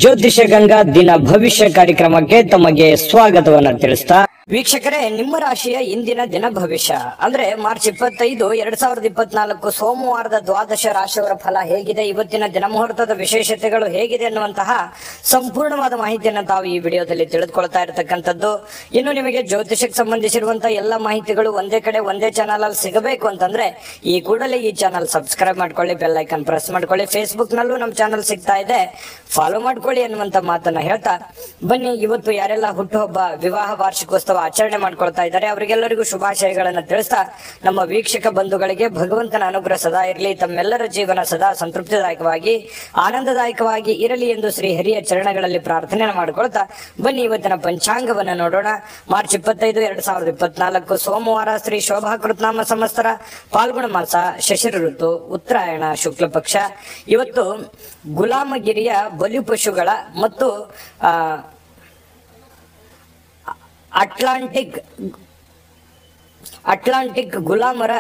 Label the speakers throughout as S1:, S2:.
S1: ಜ್ಯೋತಿಷ ಗಂಗಾ ದಿನ ಭವಿಷ್ಯ ಕಾರ್ಯಕ್ರಮಕ್ಕೆ ತಮಗೆ ಸ್ವಾಗತವನ್ನ ತಿಳಿಸ್ತಾ ವೀಕ್ಷಕರೇ, ನಿಮ್ಮ ರಾಶಿಯ ಇಂದಿನ ದಿನ ಭವಿಷ್ಯ ಅಂದ್ರೆ ಮಾರ್ಚ್ 25, 2024 ಸೋಮವಾರದ ದ್ವಾದಶ ರಾಶಿಯವರ ಫಲ ಹೇಗಿದೆ, ಇವತ್ತಿನ ದಿನ ಮುಹೂರ್ತದ ವಿಶೇಷತೆಗಳು ಹೇಗಿದೆ ಅನ್ನುವಂತಹ ಸಂಪೂರ್ಣವಾದ ಮಾಹಿತಿಯನ್ನು ತಾವು ಈ ವಿಡಿಯೋದಲ್ಲಿ ತಿಳಿದುಕೊಳ್ತಾ ಇರತಕ್ಕಂಥದ್ದು. ಇನ್ನು ನಿಮಗೆ ಜ್ಯೋತಿಷಕ್ಕೆ ಸಂಬಂಧಿಸಿರುವಂತಹ ಎಲ್ಲ ಮಾಹಿತಿಗಳು ಒಂದೇ ಕಡೆ ಒಂದೇ ಚಾನಲ್ ಅಲ್ಲಿ ಸಿಗಬೇಕು ಅಂತಂದ್ರೆ ಈ ಕೂಡಲೇ ಈ ಚಾನಲ್ ಸಬ್ಸ್ಕ್ರೈಬ್ ಮಾಡ್ಕೊಳ್ಳಿ, ಬೆಲ್ ಐಕನ್ ಪ್ರೆಸ್ ಮಾಡ್ಕೊಳ್ಳಿ. ಫೇಸ್ಬುಕ್ ನಲ್ಲೂ ನಮ್ಮ ಚಾನಲ್ ಸಿಗ್ತಾ ಇದೆ, ಫಾಲೋ ಮಾಡ್ಕೊಳ್ಳಿ ಅನ್ನುವಂತ ಮಾತನ್ನ ಹೇಳ್ತಾ ಬನ್ನಿ, ಇವತ್ತು ಯಾರೆಲ್ಲ ಹುಟ್ಟುಹಬ್ಬ, ವಿವಾಹ ವಾರ್ಷಿಕೋತ್ಸವ ಆಚರಣೆ ಮಾಡ್ಕೊಳ್ತಾ ಇದ್ದಾರೆ ಅವರಿಗೆಲ್ಲರಿಗೂ ಶುಭಾಶಯಗಳನ್ನ ತಿಳಿಸ್ತಾ ನಮ್ಮ ವೀಕ್ಷಕ ಬಂಧುಗಳಿಗೆ ಭಗವಂತನ ಅನುಗ್ರಹ ಸದಾ ಇರಲಿ, ತಮ್ಮೆಲ್ಲರ ಜೀವನ ಸದಾ ಸಂತೃಪ್ತಿದಾಯಕವಾಗಿ ಆನಂದದಾಯಕವಾಗಿ ಇರಲಿ ಎಂದು ಶ್ರೀ ಹರಿಯ ಚರಣಗಳಲ್ಲಿ ಪ್ರಾರ್ಥನೆ ಮಾಡ್ಕೊಳ್ತಾ ಬನ್ನಿ ಇವತ್ತಿನ ಪಂಚಾಂಗವನ್ನ ನೋಡೋಣ. ಮಾರ್ಚ್ 25, 2024 ಸೋಮವಾರ, ಶ್ರೀ ಶೋಭಾ ಕೃತ್ನಾಮ ಸಂವತ್ಸರ, ಫಾಲ್ಗುಣ ಮಾಸ, ಶಿಶಿರ ಋತು, ಉತ್ತರಾಯಣ, ಶುಕ್ಲ ಪಕ್ಷ. ಇವತ್ತು ಗುಲಾಮಗಿರಿಯ ಬಲಿಪಶುಗಳ ಮತ್ತು ಅಟ್ಲಾಂಟಿಕ್ ಗುಲಾಮರ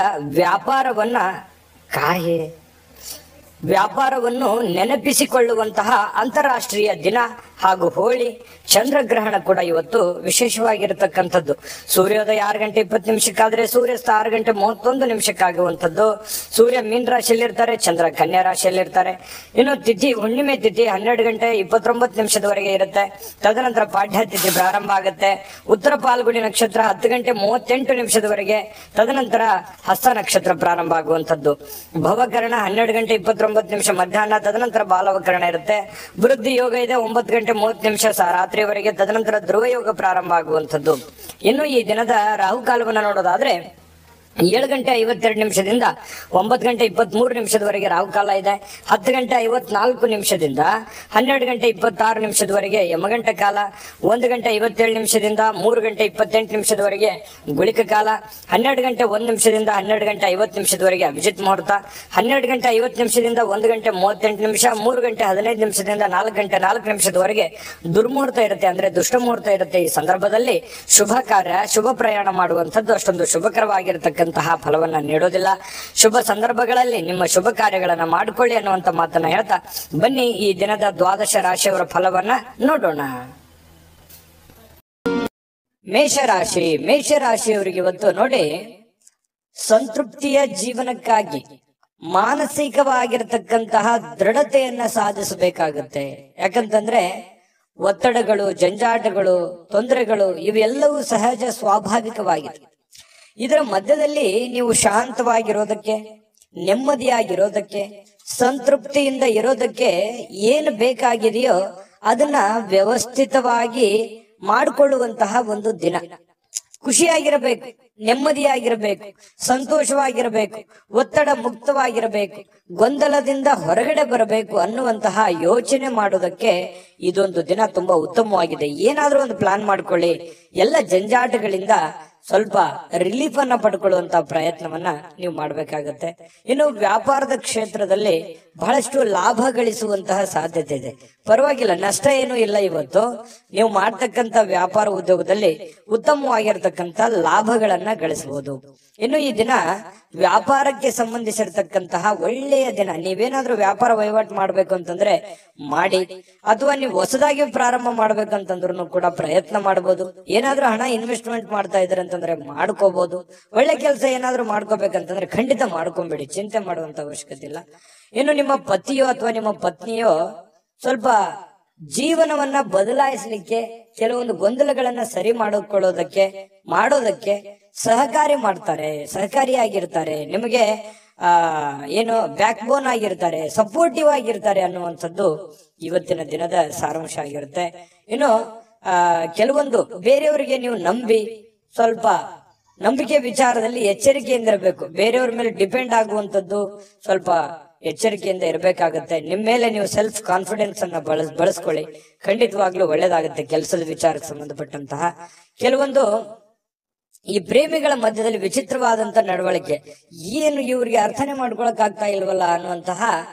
S1: ವ್ಯಾಪಾರವನ್ನು ನೆನಪಿಸಿಕೊಳ್ಳುವಂತಹ ಅಂತಾರಾಷ್ಟ್ರೀಯ ದಿನ ಹಾಗೂ ಹೋಳಿ ಚಂದ್ರಗ್ರಹಣ ಕೂಡ ಇವತ್ತು ವಿಶೇಷವಾಗಿರತಕ್ಕಂಥದ್ದು. ಸೂರ್ಯೋದಯ 6 ಗಂಟೆ 20 ನಿಮಿಷಕ್ಕಾದ್ರೆ ಸೂರ್ಯಾಸ್ತ 6 ಗಂಟೆ 31 ನಿಮಿಷಕ್ಕಾಗುವಂಥದ್ದು. ಸೂರ್ಯ ಮೀನ ರಾಶಿಯಲ್ಲಿರ್ತಾರೆ, ಚಂದ್ರ ಕನ್ಯಾ ರಾಶಿಯಲ್ಲಿರ್ತಾರೆ. ಇನ್ನು ತಿಥಿ, ಹುಣ್ಣಿಮೆ ತಿಥಿ 12 ಗಂಟೆ 29 ನಿಮಿಷದವರೆಗೆ ಇರುತ್ತೆ. ತದನಂತರ ಪಾಡ್ಯ ತಿಥಿ ಪ್ರಾರಂಭ ಆಗುತ್ತೆ. ಉತ್ತರ ಪಾಲ್ಗುಣಿ ನಕ್ಷತ್ರ 10 ಗಂಟೆ 38 ನಿಮಿಷದವರೆಗೆ, ತದನಂತರ ಹಸ್ತ ನಕ್ಷತ್ರ ಪ್ರಾರಂಭ ಆಗುವಂಥದ್ದು. ಭವಕರಣ 12 ಗಂಟೆ 29 ನಿಮಿಷ ಮಧ್ಯಾಹ್ನ, ತದನಂತರ ಬಾಲವಕರಣ ಇರುತ್ತೆ. ವೃದ್ಧಿ ಯೋಗ ಇದೆ 9 ಗಂಟೆ 30 ನಿಮಿಷ ರಾತ್ರಿಯವರೆಗೆ, ತದನಂತರ ಧ್ರುವ ಯೋಗ ಪ್ರಾರಂಭ ಆಗುವಂಥದ್ದು. ಇನ್ನು ಈ ದಿನದ ರಾಹುಕಾಲವನ್ನು ನೋಡೋದಾದ್ರೆ 7 ಗಂಟೆ 52 ನಿಮಿಷದಿಂದ 9 ಗಂಟೆ 23 ನಿಮಿಷದವರೆಗೆ ರಾಹುಕಾಲ ಇದೆ. 10 ಗಂಟೆ 54 ನಿಮಿಷದಿಂದ 12 ಗಂಟೆ 26 ನಿಮಿಷದವರೆಗೆ ಯಮಗಂಟ ಕಾಲ. 1 ಗಂಟೆ 57 ನಿಮಿಷದಿಂದ 3 ಗಂಟೆ 28 ನಿಮಿಷದವರೆಗೆ ಗುಳಿಕ ಕಾಲ. 12 ಗಂಟೆ 1 ನಿಮಿಷದಿಂದ 12 ಗಂಟೆ 50 ನಿಮಿಷದವರೆಗೆ ಅಭಿಜಿತ್ ಮುಹೂರ್ತ. 12 ಗಂಟೆ 50 ನಿಮಿಷದಿಂದ 1 ಗಂಟೆ 38 ನಿಮಿಷ, 3 ಗಂಟೆ 15 ನಿಮಿಷದಿಂದ 4 ಗಂಟೆ 4 ನಿಮಿಷದವರೆಗೆ ದುರ್ಮುಹೂರ್ತ ಇರುತ್ತೆ, ಅಂದ್ರೆ ದುಷ್ಟ ಮುಹೂರ್ತ ಇರುತ್ತೆ. ಈ ಸಂದರ್ಭದಲ್ಲಿ ಶುಭ ಕಾರ್ಯ, ಶುಭ ಪ್ರಯಾಣ ಮಾಡುವಂಥದ್ದು ಅಷ್ಟೊಂದು ಶುಭಕರವಾಗಿರತಕ್ಕಂಥ ಫಲವನ್ನ ನೀಡೋದಿಲ್ಲ. ಶುಭ ಸಂದರ್ಭಗಳಲ್ಲಿ ನಿಮ್ಮ ಶುಭ ಕಾರ್ಯಗಳನ್ನ ಮಾಡಿಕೊಳ್ಳಿ ಅನ್ನುವಂತ ಮಾತನ್ನ ಹೇಳ್ತಾ ಬನ್ನಿ ಈ ದಿನದ ದ್ವಾದಶ ರಾಶಿಯವರ ಫಲವನ್ನ ನೋಡೋಣ. ಮೇಷರಾಶಿಯವರಿಗೆ ಇವತ್ತು ನೋಡಿ, ಸಂತೃಪ್ತಿಯ ಜೀವನಕ್ಕಾಗಿ ಮಾನಸಿಕವಾಗಿರತಕ್ಕಂತಹ ದೃಢತೆಯನ್ನ ಸಾಧಿಸಬೇಕಾಗುತ್ತೆ. ಯಾಕಂತಂದ್ರೆ ಒತ್ತಡಗಳು, ಜಂಜಾಟಗಳು, ತೊಂದರೆಗಳು ಇವೆಲ್ಲವೂ ಸಹಜ, ಸ್ವಾಭಾವಿಕವಾಗಿದೆ. ಇದರ ಮಧ್ಯದಲ್ಲಿ ನೀವು ಶಾಂತವಾಗಿರೋದಕ್ಕೆ, ನೆಮ್ಮದಿಯಾಗಿರೋದಕ್ಕೆ, ಸಂತೃಪ್ತಿಯಿಂದ ಇರೋದಕ್ಕೆ ಏನು ಬೇಕಾಗಿದೆಯೋ ಅದನ್ನ ವ್ಯವಸ್ಥಿತವಾಗಿ ಮಾಡಿಕೊಳ್ಳುವಂತಹ ಒಂದು ದಿನ. ಖುಷಿಯಾಗಿರಬೇಕು, ನೆಮ್ಮದಿಯಾಗಿರಬೇಕು, ಸಂತೋಷವಾಗಿರಬೇಕು, ಒತ್ತಡ ಮುಕ್ತವಾಗಿರಬೇಕು, ಗೊಂದಲದಿಂದ ಹೊರಗಡೆ ಬರಬೇಕು ಅನ್ನುವಂತಹ ಯೋಚನೆ ಮಾಡೋದಕ್ಕೆ ಇದೊಂದು ದಿನ ತುಂಬಾ ಉತ್ತಮವಾಗಿದೆ. ಏನಾದ್ರೂ ಒಂದು ಪ್ಲಾನ್ ಮಾಡ್ಕೊಳ್ಳಿ, ಎಲ್ಲ ಜಂಜಾಟಗಳಿಂದ ಸ್ವಲ್ಪ ರಿಲೀಫ್ ಅನ್ನ ಪಡ್ಕೊಳ್ಳುವಂತ ಪ್ರಯತ್ನವನ್ನ ನೀವು ಮಾಡ್ಬೇಕಾಗತ್ತೆ. ಇನ್ನು ವ್ಯಾಪಾರದ ಕ್ಷೇತ್ರದಲ್ಲಿ ಬಹಳಷ್ಟು ಲಾಭ ಗಳಿಸುವಂತಹ ಸಾಧ್ಯತೆ ಇದೆ. ಪರವಾಗಿಲ್ಲ, ನಷ್ಟ ಏನೂ ಇಲ್ಲ. ಇವತ್ತು ನೀವು ಮಾಡ್ತಕ್ಕಂತ ವ್ಯಾಪಾರ ಉದ್ಯೋಗದಲ್ಲಿ ಉತ್ತಮವಾಗಿರ್ತಕ್ಕಂಥ ಲಾಭಗಳನ್ನ ಗಳಿಸಬಹುದು. ಇನ್ನು ಈ ದಿನ ವ್ಯಾಪಾರಕ್ಕೆ ಸಂಬಂಧಿಸಿರ್ತಕ್ಕಂತಹ ಒಳ್ಳೆಯ ದಿನ. ನೀವೇನಾದ್ರೂ ವ್ಯಾಪಾರ ವಹಿವಾಟು ಮಾಡ್ಬೇಕು ಅಂತಂದ್ರೆ ಮಾಡಿ, ಅಥವಾ ನೀವು ಹೊಸದಾಗಿ ಪ್ರಾರಂಭ ಮಾಡ್ಬೇಕಂತಂದ್ರೂ ಕೂಡ ಪ್ರಯತ್ನ ಮಾಡಬಹುದು. ಏನಾದ್ರೂ ಹಣ ಇನ್ವೆಸ್ಟ್ಮೆಂಟ್ ಮಾಡ್ತಾ ಇದ್ರೆ ಅಂತಂದ್ರೆ ಮಾಡ್ಕೋಬಹುದು. ಒಳ್ಳೆ ಕೆಲಸ ಏನಾದ್ರೂ ಮಾಡ್ಕೋಬೇಕಂತಂದ್ರೆ ಖಂಡಿತ ಮಾಡ್ಕೊಂಬೇಡಿ, ಚಿಂತೆ ಮಾಡುವಂತ ಅವಶ್ಯಕತೆ ಇಲ್ಲ. ಇನ್ನು ನಿಮ್ಮ ಪತಿಯೋ ಅಥವಾ ನಿಮ್ಮ ಪತ್ನಿಯೋ ಸ್ವಲ್ಪ ಜೀವನವನ್ನ ಬದಲಾಯಿಸಲಿಕ್ಕೆ, ಕೆಲವೊಂದು ಗೊಂದಲಗಳನ್ನ ಸರಿ ಮಾಡೋದಕ್ಕೆ ಸಹಕಾರಿಯಾಗಿರ್ತಾರೆ. ನಿಮಗೆ ಏನು ಬ್ಯಾಕ್ ಬೋನ್ ಆಗಿರ್ತಾರೆ, ಸಪೋರ್ಟಿವ್ ಆಗಿರ್ತಾರೆ ಅನ್ನುವಂಥದ್ದು ಇವತ್ತಿನ ದಿನದ ಸಾರಾಂಶ ಆಗಿರುತ್ತೆ. ಇನ್ನು ಕೆಲವೊಂದು ಬೇರೆಯವರಿಗೆ ನೀವು ನಂಬಿ ಸ್ವಲ್ಪ ನಂಬಿಕೆ ವಿಚಾರದಲ್ಲಿ ಎಚ್ಚರಿಕೆಯಿಂದ ಇರಬೇಕು. ಬೇರೆಯವ್ರ ಮೇಲೆ ಡಿಪೆಂಡ್ ಆಗುವಂತದ್ದು ಸ್ವಲ್ಪ ಎಚ್ಚರಿಕೆಯಿಂದ ಇರಬೇಕಾಗತ್ತೆ. ನಿಮ್ಮ ಮೇಲೆ ನೀವು ಸೆಲ್ಫ್ ಕಾನ್ಫಿಡೆನ್ಸ್ ಅನ್ನ ಬಳಸ್ಕೊಳ್ಳಿ, ಖಂಡಿತವಾಗ್ಲೂ ಒಳ್ಳೇದಾಗುತ್ತೆ. ಕೆಲಸದ ವಿಚಾರಕ್ಕೆ ಸಂಬಂಧಪಟ್ಟಂತಹ ಕೆಲವೊಂದು ಈ ಪ್ರೇಮಿಗಳ ಮಧ್ಯದಲ್ಲಿ ವಿಚಿತ್ರವಾದಂತ ನಡವಳಿಕೆ, ಏನು ಇವ್ರಿಗೆ ಅರ್ಥನೆ ಮಾಡ್ಕೊಳಕ್ ಆಗ್ತಾ ಇಲ್ವಲ್ಲ ಅನ್ನುವಂತಹ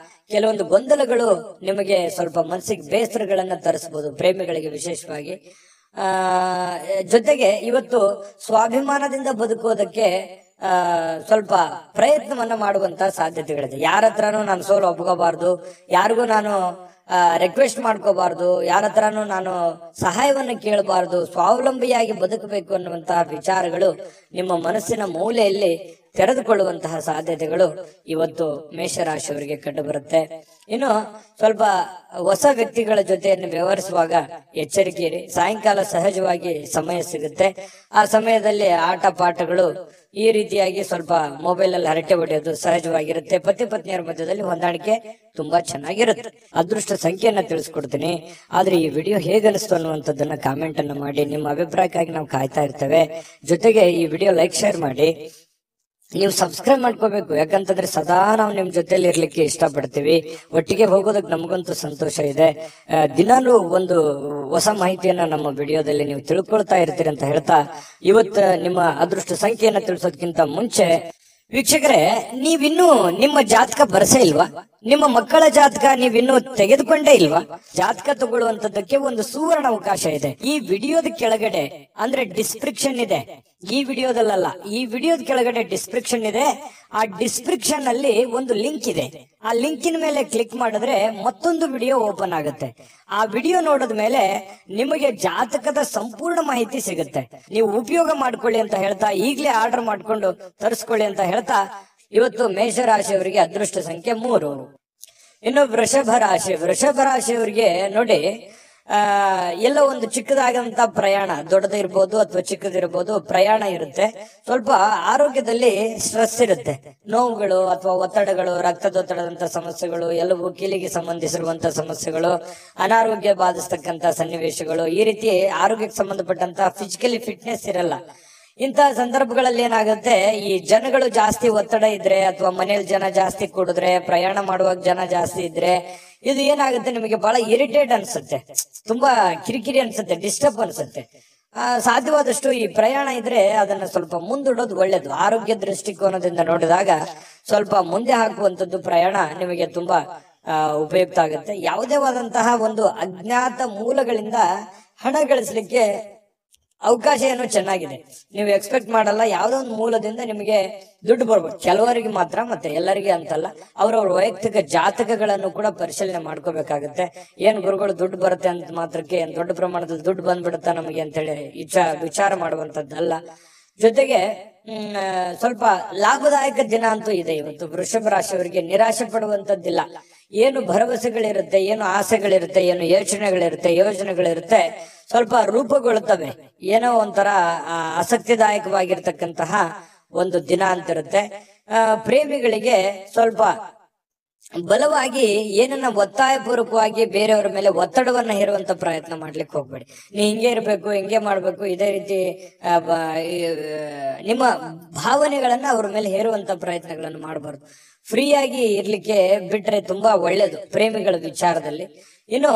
S1: ಕೆಲವೊಂದು ಗೊಂದಲಗಳು ನಿಮಗೆ ಸ್ವಲ್ಪ ಮನಸ್ಸಿಗೆ ಬೇಸರಗಳನ್ನ ತರಿಸಬಹುದು, ಪ್ರೇಮಿಗಳಿಗೆ ವಿಶೇಷವಾಗಿ. ಜೊತೆಗೆ ಇವತ್ತು ಸ್ವಾಭಿಮಾನದಿಂದ ಬದುಕೋದಕ್ಕೆ ಸ್ವಲ್ಪ ಪ್ರಯತ್ನವನ್ನ ಮಾಡುವಂತ ಸಾಧ್ಯತೆಗಳಿದೆ. ಯಾರ ಹತ್ರನೂ ನಾನು ಸೋಲು ಒಪ್ಕೋಬಾರ್ದು, ಯಾರಿಗೂ ನಾನು ರಿಕ್ವೆಸ್ಟ್ ಮಾಡ್ಕೋಬಾರ್ದು, ಯಾರ ಹತ್ರನೂ ನಾನು ಸಹಾಯವನ್ನು ಕೇಳಬಾರ್ದು, ಸ್ವಾವಲಂಬಿಯಾಗಿ ಬದುಕಬೇಕು ಅನ್ನುವಂತಹ ವಿಚಾರಗಳು ನಿಮ್ಮ ಮನಸ್ಸಿನ ಮೂಲೆಯಲ್ಲಿ ತೆರೆದುಕೊಳ್ಳುವಂತಹ ಸಾಧ್ಯತೆಗಳು ಇವತ್ತು ಮೇಷರಾಶಿಯವರಿಗೆ ಕಂಡು ಬರುತ್ತೆ. ಇನ್ನು ಸ್ವಲ್ಪ ಹೊಸ ವ್ಯಕ್ತಿಗಳ ಜೊತೆಯನ್ನು ವ್ಯವಹರಿಸುವಾಗ ಎಚ್ಚರಿಕೆ ಇರಿ. ಸಾಯಂಕಾಲ ಸಹಜವಾಗಿ ಸಮಯ ಸಿಗುತ್ತೆ. ಆ ಸಮಯದಲ್ಲಿ ಆಟ ಪಾಠಗಳು ಈ ರೀತಿಯಾಗಿ ಸ್ವಲ್ಪ ಮೊಬೈಲ್ ಅಲ್ಲಿ ಹರಟೆ ಹೊಡೆಯೋದು ಸಹಜವಾಗಿರುತ್ತೆ. ಪತಿ ಪತ್ನಿಯರ ಮಧ್ಯದಲ್ಲಿ ಹೊಂದಾಣಿಕೆ ತುಂಬಾ ಚೆನ್ನಾಗಿರುತ್ತೆ. ಅದೃಷ್ಟ ಸಂಖ್ಯೆಯನ್ನ ತಿಳಿಸ್ಕೊಡ್ತೀನಿ. ಆದ್ರೆ ಈ ವಿಡಿಯೋ ಹೇಗನಿಸ್ತು ಅನ್ನುವಂಥದ್ದನ್ನ ಕಾಮೆಂಟ್ ಅನ್ನ ಮಾಡಿ. ನಿಮ್ಮ ಅಭಿಪ್ರಾಯಕ್ಕಾಗಿ ನಾವು ಕಾಯ್ತಾ ಇರ್ತೇವೆ. ಜೊತೆಗೆ ಈ ವಿಡಿಯೋ ಲೈಕ್ ಶೇರ್ ಮಾಡಿ. ನೀವು ಸಬ್ಸ್ಕ್ರೈಬ್ ಮಾಡ್ಕೋಬೇಕು, ಯಾಕಂತಂದ್ರೆ ಸದಾ ನಾವು ನಿಮ್ ಜೊತೆಲಿ ಇರ್ಲಿಕ್ಕೆ ಇಷ್ಟಪಡ್ತೀವಿ. ಒಟ್ಟಿಗೆ ಹೋಗೋದಕ್ಕೆ ನಮಗಂತೂ ಸಂತೋಷ ಇದೆ. ದಿನಾಲೂ ಒಂದು ಹೊಸ ಮಾಹಿತಿಯನ್ನ ನಮ್ಮ ವಿಡಿಯೋದಲ್ಲಿ ನೀವು ತಿಳ್ಕೊಳ್ತಾ ಇರ್ತೀರಿ ಅಂತ ಹೇಳ್ತಾ, ಇವತ್ತು ನಿಮ್ಮ ಅದೃಷ್ಟ ಸಂಖ್ಯೆಯನ್ನ ತಿಳಿಸೋದಕ್ಕಿಂತ ಮುಂಚೆ ವೀಕ್ಷಕರೇ, ನೀವಿನ್ನೂ ನಿಮ್ಮ ಜಾತಕ ಬರಸೇ ಇಲ್ವಾ? ನಿಮ್ಮ ಮಕ್ಕಳ ಜಾತಕ ನೀವಿನ್ನೂ ತೆಗೆದುಕೊಂಡೇ ಇಲ್ವಾ? ಜಾತಕ ತಗೊಳ್ಳುವಂತದ್ದಕ್ಕೆ ಒಂದು ಸುವರ್ಣ ಅವಕಾಶ ಇದೆ. ಈ ವಿಡಿಯೋದ ಕೆಳಗಡೆ ಅಂದ್ರೆ ಡಿಸ್ಕ್ರಿಪ್ಷನ್ ಇದೆ. ಈ ವಿಡಿಯೋದಲ್ಲ, ಈ ವಿಡಿಯೋದ ಕೆಳಗಡೆ ಡಿಸ್ಕ್ರಿಪ್ಷನ್ ಇದೆ. ಆ ಡಿಸ್ಕ್ರಿಪ್ಷನ್ ಅಲ್ಲಿ ಒಂದು ಲಿಂಕ್ ಇದೆ. ಆ ಲಿಂಕಿನ ಮೇಲೆ ಕ್ಲಿಕ್ ಮಾಡಿದ್ರೆ ಮತ್ತೊಂದು ವಿಡಿಯೋ ಓಪನ್ ಆಗುತ್ತೆ. ಆ ವಿಡಿಯೋ ನೋಡಿದ ಮೇಲೆ ನಿಮಗೆ ಜಾತಕದ ಸಂಪೂರ್ಣ ಮಾಹಿತಿ ಸಿಗುತ್ತೆ. ನೀವು ಉಪಯೋಗ ಮಾಡ್ಕೊಳ್ಳಿ ಅಂತ ಹೇಳ್ತಾ, ಈಗಲೇ ಆರ್ಡರ್ ಮಾಡ್ಕೊಂಡು ತರಿಸ್ಕೊಳ್ಳಿ ಅಂತ ಹೇಳ್ತಾ, ಇವತ್ತು ಮೇಷರಾಶಿಯವರಿಗೆ ಅದೃಷ್ಟ ಸಂಖ್ಯೆ 3. ಇನ್ನು ವೃಷಭ ರಾಶಿಯವರಿಗೆ ನೋಡಿ, ಎಲ್ಲ ಒಂದು ಚಿಕ್ಕದಾಗಂತ ಪ್ರಯಾಣ, ದೊಡ್ಡದಿರ್ಬೋದು ಅಥವಾ ಚಿಕ್ಕದಿರ್ಬೋದು, ಪ್ರಯಾಣ ಇರುತ್ತೆ. ಸ್ವಲ್ಪ ಆರೋಗ್ಯದಲ್ಲಿ ಸ್ಟ್ರೆಸ್ ಇರುತ್ತೆ, ನೋವುಗಳು ಅಥವಾ ಒತ್ತಡಗಳು, ರಕ್ತದೊತ್ತಡದಂತ ಸಮಸ್ಯೆಗಳು, ಎಲ್ಲವೂ ಕೀಲಿಗೆ ಸಂಬಂಧಿಸಿರುವಂತ ಸಮಸ್ಯೆಗಳು, ಅನಾರೋಗ್ಯ ಬಾಧಿಸ್ತಕ್ಕಂತ ಸನ್ನಿವೇಶಗಳು, ಈ ರೀತಿ ಆರೋಗ್ಯಕ್ಕೆ ಸಂಬಂಧಪಟ್ಟಂತ ಫಿಸಿಕಲಿ ಫಿಟ್ನೆಸ್ ಇರಲ್ಲ. ಇಂತಹ ಸಂದರ್ಭಗಳಲ್ಲಿ ಏನಾಗುತ್ತೆ, ಈ ಜನಗಳು ಜಾಸ್ತಿ ಒತ್ತಡ ಇದ್ರೆ ಅಥವಾ ಮನೇಲಿ ಜನ ಜಾಸ್ತಿ ಕೂಡಿದ್ರೆ, ಪ್ರಯಾಣ ಮಾಡುವಾಗ ಜನ ಜಾಸ್ತಿ ಇದ್ರೆ, ಇದು ಏನಾಗುತ್ತೆ, ನಿಮಗೆ ಬಹಳ ಇರಿಟೇಟ್ ಅನ್ಸುತ್ತೆ, ತುಂಬಾ ಕಿರಿಕಿರಿ ಅನ್ಸುತ್ತೆ, ಡಿಸ್ಟರ್ಬ್ ಅನ್ಸುತ್ತೆ. ಸಾಧ್ಯವಾದಷ್ಟು ಈ ಪ್ರಯಾಣ ಇದ್ರೆ ಅದನ್ನ ಸ್ವಲ್ಪ ಮುಂದೂಡೋದು ಒಳ್ಳೇದು. ಆರೋಗ್ಯ ದೃಷ್ಟಿಕೋನದಿಂದ ನೋಡಿದಾಗ ಸ್ವಲ್ಪ ಮುಂದೆ ಹಾಕುವಂತದ್ದು ಪ್ರಯಾಣ ನಿಮಗೆ ತುಂಬಾ ಉಪಯುಕ್ತ ಆಗುತ್ತೆ. ಯಾವುದೇ ಆದಂತಹ ಒಂದು ಅಜ್ಞಾತ ಮೂಲಗಳಿಂದ ಹಣ ಗಳಿಸಲಿಕ್ಕೆ ಅವಕಾಶ ಏನೋ ಚೆನ್ನಾಗಿದೆ. ನೀವು ಎಕ್ಸ್ಪೆಕ್ಟ್ ಮಾಡಲ್ಲ, ಯಾವ್ದೋ ಒಂದು ಮೂಲದಿಂದ ನಿಮಗೆ ದುಡ್ಡು ಬರ್ಬೋದು. ಕೆಲವರಿಗೆ ಮಾತ್ರ, ಮತ್ತೆ ಎಲ್ಲರಿಗೆ ಅಂತಲ್ಲ. ಅವ್ರವ್ರ ವೈಯಕ್ತಿಕ ಜಾತಕಗಳನ್ನು ಕೂಡ ಪರಿಶೀಲನೆ ಮಾಡ್ಕೋಬೇಕಾಗುತ್ತೆ. ಏನ್ ಗುರುಗಳು ದುಡ್ಡು ಬರುತ್ತೆ ಅಂತ ಮಾತ್ರಕ್ಕೆ ಏನ್ ದೊಡ್ಡ ಪ್ರಮಾಣದಲ್ಲಿ ದುಡ್ಡು ಬಂದ್ಬಿಡುತ್ತಾ ನಮಗೆ ಅಂತ ಹೇಳಿ ವಿಚಾರ ಮಾಡುವಂತದ್ದಲ್ಲ. ಜೊತೆಗೆ ಸ್ವಲ್ಪ ಲಾಭದಾಯಕ ದಿನ ಅಂತೂ ಇದೆ ಇವತ್ತು. ವೃಷಭ ರಾಶಿಯವರಿಗೆ ನಿರಾಶೆ ಪಡುವಂತದ್ದಿಲ್ಲ. ಏನು ಭರವಸೆಗಳಿರುತ್ತೆ, ಏನು ಆಸೆಗಳಿರುತ್ತೆ, ಏನು ಯೋಜನೆಗಳಿರುತ್ತೆ, ಸ್ವಲ್ಪ ರೂಪುಗೊಳ್ಳುತ್ತವೆ. ಏನೋ ಒಂಥರ ಆಸಕ್ತಿದಾಯಕವಾಗಿರ್ತಕ್ಕಂತಹ ಒಂದು ದಿನ ಅಂತಿರುತ್ತೆ. ಪ್ರೇಮಿಗಳಿಗೆ ಸ್ವಲ್ಪ ಬಲವಾಗಿ ಏನನ್ನ ಒತ್ತಾಯಪೂರ್ವಕವಾಗಿ ಬೇರೆಯವರ ಮೇಲೆ ಒತ್ತಡವನ್ನ ಹೇರುವಂತ ಪ್ರಯತ್ನ ಮಾಡ್ಲಿಕ್ಕೆ ಹೋಗ್ಬೇಡಿ. ನೀ ಹಿಂಗೆ ಇರ್ಬೇಕು, ಹಿಂಗೆ ಮಾಡ್ಬೇಕು, ಇದೇ ರೀತಿ ನಿಮ್ಮ ಭಾವನೆಗಳನ್ನ ಅವ್ರ ಮೇಲೆ ಹೇರುವಂತ ಪ್ರಯತ್ನಗಳನ್ನು ಮಾಡಬಾರ್ದು. ಫ್ರೀಯಾಗಿ ಇರ್ಲಿಕ್ಕೆ ಬಿಟ್ರೆ ತುಂಬಾ ಒಳ್ಳೇದು ಪ್ರೇಮಿಗಳ ವಿಚಾರದಲ್ಲಿ. ಇನ್ನು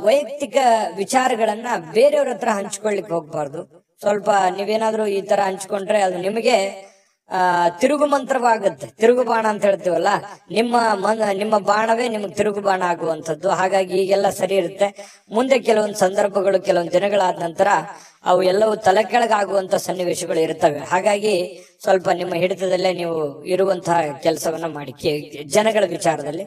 S1: ವೈಯಕ್ತಿಕ ವಿಚಾರಗಳನ್ನ ಬೇರೆಯವ್ರ ಹತ್ರ ಹಂಚ್ಕೊಳ್ಲಿಕ್ಕೆ ಹೋಗ್ಬಾರ್ದು. ಸ್ವಲ್ಪ ನೀವೇನಾದ್ರೂ ಈ ತರ ಹಂಚ್ಕೊಂಡ್ರೆ ಅದು ನಿಮಗೆ ತಿರುಗು ಮಂತ್ರವಾಗುತ್ತೆ. ತಿರುಗು ಬಾಣ ಅಂತ ಹೇಳ್ತೀವಲ್ಲ, ನಿಮ್ಮ ಬಾಣವೇ ನಿಮ್ಗೆ ತಿರುಗು ಬಾಣ ಆಗುವಂಥದ್ದು. ಹಾಗಾಗಿ ಈಗೆಲ್ಲ ಸರಿ ಇರುತ್ತೆ. ಮುಂದೆ ಕೆಲವೊಂದು ಸಂದರ್ಭಗಳು, ಕೆಲವೊಂದು ದಿನಗಳಾದ ನಂತರ ಅವು ಎಲ್ಲವೂ ತಲೆ ಕೆಳಗಾಗುವಂತ ಸನ್ನಿವೇಶಗಳು ಇರ್ತವೆ. ಹಾಗಾಗಿ ಸ್ವಲ್ಪ ನಿಮ್ಮ ಹಿಡಿತದಲ್ಲೇ ನೀವು ಇರುವಂತಹ ಕೆಲಸವನ್ನ ಮಾಡಿ. ಜನಗಳ ವಿಚಾರದಲ್ಲಿ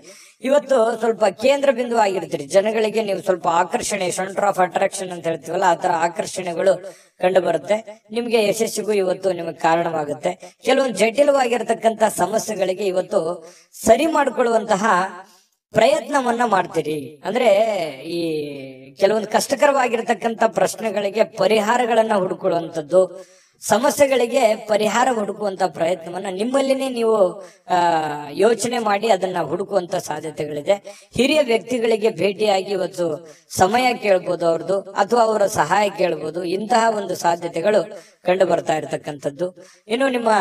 S1: ಇವತ್ತು ಸ್ವಲ್ಪ ಕೇಂದ್ರ ಬಿಂದು ಆಗಿರ್ತೀರಿ. ಜನಗಳಿಗೆ ನೀವು ಸ್ವಲ್ಪ ಆಕರ್ಷಣೆ, ಸೆಂಟರ್ ಆಫ್ ಅಟ್ರಾಕ್ಷನ್ ಅಂತ ಹೇಳ್ತೀವಲ್ಲ, ಆ ತರ ಆಕರ್ಷಣೆಗಳು ಕಂಡು ಬರುತ್ತೆ. ನಿಮ್ಗೆ ಯಶಸ್ಸಿಗೂ ಇವತ್ತು ನಿಮಗೆ ಕಾರಣವಾಗುತ್ತೆ. ಕೆಲವೊಂದು ಜಟಿಲವಾಗಿರ್ತಕ್ಕಂಥ ಸಮಸ್ಯೆಗಳಿಗೆ ಇವತ್ತು ಸರಿ ಮಾಡಿಕೊಳ್ಳುವಂತಹ ಪ್ರಯತ್ನವನ್ನ ಮಾಡ್ತೀರಿ. ಅಂದ್ರೆ ಈ ಕೆಲವೊಂದು ಕಷ್ಟಕರವಾಗಿರ್ತಕ್ಕಂಥ ಪ್ರಶ್ನೆಗಳಿಗೆ ಪರಿಹಾರಗಳನ್ನ ಹುಡುಕೊಳ್ಳುವಂಥದ್ದು, ಸಮಸ್ಯೆಗಳಿಗೆ ಪರಿಹಾರ ಹುಡುಕುವಂತ ಪ್ರಯತ್ನವನ್ನ ನಿಮ್ಮಲ್ಲಿನೇ ನೀವು ಯೋಚನೆ ಮಾಡಿ ಅದನ್ನ ಹುಡುಕುವಂತ ಸಾಧ್ಯತೆಗಳಿದೆ. ಹಿರಿಯ ವ್ಯಕ್ತಿಗಳಿಗೆ ಭೇಟಿಯಾಗಿ ಇವತ್ತು ಸಮಯ ಕೇಳ್ಬೋದು ಅವ್ರದ್ದು, ಅಥವಾ ಅವರ ಸಹಾಯ ಕೇಳ್ಬೋದು. ಇಂತಹ ಒಂದು ಸಾಧ್ಯತೆಗಳು ಕಂಡು ಬರ್ತಾ ಇರತಕ್ಕಂಥದ್ದು. ಇನ್ನು ನಿಮ್ಮ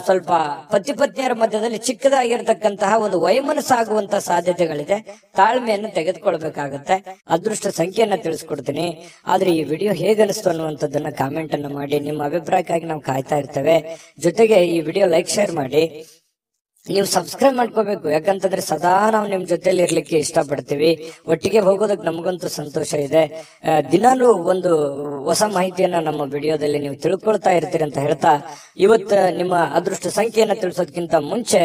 S1: ಸ್ವಲ್ಪ ಪತಿ ಪತ್ನಿಯರ ಮಧ್ಯದಲ್ಲಿ ಚಿಕ್ಕದಾಗಿರ್ತಕ್ಕಂತಹ ಒಂದು ವೈಮನಸ್ಸಾಗುವಂತ ಸಾಧ್ಯತೆಗಳಿದೆ. ತಾಳ್ಮೆಯನ್ನು ತೆಗೆದುಕೊಳ್ಬೇಕಾಗತ್ತೆ. ಅದೃಷ್ಟ ಸಂಖ್ಯೆಯನ್ನ ತಿಳಿಸ್ಕೊಡ್ತೀನಿ. ಆದ್ರೆ ಈ ವಿಡಿಯೋ ಹೇಗನಿಸ್ತು ಅನ್ನುವಂಥದ್ದನ್ನ ಕಾಮೆಂಟ್ ಅನ್ನ ಮಾಡಿ. ನಿಮ್ಮ ಅಭಿಪ್ರಾಯಕ್ಕಾಗಿ ನಾವು ಕಾಯ್ತಾ ಇರ್ತೇವೆ. ಜೊತೆಗೆ ಈ ವಿಡಿಯೋ ಲೈಕ್ ಶೇರ್ ಮಾಡಿ. ನೀವು ಸಬ್ಸ್ಕ್ರೈಬ್ ಮಾಡ್ಕೋಬೇಕು, ಯಾಕಂತಂದ್ರೆ ಸದಾ ನಾವು ನಿಮ್ ಜೊತೆಲಿ ಇರ್ಲಿಕ್ಕೆ ಇಷ್ಟಪಡ್ತೀವಿ. ಒಟ್ಟಿಗೆ ಹೋಗೋದಕ್ಕೆ ನಮಗಂತೂ ಸಂತೋಷ ಇದೆ. ದಿನಾಲೂ ಒಂದು ಹೊಸ ಮಾಹಿತಿಯನ್ನ ನಮ್ಮ ವಿಡಿಯೋದಲ್ಲಿ ನೀವು ತಿಳ್ಕೊಳ್ತಾ ಇರ್ತೀರಿ ಅಂತ ಹೇಳ್ತಾ, ಇವತ್ತು ನಿಮ್ಮ ಅದೃಷ್ಟ ಸಂಖ್ಯೆಯನ್ನ ತಿಳಿಸೋದಕ್ಕಿಂತ ಮುಂಚೆ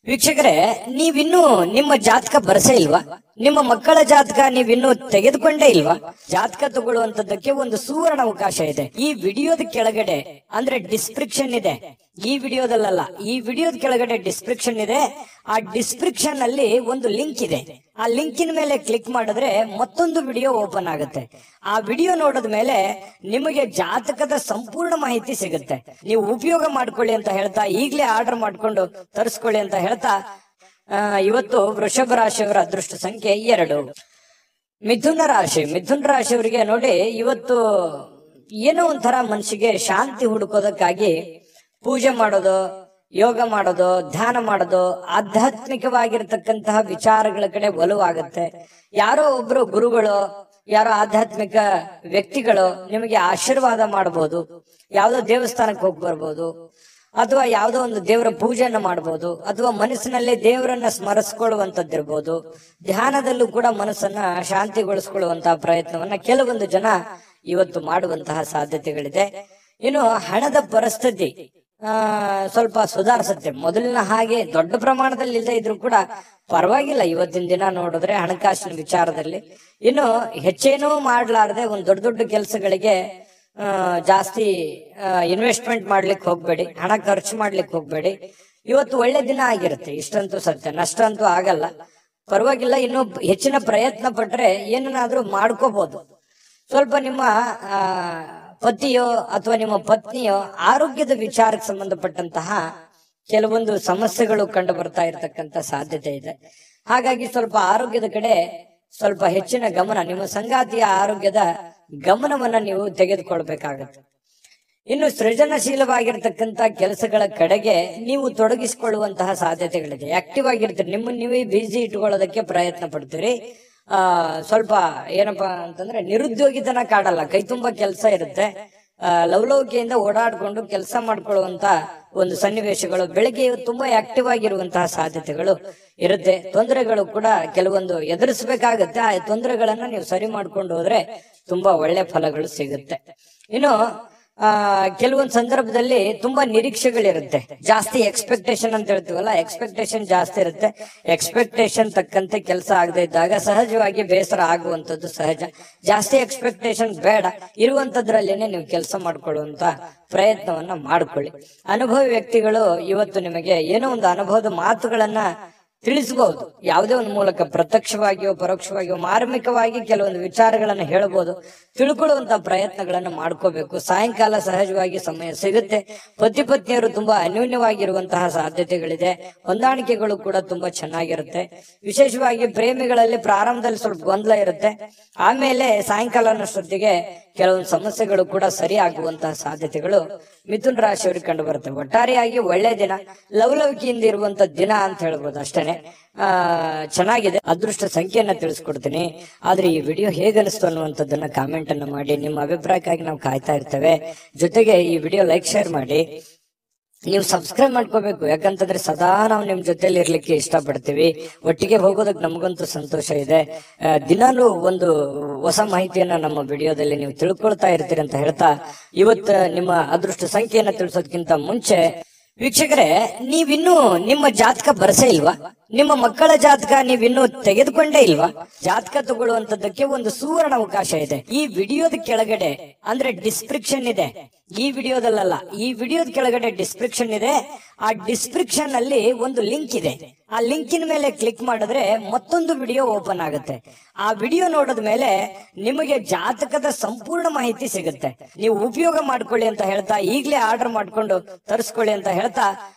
S1: ವೀಕ್ಷಕರೇ, ನೀವಿನ್ನೂ ನಿಮ್ಮ ಜಾತಕ ಬರಸೇ ಇಲ್ವಾ? ನಿಮ್ಮ ಮಕ್ಕಳ ಜಾತಕ ನೀವಿನ್ನೂ ತೆಗೆದುಕೊಂಡೇ ಇಲ್ವಾ? ಜಾತಕ ತಗೊಳ್ಳುವಂತದ್ದಕ್ಕೆ ಒಂದು ಸುವರ್ಣ ಅವಕಾಶ ಇದೆ. ಈ ವಿಡಿಯೋದ ಕೆಳಗಡೆ ಅಂದ್ರೆ ಡಿಸ್ಕ್ರಿಪ್ಷನ್ ಇದೆ. ಈ ವಿಡಿಯೋದಲ್ಲ, ಈ ವಿಡಿಯೋದ ಕೆಳಗಡೆ ಡಿಸ್ಕ್ರಿಪ್ಷನ್ ಇದೆ. ಆ ಡಿಸ್ಕ್ರಿಪ್ಷನ್ ಅಲ್ಲಿ ಒಂದು ಲಿಂಕ್ ಇದೆ. ಆ ಲಿಂಕಿನ ಮೇಲೆ ಕ್ಲಿಕ್ ಮಾಡಿದ್ರೆ ಮತ್ತೊಂದು ವಿಡಿಯೋ ಓಪನ್ ಆಗುತ್ತೆ. ಆ ವಿಡಿಯೋ ನೋಡಿದ ಮೇಲೆ ನಿಮಗೆ ಜಾತಕದ ಸಂಪೂರ್ಣ ಮಾಹಿತಿ ಸಿಗುತ್ತೆ. ನೀವು ಉಪಯೋಗ ಮಾಡ್ಕೊಳ್ಳಿ ಅಂತ ಹೇಳ್ತಾ, ಈಗಲೇ ಆರ್ಡರ್ ಮಾಡ್ಕೊಂಡು ತರಿಸ್ಕೊಳ್ಳಿ ಅಂತ ಹೇಳ್ತಾ, ಇವತ್ತು ವೃಷಭ ರಾಶಿಯವರ ಅದೃಷ್ಟ ಸಂಖ್ಯೆ 2. ಮಿಥುನ ರಾಶಿಯವರಿಗೆ ನೋಡಿ, ಇವತ್ತು ಏನೋ ಒಂಥರ ಮನಸ್ಸಿಗೆ ಶಾಂತಿ ಹುಡುಕೋದಕ್ಕಾಗಿ ಪೂಜೆ ಮಾಡೋದು, ಯೋಗ ಮಾಡೋದು, ಧ್ಯಾನ ಮಾಡೋದು, ಆಧ್ಯಾತ್ಮಿಕವಾಗಿರ್ತಕ್ಕಂತಹ ವಿಚಾರಗಳ ಕಡೆ ಒಲವಾಗುತ್ತೆ. ಯಾರೋ ಒಬ್ರು ಗುರುಗಳು, ಯಾರೋ ಆಧ್ಯಾತ್ಮಿಕ ವ್ಯಕ್ತಿಗಳು ನಿಮಗೆ ಆಶೀರ್ವಾದ ಮಾಡಬಹುದು. ಯಾವುದೋ ದೇವಸ್ಥಾನಕ್ಕೆ ಹೋಗಿ ಬರ್ಬೋದು, ಅಥವಾ ಯಾವುದೋ ಒಂದು ದೇವರ ಪೂಜೆಯನ್ನು ಮಾಡಬಹುದು, ಅಥವಾ ಮನಸ್ಸಿನಲ್ಲೇ ದೇವರನ್ನ ಸ್ಮರಿಸ್ಕೊಳ್ಳುವಂತದ್ದಿರ್ಬೋದು. ಧ್ಯಾನದಲ್ಲೂ ಕೂಡ ಮನಸ್ಸನ್ನ ಶಾಂತಿಗೊಳಿಸ್ಕೊಳ್ಳುವಂತಹ ಪ್ರಯತ್ನವನ್ನ ಕೆಲವೊಂದು ಜನ ಇವತ್ತು ಮಾಡುವಂತಹ ಸಾಧ್ಯತೆಗಳಿದೆ. ಇನ್ನು ಹಣದ ಪರಿಸ್ಥಿತಿ ಸ್ವಲ್ಪ ಸುಧಾರಿಸುತ್ತೆ. ಮೊದಲಿನ ಹಾಗೆ ದೊಡ್ಡ ಪ್ರಮಾಣದಲ್ಲಿ ಇಲ್ಲದೆ ಇದ್ರೂ ಕೂಡ ಪರವಾಗಿಲ್ಲ. ಇವತ್ತಿನ ದಿನ ನೋಡಿದ್ರೆ ಹಣಕಾಸಿನ ವಿಚಾರದಲ್ಲಿ ಇನ್ನು ಹೆಚ್ಚೇನೂ ಮಾಡ್ಲಾರ್ದೆ ಒಂದು ದೊಡ್ಡ ದೊಡ್ಡ ಕೆಲಸಗಳಿಗೆ ಜಾಸ್ತಿ ಇನ್ವೆಸ್ಟ್ಮೆಂಟ್ ಮಾಡ್ಲಿಕ್ಕೆ ಹೋಗ್ಬೇಡಿ, ಹಣ ಖರ್ಚು ಮಾಡ್ಲಿಕ್ಕೆ ಹೋಗ್ಬೇಡಿ. ಇವತ್ತು ಒಳ್ಳೆ ದಿನ ಆಗಿರುತ್ತೆ, ಇಷ್ಟಂತೂ ಸತ್ಯ. ನಷ್ಟ ಅಂತೂ ಆಗಲ್ಲ, ಪರವಾಗಿಲ್ಲ. ಇನ್ನು ಹೆಚ್ಚಿನ ಪ್ರಯತ್ನ ಪಟ್ರೆ ಏನನ್ನಾದ್ರೂ ಮಾಡ್ಕೋಬಹುದು. ಸ್ವಲ್ಪ ನಿಮ್ಮ ಪತಿಯೋ ಅಥವಾ ನಿಮ್ಮ ಪತ್ನಿಯೋ ಆರೋಗ್ಯದ ವಿಚಾರಕ್ಕೆ ಸಂಬಂಧಪಟ್ಟಂತಹ ಕೆಲವೊಂದು ಸಮಸ್ಯೆಗಳು ಕಂಡು ಬರ್ತಾ ಇರತಕ್ಕಂತ ಸಾಧ್ಯತೆ ಇದೆ. ಹಾಗಾಗಿ ಸ್ವಲ್ಪ ಆರೋಗ್ಯದ ಕಡೆ ಸ್ವಲ್ಪ ಹೆಚ್ಚಿನ ಗಮನ, ನಿಮ್ಮ ಸಂಗಾತಿಯ ಆರೋಗ್ಯದ ಗಮನವನ್ನ ನೀವು ತೆಗೆದುಕೊಳ್ಬೇಕಾಗತ್ತೆ. ಇನ್ನು ಸೃಜನಶೀಲವಾಗಿರ್ತಕ್ಕಂತ ಕೆಲಸಗಳ ಕಡೆಗೆ ನೀವು ತೊಡಗಿಸಿಕೊಳ್ಳುವಂತಹ ಸಾಧ್ಯತೆಗಳಿದೆ. ಆಕ್ಟಿವ್ ಆಗಿರ್ತೀರಿ, ನಿಮ್ಮನ್ನು ನೀವೇ ಬಿಸಿ ಇಟ್ಕೊಳ್ಳೋದಕ್ಕೆ ಪ್ರಯತ್ನ ಪಡ್ತೀರಿ. ಸ್ವಲ್ಪ ಏನಪ್ಪಾ ಅಂತಂದ್ರೆ ನಿರುದ್ಯೋಗಿತನ ಕಾಡಲ್ಲ, ಕೈ ತುಂಬಾ ಕೆಲಸ ಇರುತ್ತೆ. ಲವಲವಿಕೆಯಿಂದ ಓಡಾಡ್ಕೊಂಡು ಕೆಲಸ ಮಾಡ್ಕೊಳ್ಳುವಂತ ಒಂದು ಸನ್ನಿವೇಶಗಳು, ಬೆಳಗ್ಗೆ ತುಂಬಾ ಆಕ್ಟಿವ್ ಆಗಿರುವಂತಹ ಸಾಧ್ಯತೆಗಳು ಇರುತ್ತೆ. ತೊಂದರೆಗಳು ಕೂಡ ಕೆಲವೊಂದು ಎದುರಿಸಬೇಕಾಗತ್ತೆ. ಆ ತೊಂದರೆಗಳನ್ನ ನೀವು ಸರಿ ಮಾಡ್ಕೊಂಡು ಹೋದ್ರೆ ತುಂಬಾ ಒಳ್ಳೆ ಫಲಗಳು ಸಿಗುತ್ತೆ. ಇನ್ನು ಕೆಲವೊಂದು ಸಂದರ್ಭದಲ್ಲಿ ತುಂಬಾ ನಿರೀಕ್ಷೆಗಳಿರುತ್ತೆ, ಜಾಸ್ತಿ ಎಕ್ಸ್ಪೆಕ್ಟೇಷನ್ ಅಂತ ಹೇಳ್ತೀವಲ್ಲ, ಎಕ್ಸ್ಪೆಕ್ಟೇಷನ್ ಜಾಸ್ತಿ ಇರುತ್ತೆ. ಎಕ್ಸ್ಪೆಕ್ಟೇಷನ್ ತಕ್ಕಂತೆ ಕೆಲಸ ಆಗದೆ ಇದ್ದಾಗ ಸಹಜವಾಗಿ ಬೇಸರ ಆಗುವಂತದ್ದು ಸಹಜ. ಜಾಸ್ತಿ ಎಕ್ಸ್ಪೆಕ್ಟೇಷನ್ ಬೇಡ, ಇರುವಂತದ್ರಲ್ಲೇನೆ ನೀವು ಕೆಲಸ ಮಾಡ್ಕೊಳ್ಳುವಂತ ಪ್ರಯತ್ನವನ್ನ ಮಾಡ್ಕೊಳ್ಳಿ. ಅನುಭವಿ ವ್ಯಕ್ತಿಗಳು ಇವತ್ತು ನಿಮಗೆ ಏನೋ ಒಂದು ಅನುಭವದ ಮಾತುಗಳನ್ನ ತಿಳಿಸಬಹುದು. ಯಾವುದೇ ಒಂದು ಮೂಲಕ ಪ್ರತ್ಯಕ್ಷವಾಗಿಯೋ ಪರೋಕ್ಷವಾಗಿಯೋ ಮಾರ್ಮಿಕವಾಗಿ ಕೆಲವೊಂದು ವಿಚಾರಗಳನ್ನ ಹೇಳಬಹುದು. ತಿಳ್ಕೊಳ್ಳುವಂತ ಪ್ರಯತ್ನಗಳನ್ನ ಮಾಡ್ಕೋಬೇಕು. ಸಾಯಂಕಾಲ ಸಹಜವಾಗಿ ಸಮಯ ಸಿಗುತ್ತೆ. ಪತಿ ಪತ್ನಿಯರು ತುಂಬಾ ಅನ್ಯೋನ್ಯವಾಗಿರುವಂತಹ ಸಾಧ್ಯತೆಗಳಿದೆ. ಹೊಂದಾಣಿಕೆಗಳು ಕೂಡ ತುಂಬಾ ಚೆನ್ನಾಗಿರುತ್ತೆ. ವಿಶೇಷವಾಗಿ ಪ್ರೇಮಿಗಳಲ್ಲಿ ಪ್ರಾರಂಭದಲ್ಲಿ ಸ್ವಲ್ಪ ಗೊಂದಲ ಇರುತ್ತೆ, ಆಮೇಲೆ ಸಾಯಂಕಾಲನಷ್ಟೊತ್ತಿಗೆ ಕೆಲವೊಂದು ಸಮಸ್ಯೆಗಳು ಕೂಡ ಸರಿ ಆಗುವಂತಹ ಸಾಧ್ಯತೆಗಳು ಮಿಥುನ ರಾಶಿಯವರಿಗೆ ಕಂಡು ಬರುತ್ತೆ. ಒಟ್ಟಾರೆಯಾಗಿ ಒಳ್ಳೆ ದಿನ, ಲವಲವಿಕೆಯಿಂದ ಇರುವಂತ ದಿನ ಅಂತ ಹೇಳ್ಬೋದು. ಅಷ್ಟೇನೆ ಚೆನ್ನಾಗಿದೆ. ಅದೃಷ್ಟ ಸಂಖ್ಯೆಯನ್ನ ತಿಳಿಸ್ಕೊಡ್ತೀನಿ. ಆದ್ರೆ ಈ ವಿಡಿಯೋ ಹೇಗನಿಸ್ತು ಅನ್ನುವಂಥದ್ದನ್ನ ಕಾಮೆಂಟ್ ಅನ್ನ ಮಾಡಿ. ನಿಮ್ಮ ಅಭಿಪ್ರಾಯಕ್ಕಾಗಿ ನಾವು ಕಾಯ್ತಾ ಇರ್ತೇವೆ. ಜೊತೆಗೆ ಈ ವಿಡಿಯೋ ಲೈಕ್, ಶೇರ್ ಮಾಡಿ. ನೀವು ಸಬ್ಸ್ಕ್ರೈಬ್ ಮಾಡ್ಕೋಬೇಕು, ಯಾಕಂತಂದ್ರೆ ಸದಾ ನಾವು ನಿಮ್ ಜೊತೆಲಿ ಇರ್ಲಿಕ್ಕೆ ಇಷ್ಟಪಡ್ತೀವಿ. ಒಟ್ಟಿಗೆ ಹೋಗೋದಕ್ಕೆ ನಮಗಂತೂ ಸಂತೋಷ ಇದೆ. ದಿನಾಲೂ ಒಂದು ಹೊಸ ಮಾಹಿತಿಯನ್ನ ನಮ್ಮ ವಿಡಿಯೋದಲ್ಲಿ ನೀವು ತಿಳ್ಕೊಳ್ತಾ ಇರ್ತೀರಿ ಅಂತ ಹೇಳ್ತಾ, ಇವತ್ತು ನಿಮ್ಮ ಅದೃಷ್ಟ ಸಂಖ್ಯೆಯನ್ನ ತಿಳಿಸೋದಕ್ಕಿಂತ ಮುಂಚೆ ವೀಕ್ಷಕರೇ, ನೀವಿನ್ನೂ ನಿಮ್ಮ ಜಾತಕ ಬರಸೇ ಇಲ್ವಾ? ನಿಮ್ಮ ಮಕ್ಕಳ ಜಾತಕ ನೀವಿನ್ನೂ ತೆಗೆದುಕೊಂಡೇ ಇಲ್ವಾ? ಜಾತಕ ತಗೊಳ್ಳುವಂತದ್ದಕ್ಕೆ ಒಂದು ಸುವರ್ಣ ಅವಕಾಶ ಇದೆ. ಈ ವಿಡಿಯೋದ ಕೆಳಗಡೆ ಅಂದ್ರೆ ಡಿಸ್ಕ್ರಿಪ್ಷನ್ ಇದೆ. ಈ ವಿಡಿಯೋದಲ್ಲ, ಈ ವಿಡಿಯೋದ ಕೆಳಗಡೆ ಡಿಸ್ಕ್ರಿಪ್ಷನ್ ಇದೆ. ಆ ಡಿಸ್ಕ್ರಿಪ್ಷನ್ ಅಲ್ಲಿ ಒಂದು ಲಿಂಕ್ ಇದೆ. ಆ ಲಿಂಕಿನ ಮೇಲೆ ಕ್ಲಿಕ್ ಮಾಡಿದ್ರೆ ಮತ್ತೊಂದು ವಿಡಿಯೋ ಓಪನ್ ಆಗುತ್ತೆ. ಆ ವಿಡಿಯೋ ನೋಡಿದ ಮೇಲೆ ನಿಮಗೆ ಜಾತಕದ ಸಂಪೂರ್ಣ ಮಾಹಿತಿ ಸಿಗುತ್ತೆ. ನೀವು ಉಪಯೋಗ ಮಾಡ್ಕೊಳ್ಳಿ ಅಂತ ಹೇಳ್ತಾ, ಈಗಲೇ ಆರ್ಡರ್ ಮಾಡ್ಕೊಂಡು ತರಿಸ್ಕೊಳ್ಳಿ ಅಂತ ಹೇಳ್ತಾ,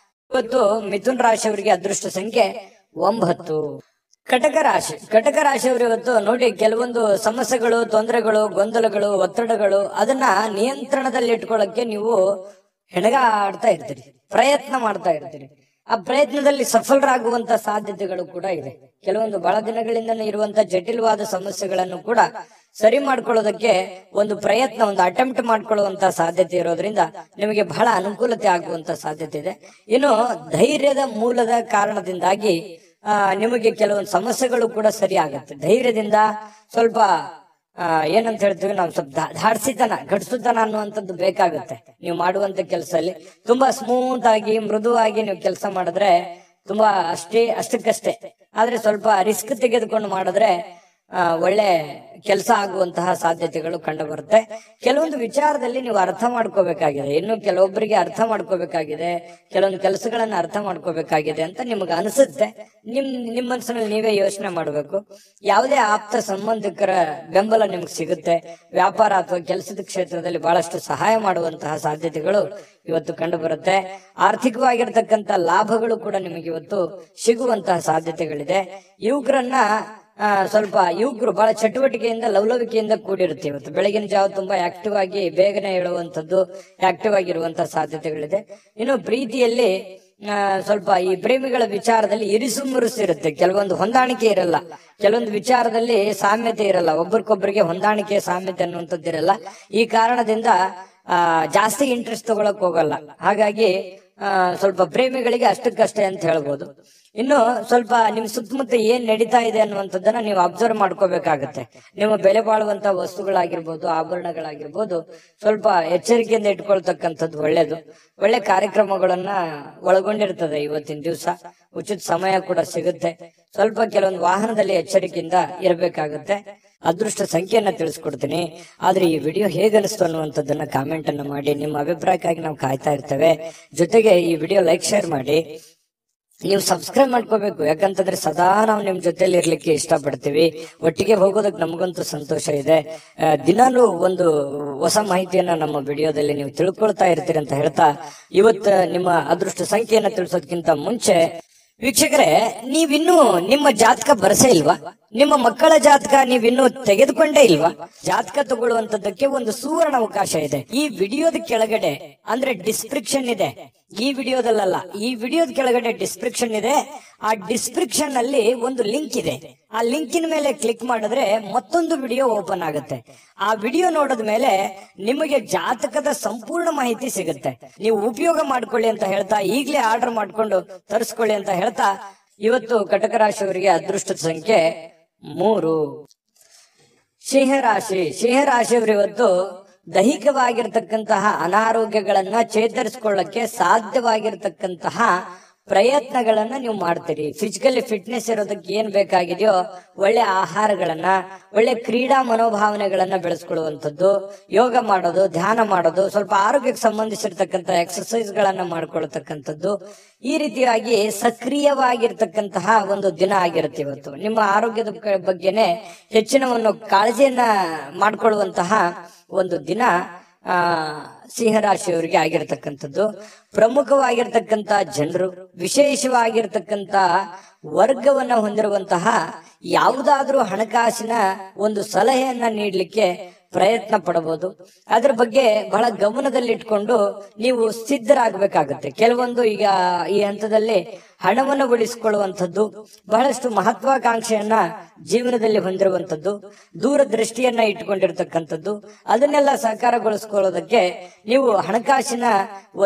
S1: ಇವತ್ತು ಮಿಥುನ ರಾಶಿಯವರಿಗೆ ಅದೃಷ್ಟ ಸಂಖ್ಯೆ 9. ಕಟಕ ರಾಶಿಯವರು ಇವತ್ತು ನೋಡಿ, ಕೆಲವೊಂದು ಸಮಸ್ಯೆಗಳು, ತೊಂದರೆಗಳು, ಗೊಂದಲಗಳು, ಒತ್ತಡಗಳು, ಅದನ್ನ ನಿಯಂತ್ರಣದಲ್ಲಿ ಇಟ್ಕೊಳ್ಳಕ್ಕೆ ನೀವು ಹೆಣಗಾಡ್ತಾ ಇರ್ತೀರಿ, ಪ್ರಯತ್ನ ಮಾಡ್ತಾ ಇರ್ತೀರಿ. ಆ ಪ್ರಯತ್ನದಲ್ಲಿ ಸಫಲರಾಗುವಂತ ಸಾಧ್ಯತೆಗಳು ಕೂಡ ಇದೆ. ಕೆಲವೊಂದು ಬಹಳ ದಿನಗಳಿಂದ ಇರುವಂತ ಜಟಿಲವಾದ ಸಮಸ್ಯೆಗಳನ್ನು ಕೂಡ ಸರಿ ಮಾಡ್ಕೊಳ್ಳೋದಕ್ಕೆ ಒಂದು ಪ್ರಯತ್ನ, ಒಂದು ಅಟೆಂಪ್ಟ್ ಮಾಡ್ಕೊಳ್ಳುವಂತ ಸಾಧ್ಯತೆ ಇರೋದ್ರಿಂದ ನಿಮಗೆ ಬಹಳ ಅನುಕೂಲತೆ ಆಗುವಂತ ಸಾಧ್ಯತೆ ಇದೆ. ಇನ್ನು ಧೈರ್ಯದ ಮೂಲದ ಕಾರಣದಿಂದಾಗಿ ನಿಮಗೆ ಕೆಲವೊಂದು ಸಮಸ್ಯೆಗಳು ಕೂಡ ಸರಿ ಆಗುತ್ತೆ. ಧೈರ್ಯದಿಂದ ಸ್ವಲ್ಪ ಏನಂತ ಹೇಳ್ತೀವಿ ನಾವು, ಸ್ವಲ್ಪ ಧಾಡ್ಸಿತನ, ಗಡ್ಸುತನ ಅನ್ನುವಂಥದ್ದು ಬೇಕಾಗುತ್ತೆ. ನೀವು ಮಾಡುವಂತ ಕೆಲಸದಲ್ಲಿ ತುಂಬಾ ಸ್ಮೂತ್ ಆಗಿ, ಮೃದುವಾಗಿ ನೀವು ಕೆಲಸ ಮಾಡಿದ್ರೆ ತುಂಬಾ ಅಷ್ಟಕ್ಕಷ್ಟೇ. ಆದ್ರೆ ಸ್ವಲ್ಪ ರಿಸ್ಕ್ ತೆಗೆದುಕೊಂಡು ಮಾಡಿದ್ರೆ ಒಳ್ಳೆ ಕೆಲಸ ಆಗುವಂತಹ ಸಾಧ್ಯತೆಗಳು ಕಂಡು ಬರುತ್ತೆ. ಕೆಲವೊಂದು ವಿಚಾರದಲ್ಲಿ ನೀವು ಅರ್ಥ ಮಾಡ್ಕೋಬೇಕಾಗಿದೆ, ಇನ್ನು ಕೆಲವೊಬ್ಬರಿಗೆ ಅರ್ಥ ಮಾಡ್ಕೋಬೇಕಾಗಿದೆ, ಕೆಲವೊಂದು ಕೆಲಸಗಳನ್ನ ಅರ್ಥ ಮಾಡ್ಕೋಬೇಕಾಗಿದೆ ಅಂತ ನಿಮ್ಗೆ ಅನಿಸುತ್ತೆ. ನಿಮ್ಮ ಮನಸ್ಸಿನಲ್ಲಿ ನೀವೇ ಯೋಚನೆ ಮಾಡಬೇಕು. ಯಾವುದೇ ಆಪ್ತ ಸಂಬಂಧಿಕರ ಬೆಂಬಲ ನಿಮ್ಗೆ ಸಿಗುತ್ತೆ. ವ್ಯಾಪಾರ ಅಥವಾ ಕೆಲಸದ ಕ್ಷೇತ್ರದಲ್ಲಿ ಬಹಳಷ್ಟು ಸಹಾಯ ಮಾಡುವಂತಹ ಸಾಧ್ಯತೆಗಳು ಇವತ್ತು ಕಂಡು ಬರುತ್ತೆ. ಆರ್ಥಿಕವಾಗಿರ್ತಕ್ಕಂಥ ಲಾಭಗಳು ಕೂಡ ನಿಮಗೆ ಇವತ್ತು ಸಿಗುವಂತಹ ಸಾಧ್ಯತೆಗಳಿದೆ. ಯುವಕರು ಬಹಳ ಚಟುವಟಿಕೆಯಿಂದ ಲವಲವಿಕೆಯಿಂದ ಕೂಡಿರುತ್ತೆ. ಇವತ್ತು ಬೆಳಗಿನ ಜಾವ ತುಂಬಾ ಆಕ್ಟಿವ್ ಆಗಿ ಬೇಗನೆ ಹೇಳುವಂತದ್ದು, ಆಕ್ಟಿವ್ ಆಗಿರುವಂತಹ ಸಾಧ್ಯತೆಗಳಿದೆ. ಇನ್ನು ಪ್ರೀತಿಯಲ್ಲಿ ಸ್ವಲ್ಪ ಈ ಪ್ರೇಮಿಗಳ ವಿಚಾರದಲ್ಲಿ ಇರಿಸುಮುರುಸಿರುತ್ತೆ. ಕೆಲವೊಂದು ಹೊಂದಾಣಿಕೆ ಇರಲ್ಲ, ಕೆಲವೊಂದು ವಿಚಾರದಲ್ಲಿ ಸಾಮ್ಯತೆ ಇರಲ್ಲ, ಒಬ್ರಿಗೊಬ್ಬರಿಗೆ ಹೊಂದಾಣಿಕೆ ಸಾಮ್ಯತೆ ಅನ್ನುವಂಥದ್ದು ಇರಲ್ಲ. ಈ ಕಾರಣದಿಂದ ಜಾಸ್ತಿ ಇಂಟ್ರೆಸ್ಟ್ ತಗೊಳಕ್ ಹೋಗಲ್ಲ. ಹಾಗಾಗಿ ಸ್ವಲ್ಪ ಪ್ರೇಮಿಗಳಿಗೆ ಅಷ್ಟಕ್ಕಷ್ಟೇ ಅಂತ ಹೇಳ್ಬೋದು. ಇನ್ನು ಸ್ವಲ್ಪ ನಿಮ್ ಸುತ್ತಮುತ್ತ ಏನ್ ನಡೀತಾ ಇದೆ ಅನ್ನುವಂಥದ್ದನ್ನ ನೀವು ಅಬ್ಸರ್ವ್ ಮಾಡ್ಕೋಬೇಕಾಗತ್ತೆ. ನಿಮ್ಮ ಬೆಲೆ ಬಾಳುವಂತ ವಸ್ತುಗಳಾಗಿರ್ಬೋದು, ಆಭರಣಗಳಾಗಿರ್ಬೋದು, ಸ್ವಲ್ಪ ಎಚ್ಚರಿಕೆಯಿಂದ ಇಟ್ಕೊಳ್ತಕ್ಕಂಥದ್ದು ಒಳ್ಳೇದು. ಒಳ್ಳೆ ಕಾರ್ಯಕ್ರಮಗಳನ್ನ ಒಳಗೊಂಡಿರ್ತದೆ ಇವತ್ತಿನ ದಿವಸ. ಉಚಿತ ಸಮಯ ಕೂಡ ಸಿಗುತ್ತೆ. ಸ್ವಲ್ಪ ಕೆಲವೊಂದು ವಾಹನದಲ್ಲಿ ಎಚ್ಚರಿಕೆಯಿಂದ ಇರಬೇಕಾಗುತ್ತೆ. ಅದೃಷ್ಟ ಸಂಖ್ಯೆಯನ್ನ ತಿಳಿಸ್ಕೊಡ್ತೀನಿ. ಆದ್ರೆ ಈ ವಿಡಿಯೋ ಹೇಗನಿಸ್ತು ಅನ್ನುವಂಥದ್ದನ್ನ ಕಾಮೆಂಟ್ ಅನ್ನ ಮಾಡಿ. ನಿಮ್ಮ ಅಭಿಪ್ರಾಯಕ್ಕಾಗಿ ನಾವು ಕಾಯ್ತಾ ಇರ್ತೇವೆ. ಜೊತೆಗೆ ಈ ವಿಡಿಯೋ ಲೈಕ್, ಶೇರ್ ಮಾಡಿ. ನೀವು ಸಬ್ಸ್ಕ್ರೈಬ್ ಮಾಡ್ಕೋಬೇಕು, ಯಾಕಂತಂದ್ರೆ ಸದಾ ನಾವು ನಿಮ್ ಜೊತೆಲಿ ಇರ್ಲಿಕ್ಕೆ ಇಷ್ಟಪಡ್ತೀವಿ. ಒಟ್ಟಿಗೆ ಹೋಗೋದಕ್ಕೆ ನಮಗಂತೂ ಸಂತೋಷ ಇದೆ. ದಿನಾಲೂ ಒಂದು ಹೊಸ ಮಾಹಿತಿಯನ್ನ ನಮ್ಮ ವಿಡಿಯೋದಲ್ಲಿ ನೀವು ತಿಳ್ಕೊಳ್ತಾ ಇರ್ತೀರಿ ಅಂತ ಹೇಳ್ತಾ, ಇವತ್ತು ನಿಮ್ಮ ಅದೃಷ್ಟ ಸಂಖ್ಯೆಯನ್ನ ತಿಳಿಸೋದಕ್ಕಿಂತ ಮುಂಚೆ ವೀಕ್ಷಕರೇ, ನೀವಿನ್ನೂ ನಿಮ್ಮ ಜಾತಕ ಬರಸೇ ಇಲ್ವಾ? ನಿಮ್ಮ ಮಕ್ಕಳ ಜಾತಕ ನೀವಿನ್ನೂ ತೆಗೆದುಕೊಂಡೇ ಇಲ್ವಾ? ಜಾತಕ ತಗೊಳ್ಳುವಂತದ್ದಕ್ಕೆ ಒಂದು ಸುವರ್ಣ ಅವಕಾಶ ಇದೆ. ಈ ವಿಡಿಯೋದ ಕೆಳಗಡೆ ಅಂದ್ರೆ ಡಿಸ್ಕ್ರಿಪ್ಷನ್ ಇದೆ. ಈ ವಿಡಿಯೋದಲ್ಲ, ಈ ವಿಡಿಯೋದ ಕೆಳಗಡೆ ಡಿಸ್ಕ್ರಿಪ್ಷನ್ ಇದೆ. ಆ ಡಿಸ್ಕ್ರಿಪ್ಷನ್ ಅಲ್ಲಿ ಒಂದು ಲಿಂಕ್ ಇದೆ. ಆ ಲಿಂಕಿನ ಮೇಲೆ ಕ್ಲಿಕ್ ಮಾಡಿದ್ರೆ ಮತ್ತೊಂದು ವಿಡಿಯೋ ಓಪನ್ ಆಗುತ್ತೆ. ಆ ವಿಡಿಯೋ ನೋಡಿದ ಮೇಲೆ ನಿಮಗೆ ಜಾತಕದ ಸಂಪೂರ್ಣ ಮಾಹಿತಿ ಸಿಗುತ್ತೆ. ನೀವು ಉಪಯೋಗ ಮಾಡ್ಕೊಳ್ಳಿ ಅಂತ ಹೇಳ್ತಾ, ಈಗಲೇ ಆರ್ಡರ್ ಮಾಡ್ಕೊಂಡು ತರಿಸ್ಕೊಳ್ಳಿ ಅಂತ ಹೇಳ್ತಾ, ಇವತ್ತು ಕಟಕ ರಾಶಿಯವರಿಗೆ ಅದೃಷ್ಟದ ಸಂಖ್ಯೆ 3. ಸಿಂಹರಾಶಿಯವರು ಇವತ್ತು ದೈಹಿಕವಾಗಿರ್ತಕ್ಕಂತಹ ಅನಾರೋಗ್ಯಗಳನ್ನ ಚೇತರಿಸಿಕೊಳ್ಳಕ್ಕೆ ಸಾಧ್ಯವಾಗಿರ್ತಕ್ಕಂತಹ ಪ್ರಯತ್ನಗಳನ್ನ ನೀವು ಮಾಡ್ತೀರಿ. ಫಿಸಿಕಲಿ ಫಿಟ್ನೆಸ್ ಇರೋದಕ್ಕೆ ಏನ್ ಬೇಕಾಗಿದೆಯೋ ಒಳ್ಳೆ ಆಹಾರಗಳನ್ನ, ಒಳ್ಳೆ ಕ್ರೀಡಾ ಮನೋಭಾವನೆಗಳನ್ನ ಬೆಳೆಸ್ಕೊಳ್ಳುವಂಥದ್ದು, ಯೋಗ ಮಾಡೋದು, ಧ್ಯಾನ ಮಾಡೋದು, ಸ್ವಲ್ಪ ಆರೋಗ್ಯಕ್ಕೆ ಸಂಬಂಧಿಸಿರ್ತಕ್ಕಂಥ ಎಕ್ಸರ್ಸೈಸ್ ಗಳನ್ನ ಮಾಡ್ಕೊಳ್ತಕ್ಕಂಥದ್ದು, ಈ ರೀತಿಯಾಗಿ ಸಕ್ರಿಯವಾಗಿರ್ತಕ್ಕಂತಹ ಒಂದು ದಿನ ಆಗಿರುತ್ತೆ ಇವತ್ತು. ನಿಮ್ಮ ಆರೋಗ್ಯದ ಬಗ್ಗೆನೆ ಹೆಚ್ಚಿನ ಒಂದು ಕಾಳಜಿಯನ್ನ ಮಾಡ್ಕೊಳ್ಳುವಂತಹ ಒಂದು ದಿನ ಸಿಂಹರಾಶಿಯವರಿಗೆ ಆಗಿರತಕ್ಕಂಥದ್ದು. ಪ್ರಮುಖವಾಗಿರ್ತಕ್ಕಂಥ ಜನರು, ವಿಶೇಷವಾಗಿರ್ತಕ್ಕಂಥ ವರ್ಗವನ್ನ ಹೊಂದಿರುವಂತಹ ಯಾವುದಾದ್ರೂ ಹಣಕಾಸಿನ ಒಂದು ಸಲಹೆಯನ್ನ ನೀಡಲಿಕ್ಕೆ ಪ್ರಯತ್ನ ಪಡಬಹುದು. ಅದ್ರ ಬಗ್ಗೆ ಬಹಳ ಗಮನದಲ್ಲಿಟ್ಕೊಂಡು ನೀವು ಸಿದ್ಧರಾಗಬೇಕಾಗುತ್ತೆ. ಕೆಲವೊಂದು ಈಗ ಈ ಹಂತದಲ್ಲಿ ಹಣವನ್ನು ಉಳಿಸಿಕೊಳ್ಳುವಂಥದ್ದು, ಬಹಳಷ್ಟು ಮಹತ್ವಾಕಾಂಕ್ಷೆಯನ್ನ ಜೀವನದಲ್ಲಿ ಹೊಂದಿರುವಂಥದ್ದು, ದೂರದೃಷ್ಟಿಯನ್ನ ಇಟ್ಕೊಂಡಿರ್ತಕ್ಕಂಥದ್ದು, ಅದನ್ನೆಲ್ಲ ಸಾಕಾರಗೊಳಿಸ್ಕೊಳ್ಳೋದಕ್ಕೆ ನೀವು ಹಣಕಾಸಿನ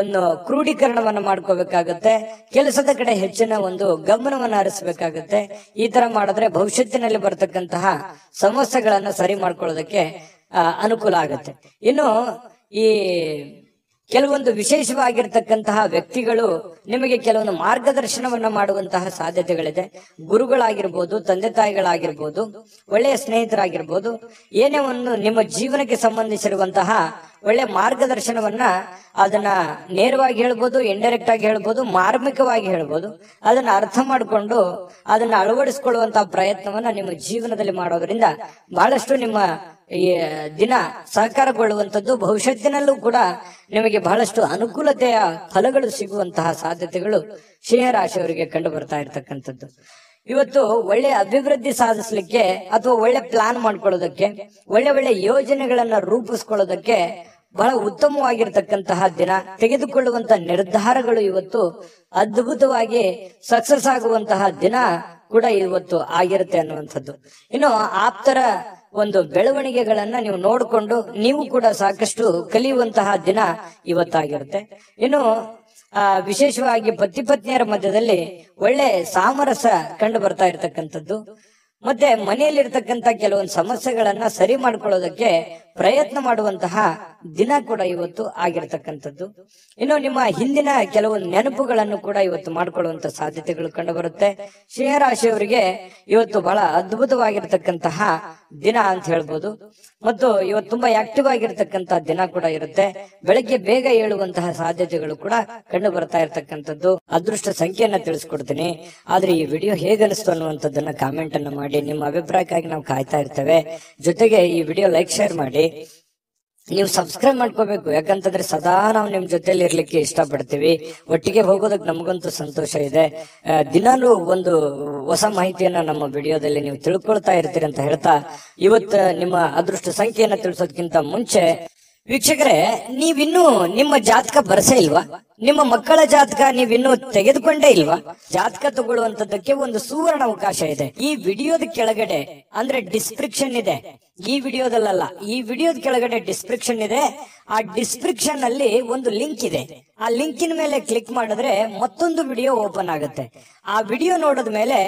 S1: ಒಂದು ಕ್ರೋಢೀಕರಣವನ್ನ ಮಾಡ್ಕೋಬೇಕಾಗತ್ತೆ. ಕೆಲಸದ ಕಡೆ ಹೆಚ್ಚಿನ ಒಂದು ಗಮನವನ್ನ ಹರಿಸಬೇಕಾಗತ್ತೆ. ಈ ತರ ಮಾಡಿದ್ರೆ ಭವಿಷ್ಯತ್ತಿನಲ್ಲಿ ಬರ್ತಕ್ಕಂತಹ ಸಮಸ್ಯೆಗಳನ್ನ ಸರಿ ಮಾಡ್ಕೊಳ್ಳೋದಕ್ಕೆ ಅನುಕೂಲ ಆಗುತ್ತೆ. ಇನ್ನು ಈ ಕೆಲವೊಂದು ವಿಶೇಷವಾಗಿರ್ತಕ್ಕಂತಹ ವ್ಯಕ್ತಿಗಳು ನಿಮಗೆ ಕೆಲವೊಂದು ಮಾರ್ಗದರ್ಶನವನ್ನ ಮಾಡುವಂತಹ ಸಾಧ್ಯತೆಗಳಿದೆ. ಗುರುಗಳಾಗಿರ್ಬೋದು, ತಂದೆ ತಾಯಿಗಳಾಗಿರ್ಬೋದು, ಒಳ್ಳೆಯ ಸ್ನೇಹಿತರಾಗಿರ್ಬೋದು, ಏನೇ ಒಂದು ನಿಮ್ಮ ಜೀವನಕ್ಕೆ ಸಂಬಂಧಿಸಿರುವಂತಹ ಒಳ್ಳೆ ಮಾರ್ಗದರ್ಶನವನ್ನ ಅದನ್ನ ನೇರವಾಗಿ ಹೇಳ್ಬೋದು, ಇಂಡೈರೆಕ್ಟ್ ಆಗಿ ಹೇಳ್ಬೋದು, ಮಾರ್ಮಿಕವಾಗಿ ಹೇಳ್ಬೋದು, ಅದನ್ನ ಅರ್ಥ ಮಾಡಿಕೊಂಡು ಅದನ್ನ ಅಳವಡಿಸಿಕೊಳ್ಳುವಂತಹ ಪ್ರಯತ್ನವನ್ನ ನಿಮ್ಮ ಜೀವನದಲ್ಲಿ ಮಾಡೋದ್ರಿಂದ ಬಹಳಷ್ಟು ನಿಮ್ಮ ಈ ದಿನ ಸಹಕಾರಗೊಳ್ಳುವಂಥದ್ದು, ಭವಿಷ್ಯತ್ತಿನಲ್ಲೂ ಕೂಡ ನಿಮಗೆ ಬಹಳಷ್ಟು ಅನುಕೂಲತೆಯ ಫಲಗಳು ಸಿಗುವಂತಹ ಸಾಧ್ಯತೆಗಳು ಸಿಂಹರಾಶಿಯವರಿಗೆ ಕಂಡು ಬರ್ತಾ ಇರ್ತಕ್ಕಂಥದ್ದು. ಇವತ್ತು ಒಳ್ಳೆ ಅಭಿವೃದ್ಧಿ ಸಾಧಿಸಲಿಕ್ಕೆ ಅಥವಾ ಒಳ್ಳೆ ಪ್ಲಾನ್ ಮಾಡ್ಕೊಳ್ಳೋದಕ್ಕೆ, ಒಳ್ಳೆ ಯೋಜನೆಗಳನ್ನ ರೂಪಿಸ್ಕೊಳ್ಳೋದಕ್ಕೆ ಬಹಳ ಉತ್ತಮವಾಗಿರ್ತಕ್ಕಂತಹ ದಿನ. ತೆಗೆದುಕೊಳ್ಳುವಂತಹ ನಿರ್ಧಾರಗಳು ಇವತ್ತು ಅದ್ಭುತವಾಗಿ ಸಕ್ಸಸ್ ಆಗುವಂತಹ ದಿನ ಕೂಡ ಇವತ್ತು ಆಗಿರುತ್ತೆ ಅನ್ನುವಂಥದ್ದು. ಇನ್ನು ಆಪ್ತರ ಒಂದು ಬೆಳವಣಿಗೆಗಳನ್ನ ನೀವು ನೋಡಿಕೊಂಡು ನೀವು ಕೂಡ ಸಾಕಷ್ಟು ಕಲಿಯುವಂತಹ ದಿನ ಇವತ್ತಾಗಿರುತ್ತೆ. ಇನ್ನು ವಿಶೇಷವಾಗಿ ಪತಿ ಪತ್ನಿಯರ ಮಧ್ಯದಲ್ಲಿ ಒಳ್ಳೆ ಸಾಮರಸ್ಯ ಕಂಡು ಬರ್ತಾ ಇರ್ತಕ್ಕಂಥದ್ದು, ಮತ್ತೆ ಮನೆಯಲ್ಲಿರ್ತಕ್ಕಂಥ ಕೆಲವೊಂದು ಸಮಸ್ಯೆಗಳನ್ನ ಸರಿ ಮಾಡ್ಕೊಳ್ಳೋದಕ್ಕೆ ಪ್ರಯತ್ನ ಮಾಡುವಂತಹ ದಿನ ಕೂಡ ಇವತ್ತು ಆಗಿರತಕ್ಕಂಥದ್ದು. ಇನ್ನು ನಿಮ್ಮ ಹಿಂದಿನ ಕೆಲವು ನೆನಪುಗಳನ್ನು ಕೂಡ ಇವತ್ತು ಮಾಡಿಕೊಳ್ಳುವಂತ ಸಾಧ್ಯತೆಗಳು ಕಂಡು ಬರುತ್ತೆ. ಸಿಂಹರಾಶಿಯವರಿಗೆ ಇವತ್ತು ಬಹಳ ಅದ್ಭುತವಾಗಿರತಕ್ಕಂತಹ ದಿನ ಅಂತ ಹೇಳ್ಬೋದು. ಮತ್ತು ಇವತ್ತು ತುಂಬಾ ಆಕ್ಟಿವ್ ಆಗಿರ್ತಕ್ಕಂತಹ ದಿನ ಕೂಡ ಇರುತ್ತೆ. ಬೆಳಗ್ಗೆ ಬೇಗ ಏಳುವಂತಹ ಸಾಧ್ಯತೆಗಳು ಕೂಡ ಕಂಡು ಬರ್ತಾ ಇರತಕ್ಕಂಥದ್ದು. ಅದೃಷ್ಟ ಸಂಖ್ಯೆಯನ್ನ ತಿಳಿಸ್ಕೊಡ್ತೀನಿ. ಆದ್ರೆ ಈ ವಿಡಿಯೋ ಹೇಗನಿಸ್ತು ಅನ್ನುವಂಥದ್ದನ್ನ ಕಾಮೆಂಟ್ ಅನ್ನ ಮಾಡಿ. ನಿಮ್ಮ ಅಭಿಪ್ರಾಯಕ್ಕಾಗಿ ನಾವು ಕಾಯ್ತಾ ಇರ್ತೇವೆ. ಜೊತೆಗೆ ಈ ವಿಡಿಯೋ ಲೈಕ್ ಶೇರ್ ಮಾಡಿ. ನೀವು ಸಬ್ಸ್ಕ್ರೈಬ್ ಮಾಡ್ಕೋಬೇಕು, ಯಾಕಂತಂದ್ರೆ ಸದಾ ನಾವು ನಿಮ್ ಜೊತೆಲಿ ಇರ್ಲಿಕ್ಕೆ ಇಷ್ಟಪಡ್ತೀವಿ. ಒಟ್ಟಿಗೆ ಹೋಗೋದಕ್ಕೆ ನಮಗಂತೂ ಸಂತೋಷ ಇದೆ. ದಿನಾಲೂ ಒಂದು ಹೊಸ ಮಾಹಿತಿಯನ್ನ ನಮ್ಮ ವಿಡಿಯೋದಲ್ಲಿ ನೀವು ತಿಳ್ಕೊಳ್ತಾ ಇರ್ತೀರಿ ಅಂತ ಹೇಳ್ತಾ, ಇವತ್ತು ನಿಮ್ಮ ಅದೃಷ್ಟ ಸಂಖ್ಯೆಯನ್ನ ತಿಳಿಸೋದಕ್ಕಿಂತ ಮುಂಚೆ ವೀಕ್ಷಕರೇ, ನೀವಿನ್ನೂ ನಿಮ್ಮ ಜಾತಕ ಬರಸೇ ಇಲ್ವಾ? ನಿಮ್ಮ ಮಕ್ಕಳ ಜಾತಕ ನೀವಿನ್ನೂ ತೆಗೆದುಕೊಂಡೇ ಇಲ್ವಾ? ಜಾತಕ ತಗೊಳ್ಳುವಂತದ್ದಕ್ಕೆ ಒಂದು ಸುವರ್ಣ ಅವಕಾಶ ಇದೆ. ಈ ವಿಡಿಯೋದ ಕೆಳಗಡೆ ಅಂದ್ರೆ ಡಿಸ್ಕ್ರಿಪ್ಷನ್ ಇದೆ. ಈ ವಿಡಿಯೋದಲ್ಲ, ಈ ವಿಡಿಯೋದ ಕೆಳಗಡೆ ಡಿಸ್ಕ್ರಿಪ್ಷನ್ ಇದೆ. ಆ ಡಿಸ್ಕ್ರಿಪ್ಷನ್ ಅಲ್ಲಿ ಒಂದು ಲಿಂಕ್ ಇದೆ. ಆ ಲಿಂಕಿನ ಮೇಲೆ ಕ್ಲಿಕ್ ಮಾಡಿದ್ರೆ ಮತ್ತೊಂದು ವಿಡಿಯೋ ಓಪನ್ ಆಗುತ್ತೆ. ಆ ವಿಡಿಯೋ ನೋಡಿದ ಮೇಲೆ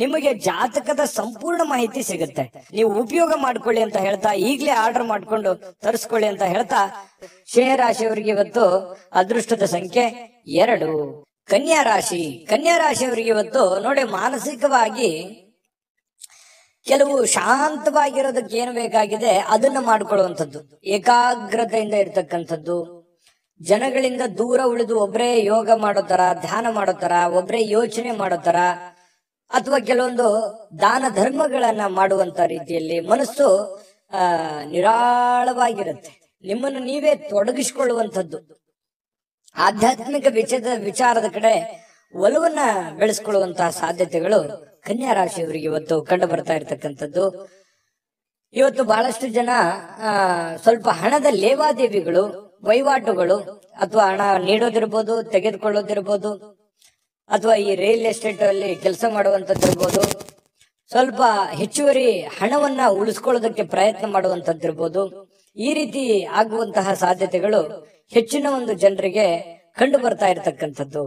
S1: ನಿಮಗೆ ಜಾತಕದ ಸಂಪೂರ್ಣ ಮಾಹಿತಿ ಸಿಗುತ್ತೆ. ನೀವು ಉಪಯೋಗ ಮಾಡ್ಕೊಳ್ಳಿ ಅಂತ ಹೇಳ್ತಾ, ಈಗಲೇ ಆರ್ಡರ್ ಮಾಡ್ಕೊಂಡು ತರಿಸ್ಕೊಳ್ಳಿ ಅಂತ ಹೇಳ್ತಾ, ಸಿಂಹರಾಶಿಯವರಿಗೆ ಇವತ್ತು ಅದೃಷ್ಟದ ಸಂಖ್ಯೆ 2. ಕನ್ಯಾ ರಾಶಿ. ಕನ್ಯಾ ರಾಶಿಯವರಿಗೆ ಇವತ್ತು ನೋಡಿ, ಮಾನಸಿಕವಾಗಿ ಕೆಲವು ಶಾಂತವಾಗಿರೋದಕ್ಕೆ ಏನು ಬೇಕಾಗಿದೆ ಅದನ್ನ ಮಾಡ್ಕೊಳ್ಳುವಂಥದ್ದು, ಏಕಾಗ್ರತೆಯಿಂದ ಇರ್ತಕ್ಕಂಥದ್ದು, ಜನಗಳಿಂದ ದೂರ ಉಳಿದು ಒಬ್ಬರೇ ಯೋಗ ಮಾಡೋತರ, ಧ್ಯಾನ ಮಾಡೋತರ, ಒಬ್ಬರೇ ಯೋಚನೆ ಮಾಡೋತರ, ಅಥವಾ ಕೆಲವೊಂದು ದಾನ ಧರ್ಮಗಳನ್ನ ಮಾಡುವಂತ ರೀತಿಯಲ್ಲಿ ಮನಸ್ಸು ನಿರಾಳವಾಗಿರುತ್ತೆ. ನಿಮ್ಮನ್ನು ನೀವೇ ತೊಡಗಿಸಿಕೊಳ್ಳುವಂಥದ್ದು, ಆಧ್ಯಾತ್ಮಿಕ ವಿಚಾರದ ಕಡೆ ಒಲವನ್ನ ಬೆಳೆಸ್ಕೊಳ್ಳುವಂತಹ ಸಾಧ್ಯತೆಗಳು ಕನ್ಯಾ ರಾಶಿಯವರಿಗೆ ಇವತ್ತು ಕಂಡು ಬರ್ತಾ ಇರತಕ್ಕಂಥದ್ದು. ಇವತ್ತು ಬಹಳಷ್ಟು ಜನ ಸ್ವಲ್ಪ ಹಣದ ಲೇವಾದೇವಿಗಳು, ವಹಿವಾಟುಗಳು, ಅಥವಾ ಹಣ ನೀಡೋದಿರ್ಬೋದು, ತೆಗೆದುಕೊಳ್ಳೋದಿರ್ಬೋದು, ಅಥವಾ ಈ ರಿಯಲ್ ಎಸ್ಟೇಟ್ ಅಲ್ಲಿ ಕೆಲಸ ಮಾಡುವಂತದ್ದಿರ್ಬೋದು, ಸ್ವಲ್ಪ ಹೆಚ್ಚುವರಿ ಹಣವನ್ನ ಉಳಿಸ್ಕೊಳ್ಳೋದಕ್ಕೆ ಪ್ರಯತ್ನ ಮಾಡುವಂತದ್ದಿರ್ಬೋದು. ಈ ರೀತಿ ಆಗುವಂತಹ ಸಾಧ್ಯತೆಗಳು ಹೆಚ್ಚಿನ ಒಂದು ಜನರಿಗೆ ಕಂಡು ಬರ್ತಾ ಇರತಕ್ಕಂಥದ್ದು.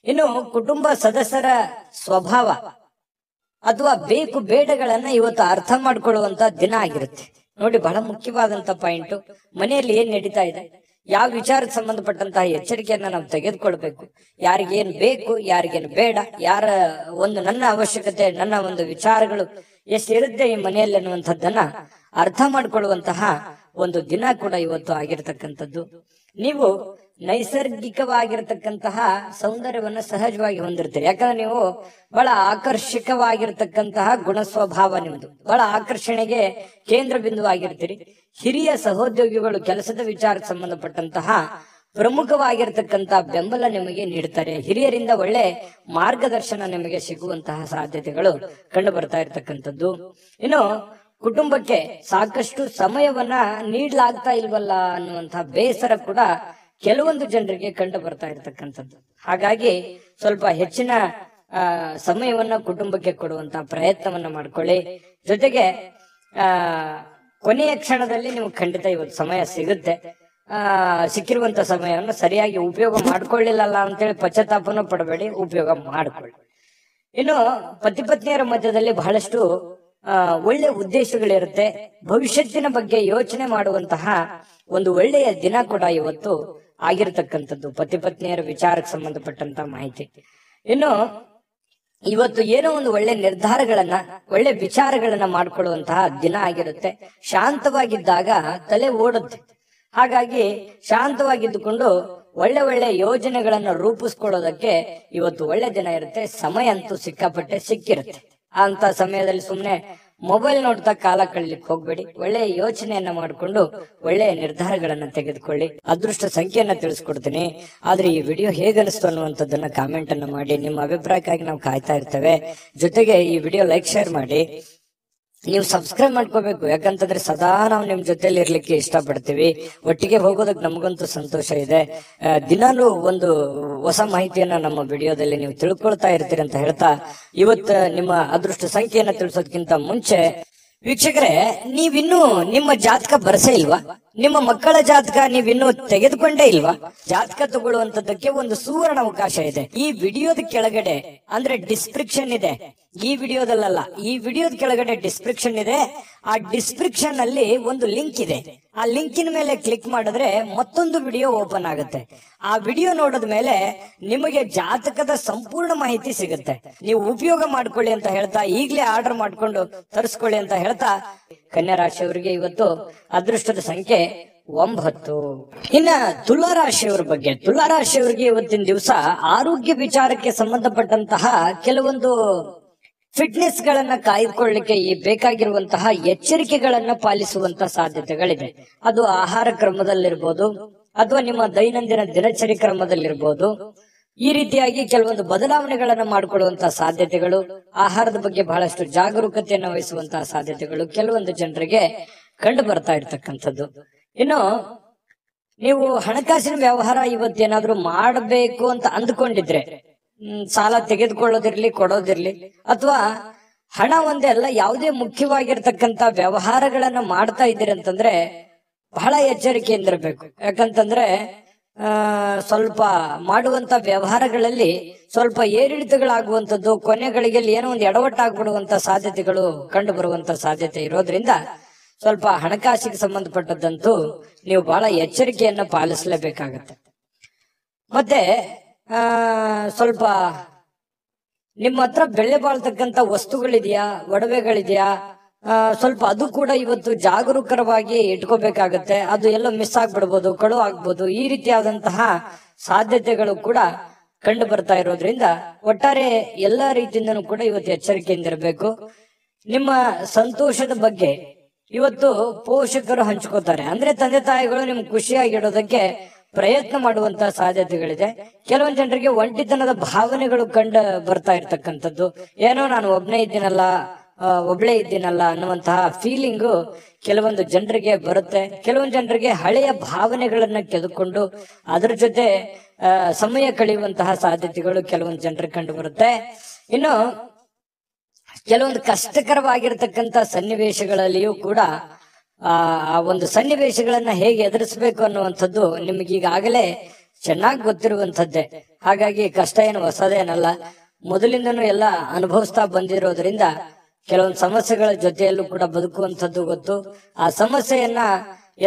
S1: ಇನ್ನು ಕುಟುಂಬ ಸದಸ್ಯರ ಸ್ವಭಾವ ಅಥವಾ ಬೇಕು ಬೇಡಗಳನ್ನ ಇವತ್ತು ಅರ್ಥ ಮಾಡ್ಕೊಳ್ಳುವಂತ ದಿನ ಆಗಿರುತ್ತೆ. ನೋಡಿ, ಬಹಳ ಮುಖ್ಯವಾದಂತ ಪಾಯಿಂಟ್, ಮನೆಯಲ್ಲಿ ಏನ್ ನಡೀತಾ ಇದೆ, ಯಾವ ವಿಚಾರಕ್ಕೆ ಸಂಬಂಧಪಟ್ಟಂತಹ ಎಚ್ಚರಿಕೆಯನ್ನ ನಾವು ತೆಗೆದುಕೊಳ್ಬೇಕು. ಯಾರಿಗೇನ್ ಬೇಕು, ಯಾರಿಗೇನು ಬೇಡ, ಯಾರ ಒಂದು ನನ್ನ ಅವಶ್ಯಕತೆ, ನನ್ನ ಒಂದು ವಿಚಾರಗಳು ಎಷ್ಟಿರುತ್ತೆ ಈ ಮನೆಯಲ್ಲಿ ಅನ್ನುವಂಥದ್ದನ್ನ ಅರ್ಥ ಮಾಡ್ಕೊಳ್ಳುವಂತಹ ಒಂದು ದಿನ ಕೂಡ ಇವತ್ತು ಆಗಿರತಕ್ಕಂಥದ್ದು. ನೀವು ನೈಸರ್ಗಿಕವಾಗಿರತಕ್ಕಂತಹ ಸೌಂದರ್ಯವನ್ನ ಸಹಜವಾಗಿ ಹೊಂದಿರ್ತೀರಿ. ಯಾಕಂದ್ರೆ ನೀವು ಬಹಳ ಆಕರ್ಷಕವಾಗಿರ್ತಕ್ಕಂತಹ ಗುಣ ಸ್ವಭಾವ ನಿಮ್ದು, ಬಹಳ ಆಕರ್ಷಣೆಗೆ ಕೇಂದ್ರ ಬಿಂದು ಆಗಿರ್ತೀರಿ. ಹಿರಿಯ ಸಹೋದ್ಯೋಗಿಗಳು ಕೆಲಸದ ವಿಚಾರಕ್ಕೆ ಸಂಬಂಧಪಟ್ಟಂತಹ ಪ್ರಮುಖವಾಗಿರ್ತಕ್ಕಂತಹ ಬೆಂಬಲ ನಿಮಗೆ ನೀಡ್ತಾರೆ. ಹಿರಿಯರಿಂದ ಒಳ್ಳೆ ಮಾರ್ಗದರ್ಶನ ನಿಮಗೆ ಸಿಗುವಂತಹ ಸಾಧ್ಯತೆಗಳು ಕಂಡು ಬರ್ತಾ ಇರ್ತಕ್ಕಂಥದ್ದು. ಇನ್ನು ಕುಟುಂಬಕ್ಕೆ ಸಾಕಷ್ಟು ಸಮಯವನ್ನ ನೀಡಲಾಗ್ತಾ ಇಲ್ವಲ್ಲ ಅನ್ನುವಂತಹ ಬೇಸರ ಕೂಡ ಕೆಲವೊಂದು ಜನರಿಗೆ ಕಂಡು ಬರ್ತಾ ಇರ್ತಕ್ಕಂಥದ್ದು. ಹಾಗಾಗಿ ಸ್ವಲ್ಪ ಹೆಚ್ಚಿನ ಸಮಯವನ್ನ ಕುಟುಂಬಕ್ಕೆ ಕೊಡುವಂತಹ ಪ್ರಯತ್ನವನ್ನ ಮಾಡ್ಕೊಳ್ಳಿ. ಜೊತೆಗೆ ಕೊನೆಯ ಕ್ಷಣದಲ್ಲಿ ನಿಮ್ಗೆ ಖಂಡಿತ ಇವತ್ತು ಸಮಯ ಸಿಗುತ್ತೆ. ಸಿಕ್ಕಿರುವಂತ ಸಮಯವನ್ನು ಸರಿಯಾಗಿ ಉಪಯೋಗ ಮಾಡ್ಕೊಳ್ಳಿಲ್ಲಲ್ಲ ಅಂತೇಳಿ ಪಶ್ಚಾತ್ತಾಪನೂ ಪಡಬೇಡಿ, ಉಪಯೋಗ ಮಾಡ್ಕೊಳ್ಳಿ. ಇನ್ನು ಪತಿ ಪತ್ನಿಯರ ಮಧ್ಯದಲ್ಲಿ ಬಹಳಷ್ಟು ಒಳ್ಳೆ ಉದ್ದೇಶಗಳಿರುತ್ತೆ. ಭವಿಷ್ಯತ್ತಿನ ಬಗ್ಗೆ ಯೋಚನೆ ಮಾಡುವಂತಹ ಒಂದು ಒಳ್ಳೆಯ ದಿನ ಕೂಡ ಇವತ್ತು ಆಗಿರತಕ್ಕಂಥದ್ದು, ಪತಿ ಪತ್ನಿಯರ ವಿಚಾರಕ್ಕೆ ಸಂಬಂಧಪಟ್ಟಂತ ಮಾಹಿತಿ. ಇನ್ನು ಇವತ್ತು ಏನೋ ಒಂದು ಒಳ್ಳೆ ನಿರ್ಧಾರಗಳನ್ನ, ಒಳ್ಳೆ ವಿಚಾರಗಳನ್ನ ಮಾಡ್ಕೊಳ್ಳುವಂತಹ ದಿನ ಆಗಿರುತ್ತೆ. ಶಾಂತವಾಗಿದ್ದಾಗ ತಲೆ ಓಡುತ್ತೆ. ಹಾಗಾಗಿ ಶಾಂತವಾಗಿದ್ದುಕೊಂಡು ಒಳ್ಳೆ ಒಳ್ಳೆ ಯೋಜನೆಗಳನ್ನ ರೂಪಿಸ್ಕೊಳ್ಳೋದಕ್ಕೆ ಇವತ್ತು ಒಳ್ಳೆ ದಿನ ಇರುತ್ತೆ. ಸಮಯ ಅಂತೂ ಸಿಕ್ಕಾಪಟ್ಟೆ ಸಿಕ್ಕಿರುತ್ತೆ. ಅಂತ ಸಮಯದಲ್ಲಿ ಸುಮ್ನೆ ಮೊಬೈಲ್ ನೋಡ್ತಾ ಕಾಲ ಕಳಲಿಕ್ಕೆ ಹೋಗ್ಬೇಡಿ. ಒಳ್ಳೆಯ ಯೋಚನೆಯನ್ನ ಮಾಡಿಕೊಂಡು ಒಳ್ಳೆಯ ನಿರ್ಧಾರಗಳನ್ನ ತೆಗೆದುಕೊಳ್ಳಿ. ಅದೃಷ್ಟ ಸಂಖ್ಯೆಯನ್ನ ತಿಳಿಸ್ಕೊಡ್ತೀನಿ. ಆದ್ರೆ ಈ ವಿಡಿಯೋ ಹೇಗನಿಸ್ತು ಅನ್ನುವಂಥದ್ದನ್ನ ಕಾಮೆಂಟ್ ಅನ್ನ ಮಾಡಿ. ನಿಮ್ಮ ಅಭಿಪ್ರಾಯಕ್ಕಾಗಿ ನಾವು ಕಾಯ್ತಾ ಇರ್ತೇವೆ. ಜೊತೆಗೆ ಈ ವಿಡಿಯೋ ಲೈಕ್ ಶೇರ್ ಮಾಡಿ. ನೀವು ಸಬ್ಸ್ಕ್ರೈಬ್ ಮಾಡ್ಕೋಬೇಕು, ಯಾಕಂತಂದ್ರೆ ಸದಾ ನಾವು ನಿಮ್ ಜೊತೆಲಿ ಇರ್ಲಿಕ್ಕೆ ಇಷ್ಟಪಡ್ತೀವಿ. ಒಟ್ಟಿಗೆ ಹೋಗೋದಕ್ಕೆ ನಮಗಂತೂ ಸಂತೋಷ ಇದೆ. ದಿನಾಲೂ ಒಂದು ಹೊಸ ಮಾಹಿತಿಯನ್ನ ನಮ್ಮ ವಿಡಿಯೋದಲ್ಲಿ ನೀವು ತಿಳ್ಕೊಳ್ತಾ ಇರ್ತೀರಿ ಅಂತ ಹೇಳ್ತಾ, ಇವತ್ತು ನಿಮ್ಮ ಅದೃಷ್ಟ ಸಂಖ್ಯೆಯನ್ನ ತಿಳಿಸೋದಕ್ಕಿಂತ ಮುಂಚೆ ವೀಕ್ಷಕರೇ, ನೀವಿನ್ನೂ ನಿಮ್ಮ ಜಾತಕ ಬರಸೇ ಇಲ್ವಾ? ನಿಮ್ಮ ಮಕ್ಕಳ ಜಾತಕ ನೀವಿನ್ನೂ ತೆಗೆದುಕೊಂಡೇ ಇಲ್ವಾ? ಜಾತಕ ತಗೊಳ್ಳುವಂತದ್ದಕ್ಕೆ ಒಂದು ಸುವರ್ಣ ಅವಕಾಶ ಇದೆ. ಈ ವಿಡಿಯೋದ ಕೆಳಗಡೆ ಅಂದ್ರೆ ಡಿಸ್ಕ್ರಿಪ್ಷನ್ ಇದೆ, ಈ ವಿಡಿಯೋದಲ್ಲ, ಈ ವಿಡಿಯೋದ ಕೆಳಗಡೆ ಡಿಸ್ಕ್ರಿಪ್ಷನ್ ಇದೆ. ಆ ಡಿಸ್ಕ್ರಿಪ್ಷನ್ ಅಲ್ಲಿ ಒಂದು ಲಿಂಕ್ ಇದೆ. ಆ ಲಿಂಕಿನ ಮೇಲೆ ಕ್ಲಿಕ್ ಮಾಡಿದ್ರೆ ಮತ್ತೊಂದು ವಿಡಿಯೋ ಓಪನ್ ಆಗುತ್ತೆ. ಆ ವಿಡಿಯೋ ನೋಡಿದ ಮೇಲೆ ನಿಮಗೆ ಜಾತಕದ ಸಂಪೂರ್ಣ ಮಾಹಿತಿ ಸಿಗುತ್ತೆ. ನೀವು ಉಪಯೋಗ ಮಾಡ್ಕೊಳ್ಳಿ ಅಂತ ಹೇಳ್ತಾ, ಈಗಲೇ ಆರ್ಡರ್ ಮಾಡ್ಕೊಂಡು ತರಿಸ್ಕೊಳ್ಳಿ ಅಂತ ಹೇಳ್ತಾ, ಕನ್ಯಾ ರಾಶಿಯವರಿಗೆ ಇವತ್ತು ಅದೃಷ್ಟದ ಸಂಖ್ಯೆ 9. ಇನ್ನ ತುಲಾ ರಾಶಿಯವರ ಬಗ್ಗೆ, ತುಲಾ ರಾಶಿಯವರಿಗೆ ಇವತ್ತಿನ ದಿವಸ ಆರೋಗ್ಯ ವಿಚಾರಕ್ಕೆ ಸಂಬಂಧಪಟ್ಟಂತಹ ಕೆಲವೊಂದು ಫಿಟ್ನೆಸ್ ಗಳನ್ನ ಕಾಯ್ದುಕೊಳ್ಳಲಿಕ್ಕೆ ಬೇಕಾಗಿರುವಂತಹ ಎಚ್ಚರಿಕೆಗಳನ್ನ ಪಾಲಿಸುವಂತ ಸಾಧ್ಯತೆಗಳಿದೆ. ಅದು ಆಹಾರ ಕ್ರಮದಲ್ಲಿರ್ಬೋದು ಅಥವಾ ನಿಮ್ಮ ದೈನಂದಿನ ದಿನಚರಿ ಕ್ರಮದಲ್ಲಿರ್ಬೋದು. ಈ ರೀತಿಯಾಗಿ ಕೆಲವೊಂದು ಬದಲಾವಣೆಗಳನ್ನ ಮಾಡಿಕೊಳ್ಳುವಂತಹ ಸಾಧ್ಯತೆಗಳು, ಆಹಾರದ ಬಗ್ಗೆ ಬಹಳಷ್ಟು ಜಾಗರೂಕತೆಯನ್ನು ವಹಿಸುವಂತಹ ಸಾಧ್ಯತೆಗಳು ಕೆಲವೊಂದು ಜನರಿಗೆ ಕಂಡು ಬರ್ತಾ ಇರ್ತಕ್ಕಂಥದ್ದು. ಇನ್ನು ನೀವು ಹಣಕಾಸಿನ ವ್ಯವಹಾರ ಇವತ್ತೇನಾದ್ರೂ ಮಾಡಬೇಕು ಅಂತ ಅಂದ್ಕೊಂಡಿದ್ರೆ, ಸಾಲ ತೆಗೆದುಕೊಳ್ಳೋದಿರ್ಲಿ ಕೊಡೋದಿರ್ಲಿ, ಅಥವಾ ಹಣ ಒಂದೇ ಅಲ್ಲ ಯಾವುದೇ ಮುಖ್ಯವಾಗಿರ್ತಕ್ಕಂಥ ವ್ಯವಹಾರಗಳನ್ನ ಮಾಡ್ತಾ ಇದ್ದೀರಿ ಅಂತಂದ್ರೆ ಬಹಳ ಎಚ್ಚರಿಕೆಯಿಂದಿರಬೇಕು. ಯಾಕಂತಂದ್ರೆ ಸ್ವಲ್ಪ ಮಾಡುವಂತ ವ್ಯವಹಾರಗಳಲ್ಲಿ ಸ್ವಲ್ಪ ಏರಿಳಿತಗಳಾಗುವಂಥದ್ದು, ಕೊನೆಗಳಿಗೆ ಏನೋ ಒಂದು ಎಡವಟ್ಟಾಗ್ಬಿಡುವಂತ ಸಾಧ್ಯತೆಗಳು ಕಂಡು ಬರುವಂತ ಸಾಧ್ಯತೆ ಇರೋದ್ರಿಂದ ಸ್ವಲ್ಪ ಹಣಕಾಸಿಗೆ ಸಂಬಂಧಪಟ್ಟದ್ದಂತೂ ನೀವು ಬಹಳ ಎಚ್ಚರಿಕೆಯನ್ನ ಪಾಲಿಸಲೇಬೇಕಾಗತ್ತೆ. ಮತ್ತೆ ಸ್ವಲ್ಪ ನಿಮ್ಮ ಹತ್ರ ಬೆಲೆ ಬಾಳ್ತಕ್ಕಂತ ವಸ್ತುಗಳಿದೆಯಾ, ಒಡವೆಗಳಿದೆಯಾ, ಸ್ವಲ್ಪ ಅದು ಕೂಡ ಇವತ್ತು ಜಾಗರೂಕರವಾಗಿ ಇಟ್ಕೋಬೇಕಾಗತ್ತೆ. ಅದು ಎಲ್ಲೋ ಮಿಸ್ ಆಗ್ಬಿಡ್ಬೋದು, ಕಳು ಆಗ್ಬೋದು. ಈ ರೀತಿಯಾದಂತಹ ಸಾಧ್ಯತೆಗಳು ಕೂಡ ಕಂಡು ಬರ್ತಾ ಇರೋದ್ರಿಂದ ಒಟ್ಟಾರೆ ಎಲ್ಲಾ ರೀತಿಯಿಂದನೂ ಕೂಡ ಇವತ್ತು ಎಚ್ಚರಿಕೆಯಿಂದಿರಬೇಕು. ನಿಮ್ಮ ಸಂತೋಷದ ಬಗ್ಗೆ ಇವತ್ತು ಪೋಷಕರು ಹಂಚ್ಕೋತಾರೆ. ಅಂದ್ರೆ ತಂದೆ ತಾಯಿಗಳು ನಿಮ್ಗೆ ಖುಷಿಯಾಗಿಡೋದಕ್ಕೆ ಪ್ರಯತ್ನ ಮಾಡುವಂತಹ ಸಾಧ್ಯತೆಗಳಿದೆ. ಕೆಲವೊಂದು ಜನರಿಗೆ ಒಂಟಿತನದ ಭಾವನೆಗಳು ಕಂಡು ಬರ್ತಾ ಇರ್ತಕ್ಕಂಥದ್ದು, ಏನೋ ನಾನು ಒಬ್ನೇ ಇದ್ದೀನಲ್ಲ ಅನ್ನುವಂತಹ ಫೀಲಿಂಗು ಕೆಲವೊಂದು ಜನರಿಗೆ ಬರುತ್ತೆ. ಕೆಲವೊಂದು ಜನರಿಗೆ ಹಳೆಯ ಭಾವನೆಗಳನ್ನ ಕೆದಕೊಂಡು ಅದರ ಜೊತೆ ಸಮಯ ಕಳೆಯುವಂತಹ ಸಾಧ್ಯತೆಗಳು ಕೆಲವೊಂದು ಜನರಿಗೆ ಕಂಡು ಬರುತ್ತೆ. ಇನ್ನು ಕೆಲವೊಂದು ಕಷ್ಟಕರವಾಗಿರ್ತಕ್ಕಂಥ ಸನ್ನಿವೇಶಗಳಲ್ಲಿಯೂ ಕೂಡ ಆ ಒಂದು ಸನ್ನಿವೇಶಗಳನ್ನ ಹೇಗೆ ಎದುರಿಸಬೇಕು ಅನ್ನುವಂಥದ್ದು ನಿಮಗೀಗಾಗಲೇ ಚೆನ್ನಾಗಿ ಗೊತ್ತಿರುವಂಥದ್ದೇ. ಹಾಗಾಗಿ ಕಷ್ಟ ಏನು ಹೊಸದೇನಲ್ಲ, ಮೊದಲಿಂದನೂ ಎಲ್ಲ ಅನುಭವಿಸ್ತಾ ಬಂದಿರೋದ್ರಿಂದ ಕೆಲವೊಂದು ಸಮಸ್ಯೆಗಳ ಜೊತೆಯಲ್ಲೂ ಕೂಡ ಬದುಕುವಂಥದ್ದು ಗೊತ್ತು. ಆ ಸಮಸ್ಯೆಯನ್ನ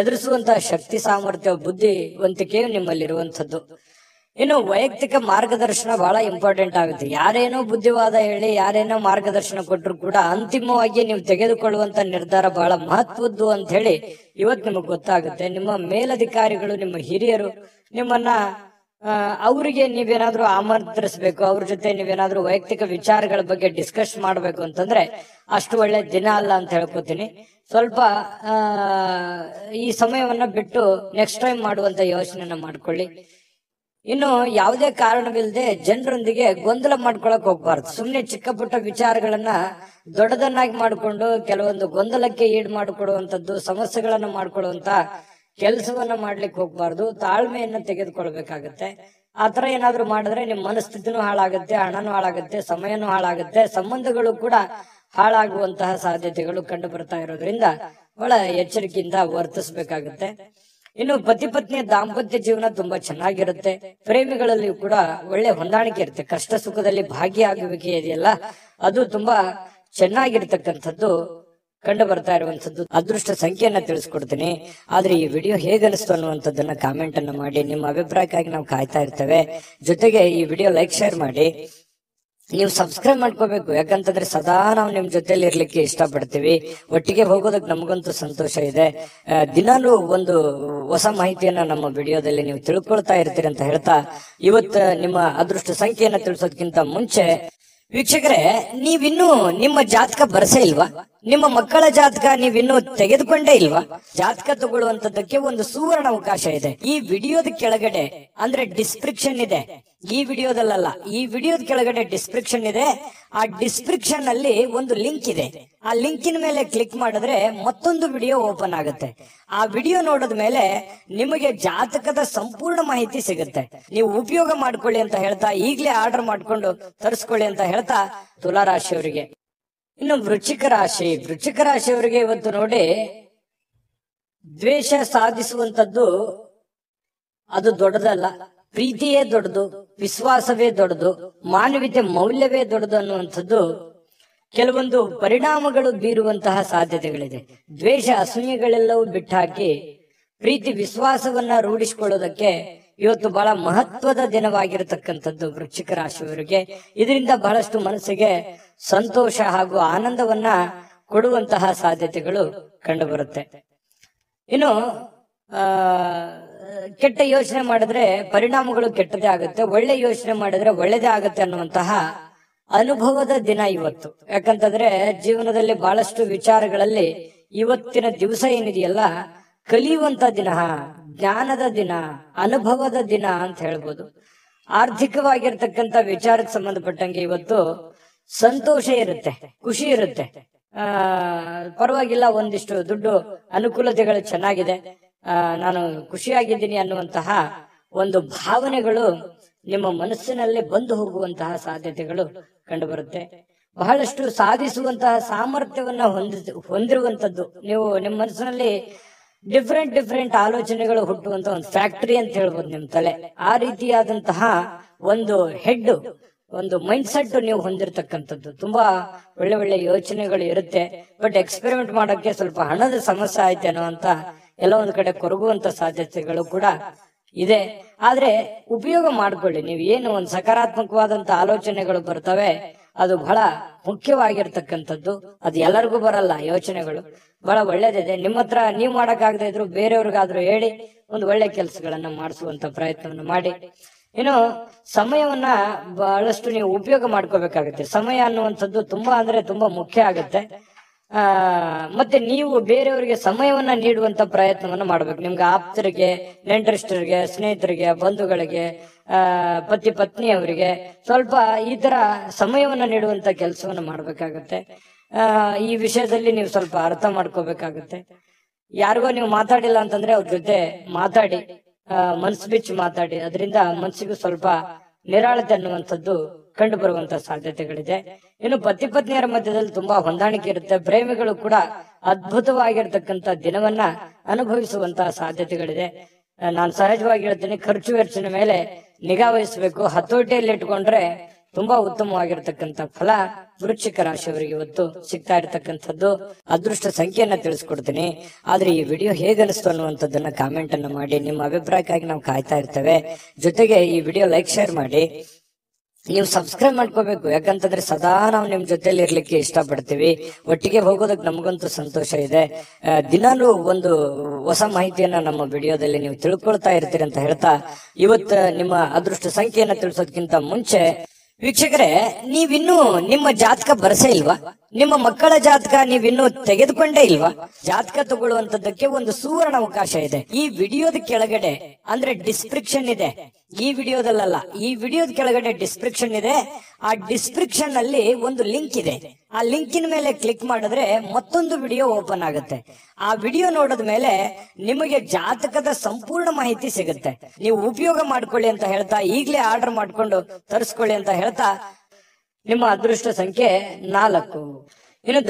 S1: ಎದುರಿಸುವಂತಹ ಶಕ್ತಿ, ಸಾಮರ್ಥ್ಯ, ಬುದ್ಧಿವಂತಿಕೆಯು ನಿಮ್ಮಲ್ಲಿರುವಂಥದ್ದು. ಇನ್ನು ವೈಯಕ್ತಿಕ ಮಾರ್ಗದರ್ಶನ ಬಹಳ ಇಂಪಾರ್ಟೆಂಟ್ ಆಗುತ್ತೆ. ಯಾರೇನೋ ಬುದ್ಧಿವಾದ ಹೇಳಿ, ಯಾರೇನೋ ಮಾರ್ಗದರ್ಶನ ಕೊಟ್ಟರು ಕೂಡ ಅಂತಿಮವಾಗಿ ನೀವು ತೆಗೆದುಕೊಳ್ಳುವಂತ ನಿರ್ಧಾರ ಬಹಳ ಮಹತ್ವದ್ದು ಅಂತ ಹೇಳಿ ಇವತ್ತು ನಿಮಗೆ ಗೊತ್ತಾಗುತ್ತೆ. ನಿಮ್ಮ ಮೇಲಧಿಕಾರಿಗಳು, ನಿಮ್ಮ ಹಿರಿಯರು ನಿಮ್ಮನ್ನ ಅವರಿಗೆ ನೀವೇನಾದ್ರೂ ಆಮಂತ್ರಿಸಬೇಕು, ಅವ್ರ ಜೊತೆ ನೀವೇನಾದ್ರೂ ವೈಯಕ್ತಿಕ ವಿಚಾರಗಳ ಬಗ್ಗೆ ಡಿಸ್ಕಸ್ ಮಾಡ್ಬೇಕು ಅಂತಂದ್ರೆ ಅಷ್ಟು ಒಳ್ಳೆ ದಿನ ಅಲ್ಲ ಅಂತ ಹೇಳ್ಕೊತೀನಿ. ಸ್ವಲ್ಪ ಈ ಸಮಯವನ್ನ ಬಿಟ್ಟು ನೆಕ್ಸ್ಟ್ ಟೈಮ್ ಮಾಡುವಂತ ಯೋಚನೆಯನ್ನ ಮಾಡ್ಕೊಳ್ಳಿ. ಇನ್ನು ಯಾವುದೇ ಕಾರಣವಿಲ್ಲದೆ ಜನರೊಂದಿಗೆ ಗೊಂದಲ ಮಾಡ್ಕೊಳಕ್ ಹೋಗ್ಬಾರ್ದು. ಸುಮ್ನೆ ಚಿಕ್ಕ ಪುಟ್ಟ ವಿಚಾರಗಳನ್ನ ದೊಡ್ಡದನ್ನಾಗಿ ಮಾಡಿಕೊಂಡು ಕೆಲವೊಂದು ಗೊಂದಲಕ್ಕೆ ಈಡು ಮಾಡಿಕೊಡುವಂತದ್ದು, ಸಮಸ್ಯೆಗಳನ್ನ ಮಾಡ್ಕೊಳ್ಳುವಂತ ಕೆಲಸವನ್ನ ಮಾಡ್ಲಿಕ್ಕೆ ಹೋಗ್ಬಾರ್ದು. ತಾಳ್ಮೆಯನ್ನ ತೆಗೆದುಕೊಳ್ಬೇಕಾಗತ್ತೆ. ಆತರ ಏನಾದ್ರು ಮಾಡಿದ್ರೆ ನಿಮ್ ಮನಸ್ಥಿತಿನೂ ಹಾಳಾಗುತ್ತೆ, ಹಣನೂ ಹಾಳಾಗುತ್ತೆ, ಸಮಯನೂ ಹಾಳಾಗುತ್ತೆ, ಸಂಬಂಧಗಳು ಕೂಡ ಹಾಳಾಗುವಂತಹ ಸಾಧ್ಯತೆಗಳು ಕಂಡು ಬರ್ತಾ ಇರೋದ್ರಿಂದ ಬಹಳ ಎಚ್ಚರಿಕೆಯಿಂದ ವರ್ತಿಸ್ಬೇಕಾಗತ್ತೆ. ಇನ್ನು ಪತಿ ಪತ್ನಿಯ ದಾಂಪತ್ಯ ಜೀವನ ತುಂಬಾ ಚೆನ್ನಾಗಿರುತ್ತೆ. ಪ್ರೇಮಿಗಳಲ್ಲಿ ಕೂಡ ಒಳ್ಳೆ ಹೊಂದಾಣಿಕೆ ಇರುತ್ತೆ. ಕಷ್ಟ ಸುಖದಲ್ಲಿ ಭಾಗಿಯಾಗುವಿಕೆ ಇದೆಯಲ್ಲ, ಅದು ತುಂಬಾ ಚೆನ್ನಾಗಿರ್ತಕ್ಕಂಥದ್ದು ಕಂಡು ಬರ್ತಾ ಇರುವಂತದ್ದು. ಅದೃಷ್ಟ ಸಂಖ್ಯೆಯನ್ನ ತಿಳಿಸ್ಕೊಡ್ತೀನಿ. ಆದ್ರೆ ಈ ವಿಡಿಯೋ ಹೇಗನಿಸ್ತು ಅನ್ನುವಂಥದ್ದನ್ನ ಕಾಮೆಂಟ್ ಅನ್ನ ಮಾಡಿ. ನಿಮ್ಮ ಅಭಿಪ್ರಾಯಕ್ಕಾಗಿ ನಾವು ಕಾಯ್ತಾ ಇರ್ತೇವೆ. ಜೊತೆಗೆ ಈ ವಿಡಿಯೋ ಲೈಕ್, ಶೇರ್ ಮಾಡಿ. ನೀವು ಸಬ್ಸ್ಕ್ರೈಬ್ ಮಾಡ್ಕೋಬೇಕು. ಯಾಕಂತಂದ್ರೆ ಸದಾ ನಾವು ನಿಮ್ ಜೊತೆಲಿ ಇರ್ಲಿಕ್ಕೆ ಇಷ್ಟಪಡ್ತೀವಿ. ಒಟ್ಟಿಗೆ ಹೋಗೋದಕ್ಕೆ ನಮಗಂತೂ ಸಂತೋಷ ಇದೆ. ದಿನಾಲೂ ಒಂದು ಹೊಸ ಮಾಹಿತಿಯನ್ನ ನಮ್ಮ ವಿಡಿಯೋದಲ್ಲಿ ನೀವು ತಿಳ್ಕೊಳ್ತಾ ಇರ್ತೀರಿ ಅಂತ ಹೇಳ್ತಾ, ಇವತ್ತು ನಿಮ್ಮ ಅದೃಷ್ಟ ಸಂಖ್ಯೆಯನ್ನ ತಿಳಿಸೋದಕ್ಕಿಂತ ಮುಂಚೆ ವೀಕ್ಷಕರೇ, ನೀವಿನ್ನೂ ನಿಮ್ಮ ಜಾತಕ ಬರಸೇ ಇಲ್ವಾ? ನಿಮ್ಮ ಮಕ್ಕಳ ಜಾತಕ ನೀವಿನ್ನೂ ತೆಗೆದುಕೊಂಡೇ ಇಲ್ವಾ? ಜಾತಕ ತಗೊಳ್ಳುವಂತದ್ದಕ್ಕೆ ಒಂದು ಸುವರ್ಣ ಅವಕಾಶ ಇದೆ. ಈ ವಿಡಿಯೋದ ಕೆಳಗಡೆ ಅಂದ್ರೆ ಡಿಸ್ಕ್ರಿಪ್ಷನ್ ಇದೆ, ಈ ವಿಡಿಯೋದಲ್ಲ, ಈ ವಿಡಿಯೋದ ಕೆಳಗಡೆ ಡಿಸ್ಕ್ರಿಪ್ಷನ್ ಇದೆ. ಆ ಡಿಸ್ಕ್ರಿಪ್ಷನ್ ಅಲ್ಲಿ ಒಂದು ಲಿಂಕ್ ಇದೆ. ಆ ಲಿಂಕಿನ ಮೇಲೆ ಕ್ಲಿಕ್ ಮಾಡಿದ್ರೆ ಮತ್ತೊಂದು ವಿಡಿಯೋ ಓಪನ್ ಆಗುತ್ತೆ. ಆ ವಿಡಿಯೋ ನೋಡಿದ ಮೇಲೆ ನಿಮಗೆ ಜಾತಕದ ಸಂಪೂರ್ಣ ಮಾಹಿತಿ ಸಿಗುತ್ತೆ. ನೀವು ಉಪಯೋಗ ಮಾಡ್ಕೊಳ್ಳಿ ಅಂತ ಹೇಳ್ತಾ, ಈಗಲೇ ಆರ್ಡರ್ ಮಾಡ್ಕೊಂಡು ತರಿಸ್ಕೊಳ್ಳಿ ಅಂತ ಹೇಳ್ತಾ, ತುಲಾ ರಾಶಿಯವರಿಗೆ. ಇನ್ನು ವೃಶ್ಚಿಕ ರಾಶಿಯವರಿಗೆ ಇವತ್ತು ನೋಡಿ, ದ್ವೇಷ ಸಾಧಿಸುವಂತದ್ದು ಅದು ದೊಡ್ಡದಲ್ಲ, ಪ್ರೀತಿಯೇ ದೊಡ್ಡದು, ವಿಶ್ವಾಸವೇ ದೊಡ್ಡದು, ಮಾನವೀಯತೆ ಮೌಲ್ಯವೇ ದೊಡ್ಡದು ಅನ್ನುವಂಥದ್ದು ಕೆಲವೊಂದು ಪರಿಣಾಮಗಳು ಬೀರುವಂತಹ ಸಾಧ್ಯತೆಗಳಿದೆ. ದ್ವೇಷ ಅಸೂಯೆಗಳೆಲ್ಲವೂ ಬಿಟ್ಟಾಕಿ ಪ್ರೀತಿ ವಿಶ್ವಾಸವನ್ನ ರೂಢಿಸಿಕೊಳ್ಳೋದಕ್ಕೆ ಇವತ್ತು ಬಹಳ ಮಹತ್ವದ ದಿನವಾಗಿರತಕ್ಕಂಥದ್ದು ವೃಶ್ಚಿಕ ರಾಶಿಯವರಿಗೆ. ಇದರಿಂದ ಬಹಳಷ್ಟು ಮನಸ್ಸಿಗೆ ಸಂತೋಷ ಹಾಗೂ ಆನಂದವನ್ನ ಕೊಡುವಂತಹ ಸಾಧ್ಯತೆಗಳು ಕಂಡುಬರುತ್ತೆ. ಇನ್ನು ಕೆಟ್ಟ ಯೋಚನೆ ಮಾಡಿದ್ರೆ ಪರಿಣಾಮಗಳು ಕೆಟ್ಟದೇ ಆಗುತ್ತೆ, ಒಳ್ಳೆ ಯೋಚನೆ ಮಾಡಿದ್ರೆ ಒಳ್ಳೇದೇ ಆಗುತ್ತೆ ಅನ್ನುವಂತಹ ಅನುಭವದ ದಿನ ಇವತ್ತು. ಯಾಕಂತಂದ್ರೆ ಜೀವನದಲ್ಲಿ ಬಹಳಷ್ಟು ವಿಚಾರಗಳಲ್ಲಿ ಇವತ್ತಿನ ದಿವಸ ಏನಿದೆಯಲ್ಲ ಕಲಿಯುವಂತ ದಿನ, ಜ್ಞಾನದ ದಿನ, ಅನುಭವದ ದಿನ ಅಂತ ಹೇಳ್ಬೋದು. ಆರ್ಥಿಕವಾಗಿರ್ತಕ್ಕಂಥ ವಿಚಾರಕ್ಕೆ ಸಂಬಂಧಪಟ್ಟಂಗೆ ಇವತ್ತು ಸಂತೋಷ ಇರುತ್ತೆ, ಖುಷಿ ಇರುತ್ತೆ. ಪರವಾಗಿಲ್ಲ, ಒಂದಿಷ್ಟು ದುಡ್ಡು ಅನುಕೂಲತೆಗಳು ಚೆನ್ನಾಗಿದೆ, ನಾನು ಖುಷಿಯಾಗಿದ್ದೀನಿ ಅನ್ನುವಂತಹ ಒಂದು ಭಾವನೆಗಳು ನಿಮ್ಮ ಮನಸ್ಸಿನಲ್ಲಿ ಬಂದು ಹೋಗುವಂತಹ ಸಾಧ್ಯತೆಗಳು ಕಂಡುಬರುತ್ತೆ. ಬಹಳಷ್ಟು ಸಾಧಿಸುವಂತಹ ಸಾಮರ್ಥ್ಯವನ್ನ ಹೊಂದಿರುವಂತದ್ದು. ನೀವು ನಿಮ್ಮ ಮನಸ್ಸಿನಲ್ಲಿ ಡಿಫ್ರೆಂಟ್ ಆಲೋಚನೆಗಳು ಹುಟ್ಟುವಂತ ಒಂದು ಫ್ಯಾಕ್ಟರಿ ಅಂತ ಹೇಳ್ಬೋದು ನಿಮ್ ತಲೆ. ಆ ರೀತಿಯಾದಂತಹ ಒಂದು ಹೆಡ್, ಒಂದು ಮೈಂಡ್ ಸೆಟ್ ನೀವು ಹೊಂದಿರತಕ್ಕಂಥದ್ದು. ತುಂಬಾ ಒಳ್ಳೆ ಒಳ್ಳೆ ಯೋಚನೆಗಳು ಇರುತ್ತೆ. ಬಟ್ ಎಕ್ಸ್ಪೆರಿಮೆಂಟ್ ಮಾಡೋಕೆ ಸ್ವಲ್ಪ ಹಣದ ಸಮಸ್ಯೆ ಆಯ್ತು ಅನ್ನುವಂತ ಎಲ್ಲ ಒಂದ್ ಕಡೆ ಕೊರಗುವಂತ ಸಾಧ್ಯತೆಗಳು ಕೂಡ ಇದೆ. ಆದ್ರೆ ಉಪಯೋಗ ಮಾಡ್ಕೊಳ್ಳಿ. ನೀವು ಏನು ಒಂದು ಸಕಾರಾತ್ಮಕವಾದಂತ ಆಲೋಚನೆಗಳು ಬರ್ತವೆ, ಅದು ಬಹಳ ಮುಖ್ಯವಾಗಿರ್ತಕ್ಕಂಥದ್ದು. ಅದು ಎಲ್ಲರಿಗೂ ಬರಲ್ಲ. ಯೋಚನೆಗಳು ಬಹಳ ಒಳ್ಳೇದಿದೆ. ನಿಮ್ಮ ಹತ್ರ ನೀವು ಮಾಡಕ್ಕಾಗದೇ ಇದ್ರು ಬೇರೆಯವ್ರಿಗಾದ್ರೂ ಹೇಳಿ ಒಂದು ಒಳ್ಳೆ ಕೆಲಸಗಳನ್ನ ಮಾಡಿಸುವಂತ ಪ್ರಯತ್ನವನ್ನು ಮಾಡಿ. ಇನ್ನು ಸಮಯವನ್ನ ಬಹಳಷ್ಟು ನೀವು ಉಪಯೋಗ ಮಾಡ್ಕೋಬೇಕಾಗುತ್ತೆ. ಸಮಯ ಅನ್ನುವಂಥದ್ದು ತುಂಬಾ ಅಂದ್ರೆ ತುಂಬಾ ಮುಖ್ಯ ಆಗುತ್ತೆ. ಮತ್ತೆ ನೀವು ಬೇರೆಯವರಿಗೆ ಸಮಯವನ್ನ ನೀಡುವಂತ ಪ್ರಯತ್ನವನ್ನ ಮಾಡ್ಬೇಕು. ನಿಮ್ಗೆ ಆಪ್ತರಿಗೆ, ನೆಂಟರಿಷ್ಟರಿಗೆ, ಸ್ನೇಹಿತರಿಗೆ, ಬಂಧುಗಳಿಗೆ, ಪತಿ ಪತ್ನಿಯವರಿಗೆ ಸ್ವಲ್ಪ ಈ ತರ ಸಮಯವನ್ನ ನೀಡುವಂತ ಕೆಲಸವನ್ನ ಮಾಡ್ಬೇಕಾಗತ್ತೆ. ಈ ವಿಷಯದಲ್ಲಿ ನೀವು ಸ್ವಲ್ಪ ಅರ್ಥ ಮಾಡ್ಕೋಬೇಕಾಗುತ್ತೆ. ಯಾರಿಗೋ ನೀವು ಮಾತಾಡಿಲ್ಲ ಅಂತಂದ್ರೆ ಅವ್ರ ಜೊತೆ ಮಾತಾಡಿ, ಮನ್ಸು ಬಿಚ್ಚಿ ಮಾತಾಡಿ. ಅದರಿಂದ ಮನ್ಸಿಗೂ ಸ್ವಲ್ಪ ನಿರಾಳತೆ ಅನ್ನುವಂಥದ್ದು ಕಂಡು ಬರುವಂತ ಸಾಧ್ಯತೆಗಳಿದೆ. ಇನ್ನು ಪತಿ ಪತ್ನಿಯರ ಮಧ್ಯದಲ್ಲಿ ತುಂಬಾ ಹೊಂದಾಣಿಕೆ ಇರುತ್ತೆ. ಪ್ರೇಮಿಗಳು ಕೂಡ ಅದ್ಭುತವಾಗಿರ್ತಕ್ಕಂಥ ದಿನವನ್ನ ಅನುಭವಿಸುವಂತಹ ಸಾಧ್ಯತೆಗಳಿದೆ. ನಾನು ಸಹಜವಾಗಿ ಹೇಳ್ತೀನಿ, ಖರ್ಚು ವೆಚ್ಚದ ಮೇಲೆ ನಿಗಾ ವಹಿಸಬೇಕು. ಹತೋಟಿಯಲ್ಲಿ ಇಟ್ಕೊಂಡ್ರೆ ತುಂಬಾ ಉತ್ತಮವಾಗಿರ್ತಕ್ಕಂಥ ಫಲ ವೃಶ್ಚಿಕ ರಾಶಿಯವರಿಗೆ ಇವತ್ತು ಸಿಗ್ತಾ ಇರತಕ್ಕಂಥದ್ದು. ಅದೃಷ್ಟ ಸಂಖ್ಯೆಯನ್ನ ತಿಳಿಸ್ಕೊಡ್ತೀನಿ. ಆದ್ರೆ ಈ ವಿಡಿಯೋ ಹೇಗನಿಸ್ತು ಅನ್ನುವಂಥದ್ದನ್ನ ಕಾಮೆಂಟ್ ಅನ್ನ ಮಾಡಿ. ನಿಮ್ಮ ಅಭಿಪ್ರಾಯಕ್ಕಾಗಿ ನಾವು ಕಾಯ್ತಾ ಇರ್ತೇವೆ. ಜೊತೆಗೆ ಈ ವಿಡಿಯೋ ಲೈಕ್, ಶೇರ್ ಮಾಡಿ. ನೀವು ಸಬ್ಸ್ಕ್ರೈಬ್ ಮಾಡ್ಕೋಬೇಕು. ಯಾಕಂತಂದ್ರೆ ಸದಾ ನಾವು ನಿಮ್ ಜೊತೆಲಿ ಇರ್ಲಿಕ್ಕೆ ಇಷ್ಟಪಡ್ತೀವಿ. ಒಟ್ಟಿಗೆ ಹೋಗೋದಕ್ಕೆ ನಮಗಂತೂ ಸಂತೋಷ ಇದೆ. ದಿನಾಲೂ ಒಂದು ಹೊಸ ಮಾಹಿತಿಯನ್ನ ನಮ್ಮ ವಿಡಿಯೋದಲ್ಲಿ ನೀವು ತಿಳ್ಕೊಳ್ತಾ ಇರ್ತೀರಿ ಅಂತ ಹೇಳ್ತಾ, ಇವತ್ತು ನಿಮ್ಮ ಅದೃಷ್ಟ ಸಂಖ್ಯೆಯನ್ನ ತಿಳಿಸೋದಕ್ಕಿಂತ ಮುಂಚೆ ವೀಕ್ಷಕರೇ, ನೀವಿನ್ನೂ ನಿಮ್ಮ ಜಾತಕ ಬರಸೇ ಇಲ್ವಾ? ನಿಮ್ಮ ಮಕ್ಕಳ ಜಾತಕ ನೀವಿನ್ನೂ ತೆಗೆದುಕೊಂಡೇ ಇಲ್ವಾ? ಜಾತಕ ತಗೊಳ್ಳುವಂತದ್ದಕ್ಕೆ ಒಂದು ಸುವರ್ಣ ಅವಕಾಶ ಇದೆ. ಈ ವಿಡಿಯೋದ ಕೆಳಗಡೆ ಅಂದ್ರೆ ಡಿಸ್ಕ್ರಿಪ್ಷನ್ ಇದೆ. ಈ ವಿಡಿಯೋದಲ್ಲ, ಈ ವಿಡಿಯೋದ ಕೆಳಗಡೆ ಡಿಸ್ಕ್ರಿಪ್ಷನ್ ಇದೆ. ಆ ಡಿಸ್ಕ್ರಿಪ್ಷನ್ ಅಲ್ಲಿ ಒಂದು ಲಿಂಕ್ ಇದೆ. ಆ ಲಿಂಕಿನ ಮೇಲೆ ಕ್ಲಿಕ್ ಮಾಡಿದ್ರೆ ಮತ್ತೊಂದು ವಿಡಿಯೋ ಓಪನ್ ಆಗುತ್ತೆ. ಆ ವಿಡಿಯೋ ನೋಡಿದ ಮೇಲೆ ನಿಮಗೆ ಜಾತಕದ ಸಂಪೂರ್ಣ ಮಾಹಿತಿ ಸಿಗುತ್ತೆ. ನೀವು ಉಪಯೋಗ ಮಾಡ್ಕೊಳ್ಳಿ ಅಂತ ಹೇಳ್ತಾ, ಈಗಲೇ ಆರ್ಡರ್ ಮಾಡ್ಕೊಂಡು ತರಿಸ್ಕೊಳ್ಳಿ ಅಂತ ಹೇಳ್ತಾ, ನಿಮ್ಮ ಅದೃಷ್ಟ ಸಂಖ್ಯೆ 4. ಇನ್ನು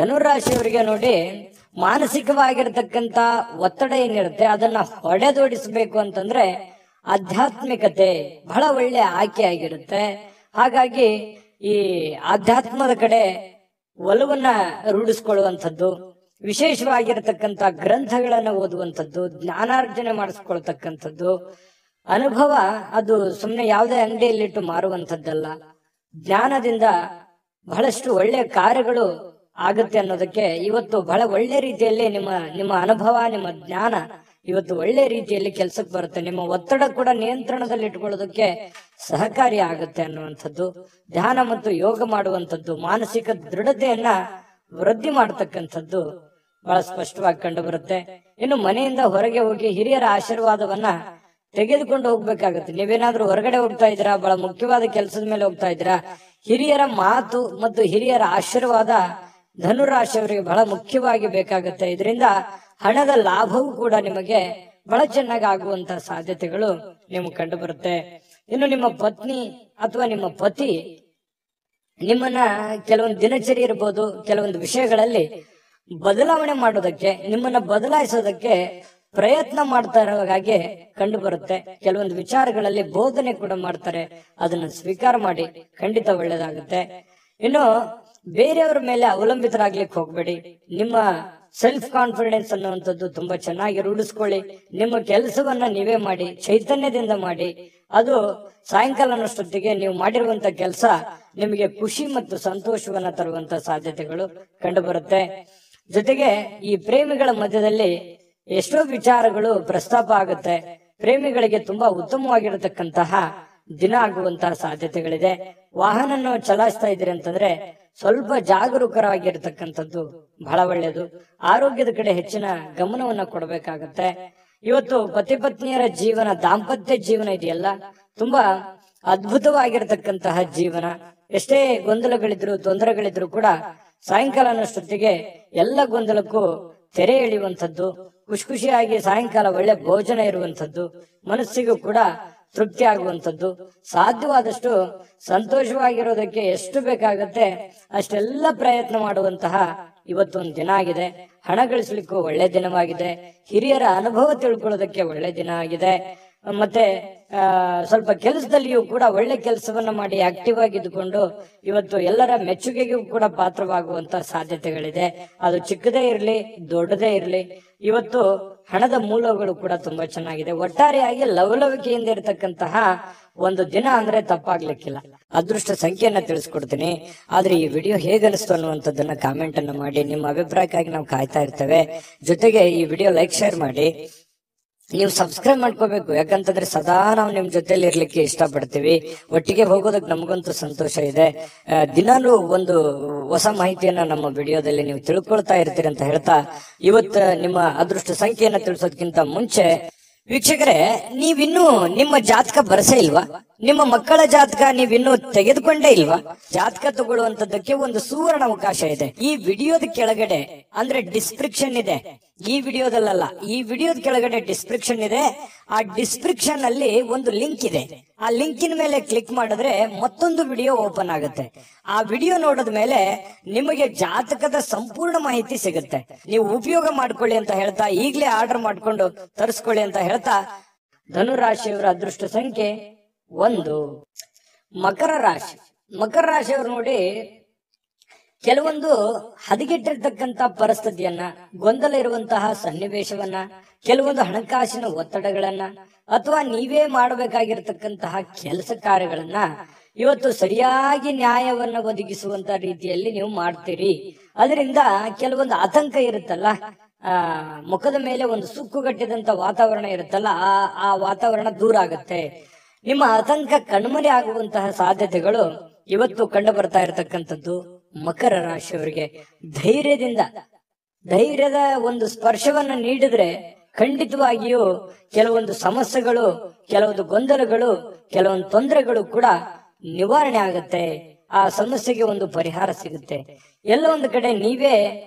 S1: ಧನುರಾಶಿಯವರಿಗೆ ನೋಡಿ, ಮಾನಸಿಕವಾಗಿರ್ತಕ್ಕಂಥ ಒತ್ತಡ ಏನಿರುತ್ತೆ ಅದನ್ನ ಹೊಡೆದೋಡಿಸಬೇಕು ಅಂತಂದ್ರೆ ಆಧ್ಯಾತ್ಮಿಕತೆ ಬಹಳ ಒಳ್ಳೆ ಆಯ್ಕೆ ಆಗಿರುತ್ತೆ. ಹಾಗಾಗಿ ಈ ಆಧ್ಯಾತ್ಮದ ಕಡೆ ಒಲವನ್ನ ರೂಢಿಸ್ಕೊಳ್ಳುವಂಥದ್ದು, ವಿಶೇಷವಾಗಿರತಕ್ಕಂಥ ಗ್ರಂಥಗಳನ್ನ ಓದುವಂಥದ್ದು, ಜ್ಞಾನಾರ್ಜನೆ ಮಾಡಿಸ್ಕೊಳ್ತಕ್ಕಂಥದ್ದು, ಅನುಭವ ಅದು ಸುಮ್ಮನೆ ಯಾವುದೇ ಅಂಗಡಿಯಲ್ಲಿಟ್ಟು ಮಾರುವಂಥದ್ದಲ್ಲ. ಜ್ಞಾನದಿಂದ ಬಹಳಷ್ಟು ಒಳ್ಳೆಯ ಕಾರ್ಯಗಳು ಆಗುತ್ತೆ ಅನ್ನೋದಕ್ಕೆ ಇವತ್ತು ಬಹಳ ಒಳ್ಳೆ ರೀತಿಯಲ್ಲಿ ನಿಮ್ಮ ಅನುಭವ, ನಿಮ್ಮ ಜ್ಞಾನ ಇವತ್ತು ಒಳ್ಳೆ ರೀತಿಯಲ್ಲಿ ಕೆಲಸಕ್ಕೆ ಬರುತ್ತೆ. ನಿಮ್ಮ ಒತ್ತಡ ಕೂಡ ನಿಯಂತ್ರಣದಲ್ಲಿ ಇಟ್ಕೊಳ್ಳೋದಕ್ಕೆ ಸಹಕಾರಿ ಆಗುತ್ತೆ ಅನ್ನುವಂಥದ್ದು. ಧ್ಯಾನ ಮತ್ತು ಯೋಗ ಮಾಡುವಂಥದ್ದು ಮಾನಸಿಕ ದೃಢತೆಯನ್ನ ವೃದ್ಧಿ ಮಾಡತಕ್ಕಂಥದ್ದು ಬಹಳ ಸ್ಪಷ್ಟವಾಗಿ ಕಂಡು ಬರುತ್ತೆ. ಇನ್ನು ಮನೆಯಿಂದ ಹೊರಗೆ ಹೋಗಿ ಹಿರಿಯರ ಆಶೀರ್ವಾದವನ್ನ ತೆಗೆದುಕೊಂಡು ಹೋಗ್ಬೇಕಾಗುತ್ತೆ. ನೀವೇನಾದ್ರೂ ಹೊರಗಡೆ ಹೋಗ್ತಾ ಇದ್ದೀರಾ, ಬಹಳ ಮುಖ್ಯವಾದ ಕೆಲಸದ ಮೇಲೆ ಹೋಗ್ತಾ ಇದ್ದೀರಾ, ಹಿರಿಯರ ಮಾತು ಮತ್ತು ಹಿರಿಯರ ಆಶೀರ್ವಾದ ಧನುರಾಶಿಯವರಿಗೆ ಬಹಳ ಮುಖ್ಯವಾಗಿ ಬೇಕಾಗುತ್ತೆ. ಇದರಿಂದ ಹಣದ ಲಾಭವೂ ಕೂಡ ನಿಮಗೆ ಬಹಳ ಚೆನ್ನಾಗಿ ಆಗುವಂತಹ ಸಾಧ್ಯತೆಗಳು ನಿಮ್ಗೆ ಕಂಡು ಬರುತ್ತೆ. ಇನ್ನು ನಿಮ್ಮ ಪತ್ನಿ ಅಥವಾ ನಿಮ್ಮ ಪತಿ ನಿಮ್ಮನ್ನ ಕೆಲವೊಂದು ದಿನಚರಿ ಇರ್ಬೋದು, ಕೆಲವೊಂದು ವಿಷಯಗಳಲ್ಲಿ ಬದಲಾವಣೆ ಮಾಡೋದಕ್ಕೆ, ನಿಮ್ಮನ್ನ ಬದಲಾಯಿಸೋದಕ್ಕೆ ಪ್ರಯತ್ನ ಮಾಡ್ತಾ ಇರೋ ಹಾಗೆ ಕಂಡು ಬರುತ್ತೆ. ಕೆಲವೊಂದು ವಿಚಾರಗಳಲ್ಲಿ ಬೋಧನೆ ಕೂಡ ಮಾಡ್ತಾರೆ, ಅದನ್ನ ಸ್ವೀಕಾರ ಮಾಡಿ, ಖಂಡಿತ ಒಳ್ಳೇದಾಗುತ್ತೆ. ಇನ್ನು ಬೇರೆಯವರ ಮೇಲೆ ಅವಲಂಬಿತರಾಗ್ಲಿಕ್ಕೆ ಹೋಗ್ಬೇಡಿ. ನಿಮ್ಮ ಸೆಲ್ಫ್ ಕಾನ್ಫಿಡೆನ್ಸ್ ಅನ್ನುವಂಥದ್ದು ತುಂಬಾ ಚೆನ್ನಾಗಿ ರೂಢಿಸ್ಕೊಳ್ಳಿ. ನಿಮ್ಮ ಕೆಲಸವನ್ನ ನೀವೇ ಮಾಡಿ, ಚೈತನ್ಯದಿಂದ ಮಾಡಿ. ಅದು ಸಾಯಂಕಾಲ ಅನ್ನೋಷ್ಟೊತ್ತಿಗೆ ನೀವು ಮಾಡಿರುವಂತ ಕೆಲಸ ನಿಮಗೆ ಖುಷಿ ಮತ್ತು ಸಂತೋಷವನ್ನ ತರುವಂತ ಸಾಧ್ಯತೆಗಳು ಕಂಡು ಬರುತ್ತೆ. ಜೊತೆಗೆ ಈ ಪ್ರೇಮಿಗಳ ಮಧ್ಯದಲ್ಲಿ ಎಷ್ಟೋ ವಿಚಾರಗಳು ಪ್ರಸ್ತಾಪ ಆಗುತ್ತೆ. ಪ್ರೇಮಿಗಳಿಗೆ ತುಂಬಾ ಉತ್ತಮವಾಗಿರತಕ್ಕಂತಹ ದಿನ ಆಗುವಂತಹ ಸಾಧ್ಯತೆಗಳಿದೆ. ವಾಹನ ಚಲಾಯಿಸ್ತಾ ಇದ್ದೀರಿ ಅಂತಂದ್ರೆ ಸ್ವಲ್ಪ ಜಾಗರೂಕರಾಗಿರ್ತಕ್ಕಂಥದ್ದು ಬಹಳ ಒಳ್ಳೆಯದು. ಆರೋಗ್ಯದ ಕಡೆ ಹೆಚ್ಚಿನ ಗಮನವನ್ನ ಕೊಡಬೇಕಾಗತ್ತೆ. ಇವತ್ತು ಪತಿ ಪತ್ನಿಯರ ಜೀವನ, ದಾಂಪತ್ಯ ಜೀವನ ಇದೆಯಲ್ಲ, ತುಂಬಾ ಅದ್ಭುತವಾಗಿರತಕ್ಕಂತಹ ಜೀವನ. ಎಷ್ಟೇ ಗೊಂದಲಗಳಿದ್ರು, ತೊಂದರೆಗಳಿದ್ರು ಕೂಡ ಸಾಯಂಕಾಲ ಅನ್ನೋಷ್ಟೊತ್ತಿಗೆ ಎಲ್ಲ ಗೊಂದಲಕ್ಕೂ ತೆರೆ ಎಳೆಯುವಂಥದ್ದು, ಖುಷಿ ಖುಷಿಯಾಗಿ ಸಾಯಂಕಾಲ ಒಳ್ಳೆ ಭೋಜನ ಇರುವಂಥದ್ದು, ಮನಸ್ಸಿಗೂ ಕೂಡ ತೃಪ್ತಿ ಆಗುವಂಥದ್ದು, ಸಾಧ್ಯವಾದಷ್ಟು ಸಂತೋಷವಾಗಿರೋದಕ್ಕೆ ಎಷ್ಟು ಬೇಕಾಗತ್ತೆ ಅಷ್ಟೆಲ್ಲ ಪ್ರಯತ್ನ ಮಾಡುವಂತಹ ಇವತ್ತೊಂದು ದಿನ ಆಗಿದೆ. ಹಣ ಗಳಿಸ್ಲಿಕ್ಕೂ ಒಳ್ಳೆ ದಿನವಾಗಿದೆ. ಹಿರಿಯರ ಅನುಭವ ತಿಳ್ಕೊಳ್ಳೋದಕ್ಕೆ ಒಳ್ಳೆ ದಿನ ಆಗಿದೆ. ಮತ್ತೆ ಸ್ವಲ್ಪ ಕೆಲಸದಲ್ಲಿಯೂ ಕೂಡ ಒಳ್ಳೆ ಕೆಲಸವನ್ನ ಮಾಡಿ ಆಕ್ಟಿವ್ ಆಗಿದ್ದುಕೊಂಡು ಇವತ್ತು ಎಲ್ಲರ ಮೆಚ್ಚುಗೆಗೂ ಕೂಡ ಪಾತ್ರವಾಗುವಂತ ಸಾಧ್ಯತೆಗಳಿದೆ. ಅದು ಚಿಕ್ಕದೇ ಇರಲಿ, ದೊಡ್ಡದೇ ಇರಲಿ, ಇವತ್ತು ಹಣದ ಮೂಲಗಳು ಕೂಡ ತುಂಬಾ ಚೆನ್ನಾಗಿದೆ. ಒಟ್ಟಾರೆಯಾಗಿ ಲವಲವಿಕೆಯಿಂದ ಇರತಕ್ಕಂತಹ ಒಂದು ದಿನ ಅಂದ್ರೆ ತಪ್ಪಾಗ್ಲಿಕ್ಕಿಲ್ಲ. ಅದೃಷ್ಟ ಸಂಖ್ಯೆಯನ್ನ ತಿಳಿಸ್ಕೊಡ್ತೀನಿ. ಆದ್ರೆ ಈ ವಿಡಿಯೋ ಹೇಗನಿಸ್ತು ಅನ್ನುವಂಥದ್ದನ್ನ ಕಾಮೆಂಟ್ ಅನ್ನ ಮಾಡಿ. ನಿಮ್ಮ ಅಭಿಪ್ರಾಯಕ್ಕಾಗಿ ನಾವು ಕಾಯ್ತಾ ಇರ್ತೇವೆ. ಜೊತೆಗೆ ಈ ವಿಡಿಯೋ ಲೈಕ್, ಶೇರ್ ಮಾಡಿ. ನೀವು ಸಬ್ಸ್ಕ್ರೈಬ್ ಮಾಡ್ಕೋಬೇಕು, ಯಾಕಂತಂದ್ರೆ ಸದಾ ನಾವು ನಿಮ್ ಜೊತೆಲಿ ಇರ್ಲಿಕ್ಕೆ ಇಷ್ಟಪಡ್ತೀವಿ. ಒಟ್ಟಿಗೆ ಹೋಗೋದಕ್ಕೆ ನಮಗಂತೂ ಸಂತೋಷ ಇದೆ. ದಿನಾಲೂ ಒಂದು ಹೊಸ ಮಾಹಿತಿಯನ್ನ ನಮ್ಮ ವಿಡಿಯೋದಲ್ಲಿ ನೀವು ತಿಳ್ಕೊಳ್ತಾ ಇರ್ತೀರಿ ಅಂತ ಹೇಳ್ತಾ, ಇವತ್ತು ನಿಮ್ಮ ಅದೃಷ್ಟ ಸಂಖ್ಯೆಯನ್ನ ತಿಳಿಸೋದಕ್ಕಿಂತ ಮುಂಚೆ ವೀಕ್ಷಕರೇ, ನೀವಿನ್ನೂ ನಿಮ್ಮ ಜಾತಕ ಬರಸೇ ಇಲ್ವಾ? ನಿಮ್ಮ ಮಕ್ಕಳ ಜಾತಕ ನೀವಿನ್ನೂ ತೆಗೆದುಕೊಂಡೇ ಇಲ್ವಾ? ಜಾತಕ ತಗೊಳ್ಳುವಂತದ್ದಕ್ಕೆ ಒಂದು ಸುವರ್ಣ ಅವಕಾಶ ಇದೆ. ಈ ವಿಡಿಯೋದ ಕೆಳಗಡೆ ಅಂದ್ರೆ ಡಿಸ್ಕ್ರಿಪ್ಷನ್ ಇದೆ. ಈ ವಿಡಿಯೋದಲ್ಲ, ಈ ವಿಡಿಯೋದ ಕೆಳಗಡೆ ಡಿಸ್ಕ್ರಿಪ್ಷನ್ ಇದೆ. ಆ ಡಿಸ್ಕ್ರಿಪ್ಷನ್ ಅಲ್ಲಿ ಒಂದು ಲಿಂಕ್ ಇದೆ. ಆ ಲಿಂಕಿನ ಮೇಲೆ ಕ್ಲಿಕ್ ಮಾಡಿದ್ರೆ ಮತ್ತೊಂದು ವಿಡಿಯೋ ಓಪನ್ ಆಗುತ್ತೆ. ಆ ವಿಡಿಯೋ ನೋಡಿದ ಮೇಲೆ ನಿಮಗೆ ಜಾತಕದ ಸಂಪೂರ್ಣ ಮಾಹಿತಿ ಸಿಗುತ್ತೆ. ನೀವು ಉಪಯೋಗ ಮಾಡ್ಕೊಳ್ಳಿ ಅಂತ ಹೇಳ್ತಾ, ಈಗಲೇ ಆರ್ಡರ್ ಮಾಡ್ಕೊಂಡು ತರಿಸ್ಕೊಳ್ಳಿ ಅಂತ ಹೇಳ್ತಾ, ಧನುರಾಶಿಯವರ ಅದೃಷ್ಟ ಸಂಖ್ಯೆ 1. ಮಕರ ರಾಶಿ. ಮಕರ ರಾಶಿಯವರು ನೋಡಿ, ಕೆಲವೊಂದು ಹದಗೆಟ್ಟಿರ್ತಕ್ಕಂತ ಪರಿಸ್ಥಿತಿಯನ್ನ, ಗೊಂದಲ ಇರುವಂತಹ ಸನ್ನಿವೇಶವನ್ನ, ಕೆಲವೊಂದು ಹಣಕಾಸಿನ ಒತ್ತಡಗಳನ್ನ, ಅಥವಾ ನೀವೇ ಮಾಡಬೇಕಾಗಿರ್ತಕ್ಕಂತಹ ಕೆಲಸ ಕಾರ್ಯಗಳನ್ನ ಇವತ್ತು ಸರಿಯಾಗಿ ನ್ಯಾಯವನ್ನ ಒದಗಿಸುವಂತ ರೀತಿಯಲ್ಲಿ ನೀವು ಮಾಡ್ತೀರಿ. ಅದರಿಂದ ಕೆಲವೊಂದು ಆತಂಕ ಇರುತ್ತಲ್ಲ, ಮುಖದ ಮೇಲೆ ಒಂದು ಸುಕ್ಕುಗಟ್ಟಿದಂತ ವಾತಾವರಣ ಇರುತ್ತಲ್ಲ, ಆ ವಾತಾವರಣ ದೂರ ಆಗುತ್ತೆ. ನಿಮ್ಮ ಆತಂಕ ಕಣ್ಮರೆ ಆಗುವಂತಹ ಸಾಧ್ಯತೆಗಳು ಇವತ್ತು ಕಂಡು ಬರ್ತಾ ಇರತಕ್ಕಂಥದ್ದು ಮಕರ ರಾಶಿಯವರಿಗೆ. ಧೈರ್ಯದ ಒಂದು ಸ್ಪರ್ಶವನ್ನ ನೀಡಿದ್ರೆ ಖಂಡಿತವಾಗಿಯೂ ಕೆಲವೊಂದು ಸಮಸ್ಯೆಗಳು, ಕೆಲವೊಂದು ಗೊಂದಲಗಳು, ಕೆಲವೊಂದು ತೊಂದರೆಗಳು ಕೂಡ ನಿವಾರಣೆ ಆಗತ್ತೆ. ಆ ಸಮಸ್ಯೆಗೆ ಒಂದು ಪರಿಹಾರ ಸಿಗುತ್ತೆ. ಎಲ್ಲ ಒಂದು ಕಡೆ ನೀವೇ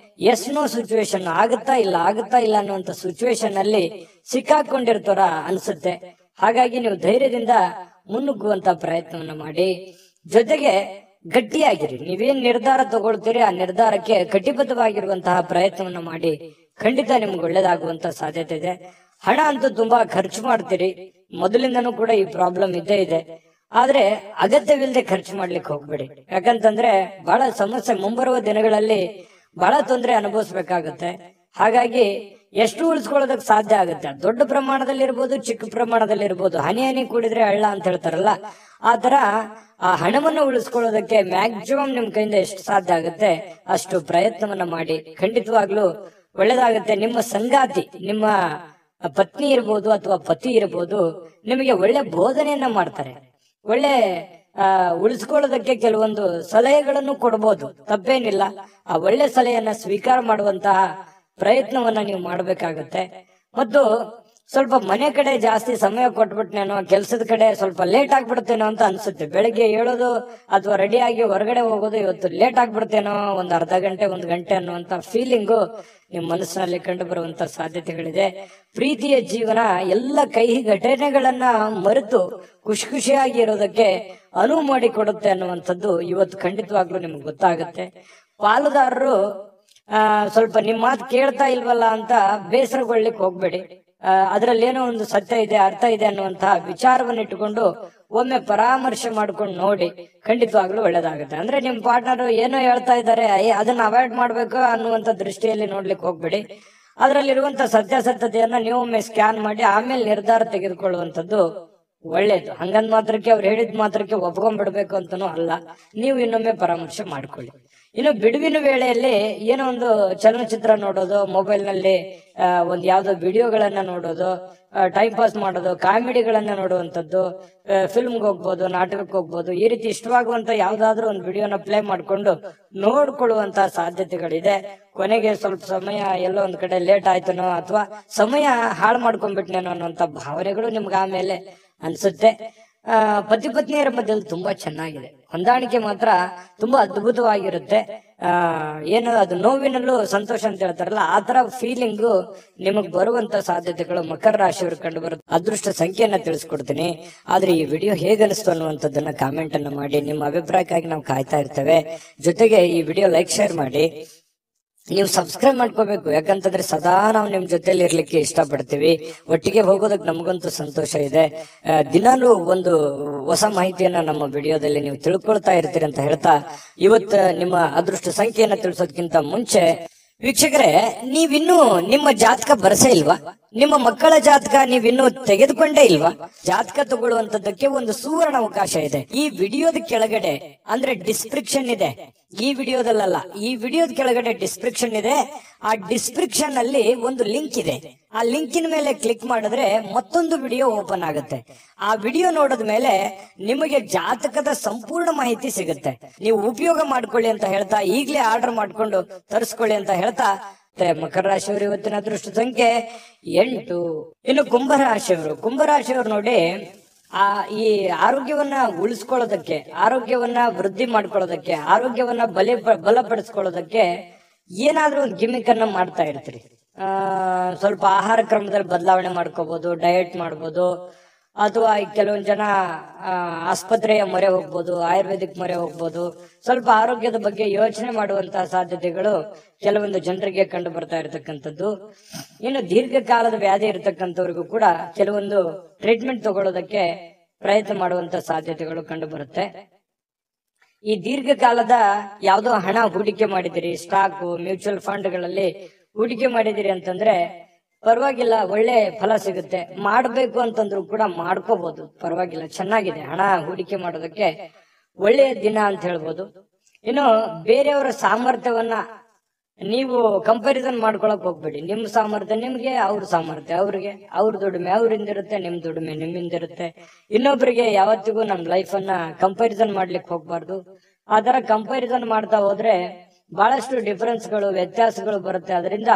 S1: ಎಸ್ ನೋ ಸಿಚುವೇಶನ್, ಆಗುತ್ತಾ ಇಲ್ಲ ಅನ್ನುವಂತ ಸಿಚುವೇಶನ್ ಅಲ್ಲಿ ಸಿಕ್ಕಾಕೊಂಡಿರ್ತಾರ ಅನ್ಸುತ್ತೆ. ಹಾಗಾಗಿ ನೀವು ಧೈರ್ಯದಿಂದ ಮುನ್ನುಗ್ಗುವಂತ ಪ್ರಯತ್ನವನ್ನ ಮಾಡಿ. ಜೊತೆಗೆ ಗಟ್ಟಿಯಾಗಿರಿ. ನೀವೇನ್ ನಿರ್ಧಾರ ತಗೊಳ್ತೀರಿ ಆ ನಿರ್ಧಾರಕ್ಕೆ ಕಟಿಬದ್ಧವಾಗಿರುವಂತಹ ಪ್ರಯತ್ನವನ್ನ ಮಾಡಿ. ಖಂಡಿತ ನಿಮ್ಗೆ ಒಳ್ಳೇದಾಗುವಂತ ಸಾಧ್ಯತೆ ಇದೆ. ಹಣ ಅಂತೂ ತುಂಬಾ ಖರ್ಚು ಮಾಡ್ತೀರಿ, ಮೊದಲಿಂದನೂ ಕೂಡ ಈ ಪ್ರಾಬ್ಲಮ್ ಇದ್ದೇ ಇದೆ. ಆದ್ರೆ ಅಗತ್ಯವಿಲ್ಲದೆ ಖರ್ಚು ಮಾಡ್ಲಿಕ್ಕೆ ಹೋಗ್ಬೇಡಿ. ಯಾಕಂತಂದ್ರೆ ಬಹಳ ಸಮಸ್ಯೆ, ಮುಂಬರುವ ದಿನಗಳಲ್ಲಿ ಬಹಳ ತೊಂದರೆ ಅನುಭವಿಸ್ಬೇಕಾಗತ್ತೆ. ಹಾಗಾಗಿ ಎಷ್ಟು ಉಳಿಸ್ಕೊಳ್ಳೋದಕ್ಕೆ ಸಾಧ್ಯ ಆಗುತ್ತೆ, ದೊಡ್ಡ ಪ್ರಮಾಣದಲ್ಲಿ ಇರ್ಬೋದು, ಚಿಕ್ಕ ಪ್ರಮಾಣದಲ್ಲಿ ಇರ್ಬೋದು, ಹನಿ ಕೂಡಿದ್ರೆ ಹಳ್ಳ ಅಂತ ಹೇಳ್ತಾರಲ್ಲ, ಆ ತರ ಆ ಹಣವನ್ನು ಉಳಿಸ್ಕೊಳ್ಳೋದಕ್ಕೆ ಮ್ಯಾಕ್ಸಿಮಮ್ ನಿಮ್ ಕೈಯಿಂದ ಎಷ್ಟು ಸಾಧ್ಯ ಆಗುತ್ತೆ ಅಷ್ಟು ಪ್ರಯತ್ನವನ್ನ ಮಾಡಿ. ಖಂಡಿತವಾಗ್ಲೂ ಒಳ್ಳೇದಾಗುತ್ತೆ. ನಿಮ್ಮ ಸಂಗಾತಿ, ನಿಮ್ಮ ಪತ್ನಿ ಇರ್ಬೋದು ಅಥವಾ ಪತಿ ಇರ್ಬೋದು, ನಿಮಗೆ ಒಳ್ಳೆ ಬೋಧನೆಯನ್ನ ಮಾಡ್ತಾರೆ. ಒಳ್ಳೆ ಉಳಿಸ್ಕೊಳ್ಳೋದಕ್ಕೆ ಕೆಲವೊಂದು ಸಲಹೆಗಳನ್ನು ಕೊಡ್ಬೋದು, ತಪ್ಪೇನಿಲ್ಲ. ಆ ಒಳ್ಳೆ ಸಲಹೆಯನ್ನ ಸ್ವೀಕಾರ ಮಾಡುವಂತಹ ಪ್ರಯತ್ನವನ್ನ ನೀವು ಮಾಡ್ಬೇಕಾಗತ್ತೆ. ಮತ್ತು ಸ್ವಲ್ಪ ಮನೆ ಕಡೆ ಜಾಸ್ತಿ ಸಮಯ ಕೊಟ್ಬಿಟ್ನೇನೋ, ಕೆಲಸದ ಕಡೆ ಸ್ವಲ್ಪ ಲೇಟ್ ಆಗ್ಬಿಡ್ತೇನೋ ಅಂತ ಅನ್ಸುತ್ತೆ. ಬೆಳಿಗ್ಗೆ ಹೇಳೋದು ಅಥವಾ ರೆಡಿಯಾಗಿ ಹೊರಗಡೆ ಹೋಗೋದು ಇವತ್ತು ಲೇಟ್ ಆಗ್ಬಿಡ್ತೇನೋ, ಒಂದು ಅರ್ಧ ಗಂಟೆ 1 ಗಂಟೆ ಅನ್ನುವಂತ ಫೀಲಿಂಗು ನಿಮ್ಮ ಮನಸ್ಸಿನಲ್ಲಿ ಕಂಡು ಬರುವಂತ ಸಾಧ್ಯತೆಗಳಿದೆ. ಪ್ರೀತಿಯ ಜೀವನ ಎಲ್ಲ ಕಹಿ ಘಟನೆಗಳನ್ನ ಮರೆತು ಖುಷಿ ಖುಷಿಯಾಗಿ ಇರೋದಕ್ಕೆ ಅನುವು ಮಾಡಿಕೊಡುತ್ತೆ ಅನ್ನುವಂಥದ್ದು ಇವತ್ತು ಖಂಡಿತವಾಗ್ಲೂ ನಿಮ್ಗೆ ಗೊತ್ತಾಗುತ್ತೆ. ಪಾಲುದಾರರು ಸ್ವಲ್ಪ ನಿಮ್ ಮಾತು ಕೇಳ್ತಾ ಇಲ್ವಲ್ಲ ಅಂತ ಬೇಸರಗೊಳ್ಳಿಕ್ ಹೋಗ್ಬೇಡಿ. ಅದ್ರಲ್ಲಿ ಏನೋ ಒಂದು ಸತ್ಯ ಇದೆ, ಅರ್ಥ ಇದೆ ಅನ್ನುವಂತಹ ವಿಚಾರವನ್ನು ಇಟ್ಟುಕೊಂಡು ಒಮ್ಮೆ ಪರಾಮರ್ಶೆ ಮಾಡ್ಕೊಂಡು ನೋಡಿ, ಖಂಡಿತವಾಗ್ಲೂ ಒಳ್ಳೇದಾಗುತ್ತೆ. ಅಂದ್ರೆ ನಿಮ್ ಪಾರ್ಟ್ನರ್ ಏನೋ ಹೇಳ್ತಾ ಇದ್ದಾರೆ, ಅದನ್ನ ಅವಾಯ್ಡ್ ಮಾಡ್ಬೇಕು ಅನ್ನುವಂತ ದೃಷ್ಟಿಯಲ್ಲಿ ನೋಡ್ಲಿಕ್ಕೆ ಹೋಗ್ಬೇಡಿ. ಅದರಲ್ಲಿರುವಂತ ಸತ್ಯಾಸತ್ಯತೆಯನ್ನ ನೀವು ಒಮ್ಮೆ ಸ್ಕ್ಯಾನ್ ಮಾಡಿ ಆಮೇಲೆ ನಿರ್ಧಾರ ತೆಗೆದುಕೊಳ್ಳುವಂತದ್ದು ಒಳ್ಳೇದು. ಹಂಗಂದ್ ಮಾತ್ರಕ್ಕೆ ಅವ್ರು ಹೇಳಿದ ಮಾತ್ರಕ್ಕೆ ಒಪ್ಕೊಂಡ್ಬಿಡ್ಬೇಕು ಅಂತನೂ ಅಲ್ಲ, ನೀವು ಇನ್ನೊಮ್ಮೆ ಪರಾಮರ್ಶೆ ಮಾಡ್ಕೊಳ್ಳಿ. ಇನ್ನು ಬಿಡುವಿನ ವೇಳೆಯಲ್ಲಿ ಏನೋ ಒಂದು ಚಲನಚಿತ್ರ ನೋಡೋದು, ಮೊಬೈಲ್ ನಲ್ಲಿ ಒಂದ್ ಯಾವ್ದೋ ವಿಡಿಯೋಗಳನ್ನ ನೋಡೋದು, ಟೈಮ್ ಪಾಸ್ ಮಾಡೋದು, ಕಾಮಿಡಿಗಳನ್ನ ನೋಡುವಂಥದ್ದು, ಫಿಲ್ಮ್ಗೆ ಹೋಗ್ಬೋದು, ನಾಟಕಕ್ಕೆ ಹೋಗ್ಬೋದು, ಈ ರೀತಿ ಇಷ್ಟವಾಗುವಂತ ಯಾವ್ದಾದ್ರು ಒಂದು ವಿಡಿಯೋನ ಪ್ಲೇ ಮಾಡ್ಕೊಂಡು ನೋಡ್ಕೊಳ್ಳುವಂತ ಸಾಧ್ಯತೆಗಳಿದೆ. ಕೊನೆಗೆ ಸ್ವಲ್ಪ ಸಮಯ ಎಲ್ಲೋ ಒಂದ್ ಕಡೆ ಲೇಟ್ ಆಯ್ತನೋ ಅಥವಾ ಸಮಯ ಹಾಳು ಮಾಡ್ಕೊಂಡ್ಬಿಟ್ನೇನೋ ಅನ್ನುವಂತ ಭಾವನೆಗಳು ನಿಮ್ಗೆ ಆಮೇಲೆ ಅನ್ಸುತ್ತೆ. ಪತಿ ಪತ್ನಿಯರ ಮಧ್ಯದಲ್ಲಿ ತುಂಬಾ ಚೆನ್ನಾಗಿದೆ, ಹೊಂದಾಣಿಕೆ ಮಾತ್ರ ತುಂಬಾ ಅದ್ಭುತವಾಗಿರುತ್ತೆ. ಏನು ಅದು ನೋವಿನಲ್ಲೂ ಸಂತೋಷ ಅಂತ ಹೇಳ್ತಾರಲ್ಲ, ಆ ತರ ಫೀಲಿಂಗು ನಿಮಗ್ ಬರುವಂತ ಸಾಧ್ಯತೆಗಳು ಮಕರ ರಾಶಿಯವರು ಕಂಡು ಬರುತ್ತೆ. ಅದೃಷ್ಟ ಸಂಖ್ಯೆಯನ್ನ ತಿಳಿಸ್ಕೊಡ್ತೀನಿ, ಆದ್ರೆ ಈ ವಿಡಿಯೋ ಹೇಗನಿಸ್ತು ಅನ್ನುವಂಥದ್ದನ್ನ ಕಾಮೆಂಟ್ ಅನ್ನ ಮಾಡಿ. ನಿಮ್ಮ ಅಭಿಪ್ರಾಯಕ್ಕಾಗಿ ನಾವು ಕಾಯ್ತಾ ಇರ್ತೇವೆ. ಜೊತೆಗೆ ಈ ವಿಡಿಯೋ ಲೈಕ್ ಶೇರ್ ಮಾಡಿ. ನೀವು ಸಬ್ಸ್ಕ್ರೈಬ್ ಮಾಡ್ಕೋಬೇಕು, ಯಾಕಂತಂದ್ರೆ ಸದಾ ನಾವು ನಿಮ್ ಜೊತೆಲಿ ಇರ್ಲಿಕ್ಕೆ ಇಷ್ಟಪಡ್ತೀವಿ. ಒಟ್ಟಿಗೆ ಹೋಗೋದಕ್ಕೆ ನಮಗಂತೂ ಸಂತೋಷ ಇದೆ. ದಿನಾಲೂ ಒಂದು ಹೊಸ ಮಾಹಿತಿಯನ್ನ ನಮ್ಮ ವಿಡಿಯೋದಲ್ಲಿ ನೀವು ತಿಳ್ಕೊಳ್ತಾ ಇರ್ತೀರಿ ಅಂತ ಹೇಳ್ತಾ, ಇವತ್ತು ನಿಮ್ಮ ಅದೃಷ್ಟ ಸಂಖ್ಯೆಯನ್ನ ತಿಳಿಸೋದಕ್ಕಿಂತ ಮುಂಚೆ ವೀಕ್ಷಕರೇ, ನೀವಿನ್ನೂ ನಿಮ್ಮ ಜಾತಕ ಬರಸೇ ಇಲ್ವಾ? ನಿಮ್ಮ ಮಕ್ಕಳ ಜಾತಕ ನೀವಿನ್ನೂ ತೆಗೆದುಕೊಂಡೇ ಇಲ್ವಾ? ಜಾತಕ ತಗೊಳ್ಳುವಂತದ್ದಕ್ಕೆ ಒಂದು ಸುವರ್ಣ ಅವಕಾಶ ಇದೆ. ಈ ವಿಡಿಯೋದ ಕೆಳಗಡೆ ಅಂದ್ರೆ ಡಿಸ್ಕ್ರಿಪ್ಷನ್ ಇದೆ, ಈ ವಿಡಿಯೋದಲ್ಲ, ಈ ವಿಡಿಯೋದ ಕೆಳಗಡೆ ಡಿಸ್ಕ್ರಿಪ್ಷನ್ ಇದೆ. ಆ ಡಿಸ್ಕ್ರಿಪ್ಷನ್ ಅಲ್ಲಿ ಒಂದು ಲಿಂಕ್ ಇದೆ. ಆ ಲಿಂಕಿನ ಮೇಲೆ ಕ್ಲಿಕ್ ಮಾಡಿದ್ರೆ ಮತ್ತೊಂದು ವಿಡಿಯೋ ಓಪನ್ ಆಗುತ್ತೆ. ಆ ವಿಡಿಯೋ ನೋಡಿದ ಮೇಲೆ ನಿಮಗೆ ಜಾತಕದ ಸಂಪೂರ್ಣ ಮಾಹಿತಿ ಸಿಗುತ್ತೆ. ನೀವು ಉಪಯೋಗ ಮಾಡ್ಕೊಳ್ಳಿ ಅಂತ ಹೇಳ್ತಾ, ಈಗಲೇ ಆರ್ಡರ್ ಮಾಡ್ಕೊಂಡು ತರಿಸ್ಕೊಳ್ಳಿ ಅಂತ ಹೇಳ್ತಾ, ಮಕರ ರಾಶಿಯವರು ಇವತ್ತಿನ ಅದೃಷ್ಟ ಸಂಖ್ಯೆ 8. ಇನ್ನು ಕುಂಭರಾಶಿಯವರು ನೋಡಿ, ಈ ಆರೋಗ್ಯವನ್ನ ಉಳಿಸ್ಕೊಳ್ಳೋದಕ್ಕೆ, ಆರೋಗ್ಯವನ್ನ ವೃದ್ಧಿ ಮಾಡ್ಕೊಳ್ಳೋದಕ್ಕೆ, ಆರೋಗ್ಯವನ್ನ ಬಲಪಡಿಸ್ಕೊಳ್ಳೋದಕ್ಕೆ ಏನಾದ್ರೂ ಒಂದು ಗಿಮಿಕ್ ಅನ್ನ ಮಾಡ್ತಾ ಇರ್ತೀರಿ. ಸ್ವಲ್ಪ ಆಹಾರ ಕ್ರಮದಲ್ಲಿ ಬದಲಾವಣೆ ಮಾಡ್ಕೋಬಹುದು, ಡಯಟ್ ಮಾಡ್ಬೋದು, ಅಥವಾ ಕೆಲವೊಂದು ಜನ ಆಸ್ಪತ್ರೆಯ ಮೊರೆ ಹೋಗ್ಬೋದು, ಆಯುರ್ವೇದಿಕ್ ಮೊರೆ ಹೋಗ್ಬೋದು. ಸ್ವಲ್ಪ ಆರೋಗ್ಯದ ಬಗ್ಗೆ ಯೋಚನೆ ಮಾಡುವಂತಹ ಸಾಧ್ಯತೆಗಳು ಕೆಲವೊಂದು ಜನರಿಗೆ ಕಂಡು ಬರ್ತಾ ಇರತಕ್ಕಂಥದ್ದು. ಇನ್ನು ದೀರ್ಘಕಾಲದ ವ್ಯಾಧಿ ಇರತಕ್ಕಂಥವ್ರಿಗೂ ಕೂಡ ಕೆಲವೊಂದು ಟ್ರೀಟ್ಮೆಂಟ್ ತಗೊಳ್ಳೋದಕ್ಕೆ ಪ್ರಯತ್ನ ಮಾಡುವಂತ ಸಾಧ್ಯತೆಗಳು ಕಂಡು ಬರುತ್ತೆ. ಈ ದೀರ್ಘಕಾಲದ ಯಾವುದೋ ಹಣ ಹೂಡಿಕೆ ಮಾಡಿದಿರಿ, ಸ್ಟಾಕ್, ಮ್ಯೂಚುವಲ್ ಫಂಡ್ಗಳಲ್ಲಿ ಹೂಡಿಕೆ ಮಾಡಿದಿರಿ ಅಂತಂದ್ರೆ ಪರವಾಗಿಲ್ಲ, ಒಳ್ಳೆ ಫಲ ಸಿಗುತ್ತೆ. ಮಾಡ್ಬೇಕು ಅಂತಂದ್ರು ಕೂಡ ಮಾಡ್ಕೋಬಹುದು, ಪರವಾಗಿಲ್ಲ, ಚೆನ್ನಾಗಿದೆ. ಹಣ ಹೂಡಿಕೆ ಮಾಡೋದಕ್ಕೆ ಒಳ್ಳೆಯ ದಿನ ಅಂತ ಹೇಳ್ಬೋದು. ಇನ್ನು ಬೇರೆಯವರ ಸಾಮರ್ಥ್ಯವನ್ನ ನೀವು ಕಂಪ್ಯಾರಿಸನ್ ಮಾಡ್ಕೊಳಕ್ ಹೋಗ್ಬೇಡಿ. ನಿಮ್ ಸಾಮರ್ಥ್ಯ ನಿಮ್ಗೆ, ಅವ್ರ ಸಾಮರ್ಥ್ಯ ಅವ್ರಿಗೆ, ಅವ್ರ ದುಡಿಮೆ ಅವ್ರಿಂದಿರುತ್ತೆ, ನಿಮ್ ದುಡಿಮೆ ನಿಮ್ಮಿಂದಿರುತ್ತೆ. ಇನ್ನೊಬ್ಬರಿಗೆ ಯಾವತ್ತಿಗೂ ನಮ್ ಲೈಫ್ ಅನ್ನ ಕಂಪ್ಯಾರಿಸನ್ ಮಾಡ್ಲಿಕ್ಕೆ ಹೋಗ್ಬಾರ್ದು. ಆ ತರ ಕಂಪ್ಯಾರಿಸನ್ ಮಾಡ್ತಾ ಹೋದ್ರೆ ಬಹಳಷ್ಟು ಡಿಫರೆನ್ಸ್ಗಳು, ವ್ಯತ್ಯಾಸಗಳು ಬರುತ್ತೆ. ಅದರಿಂದ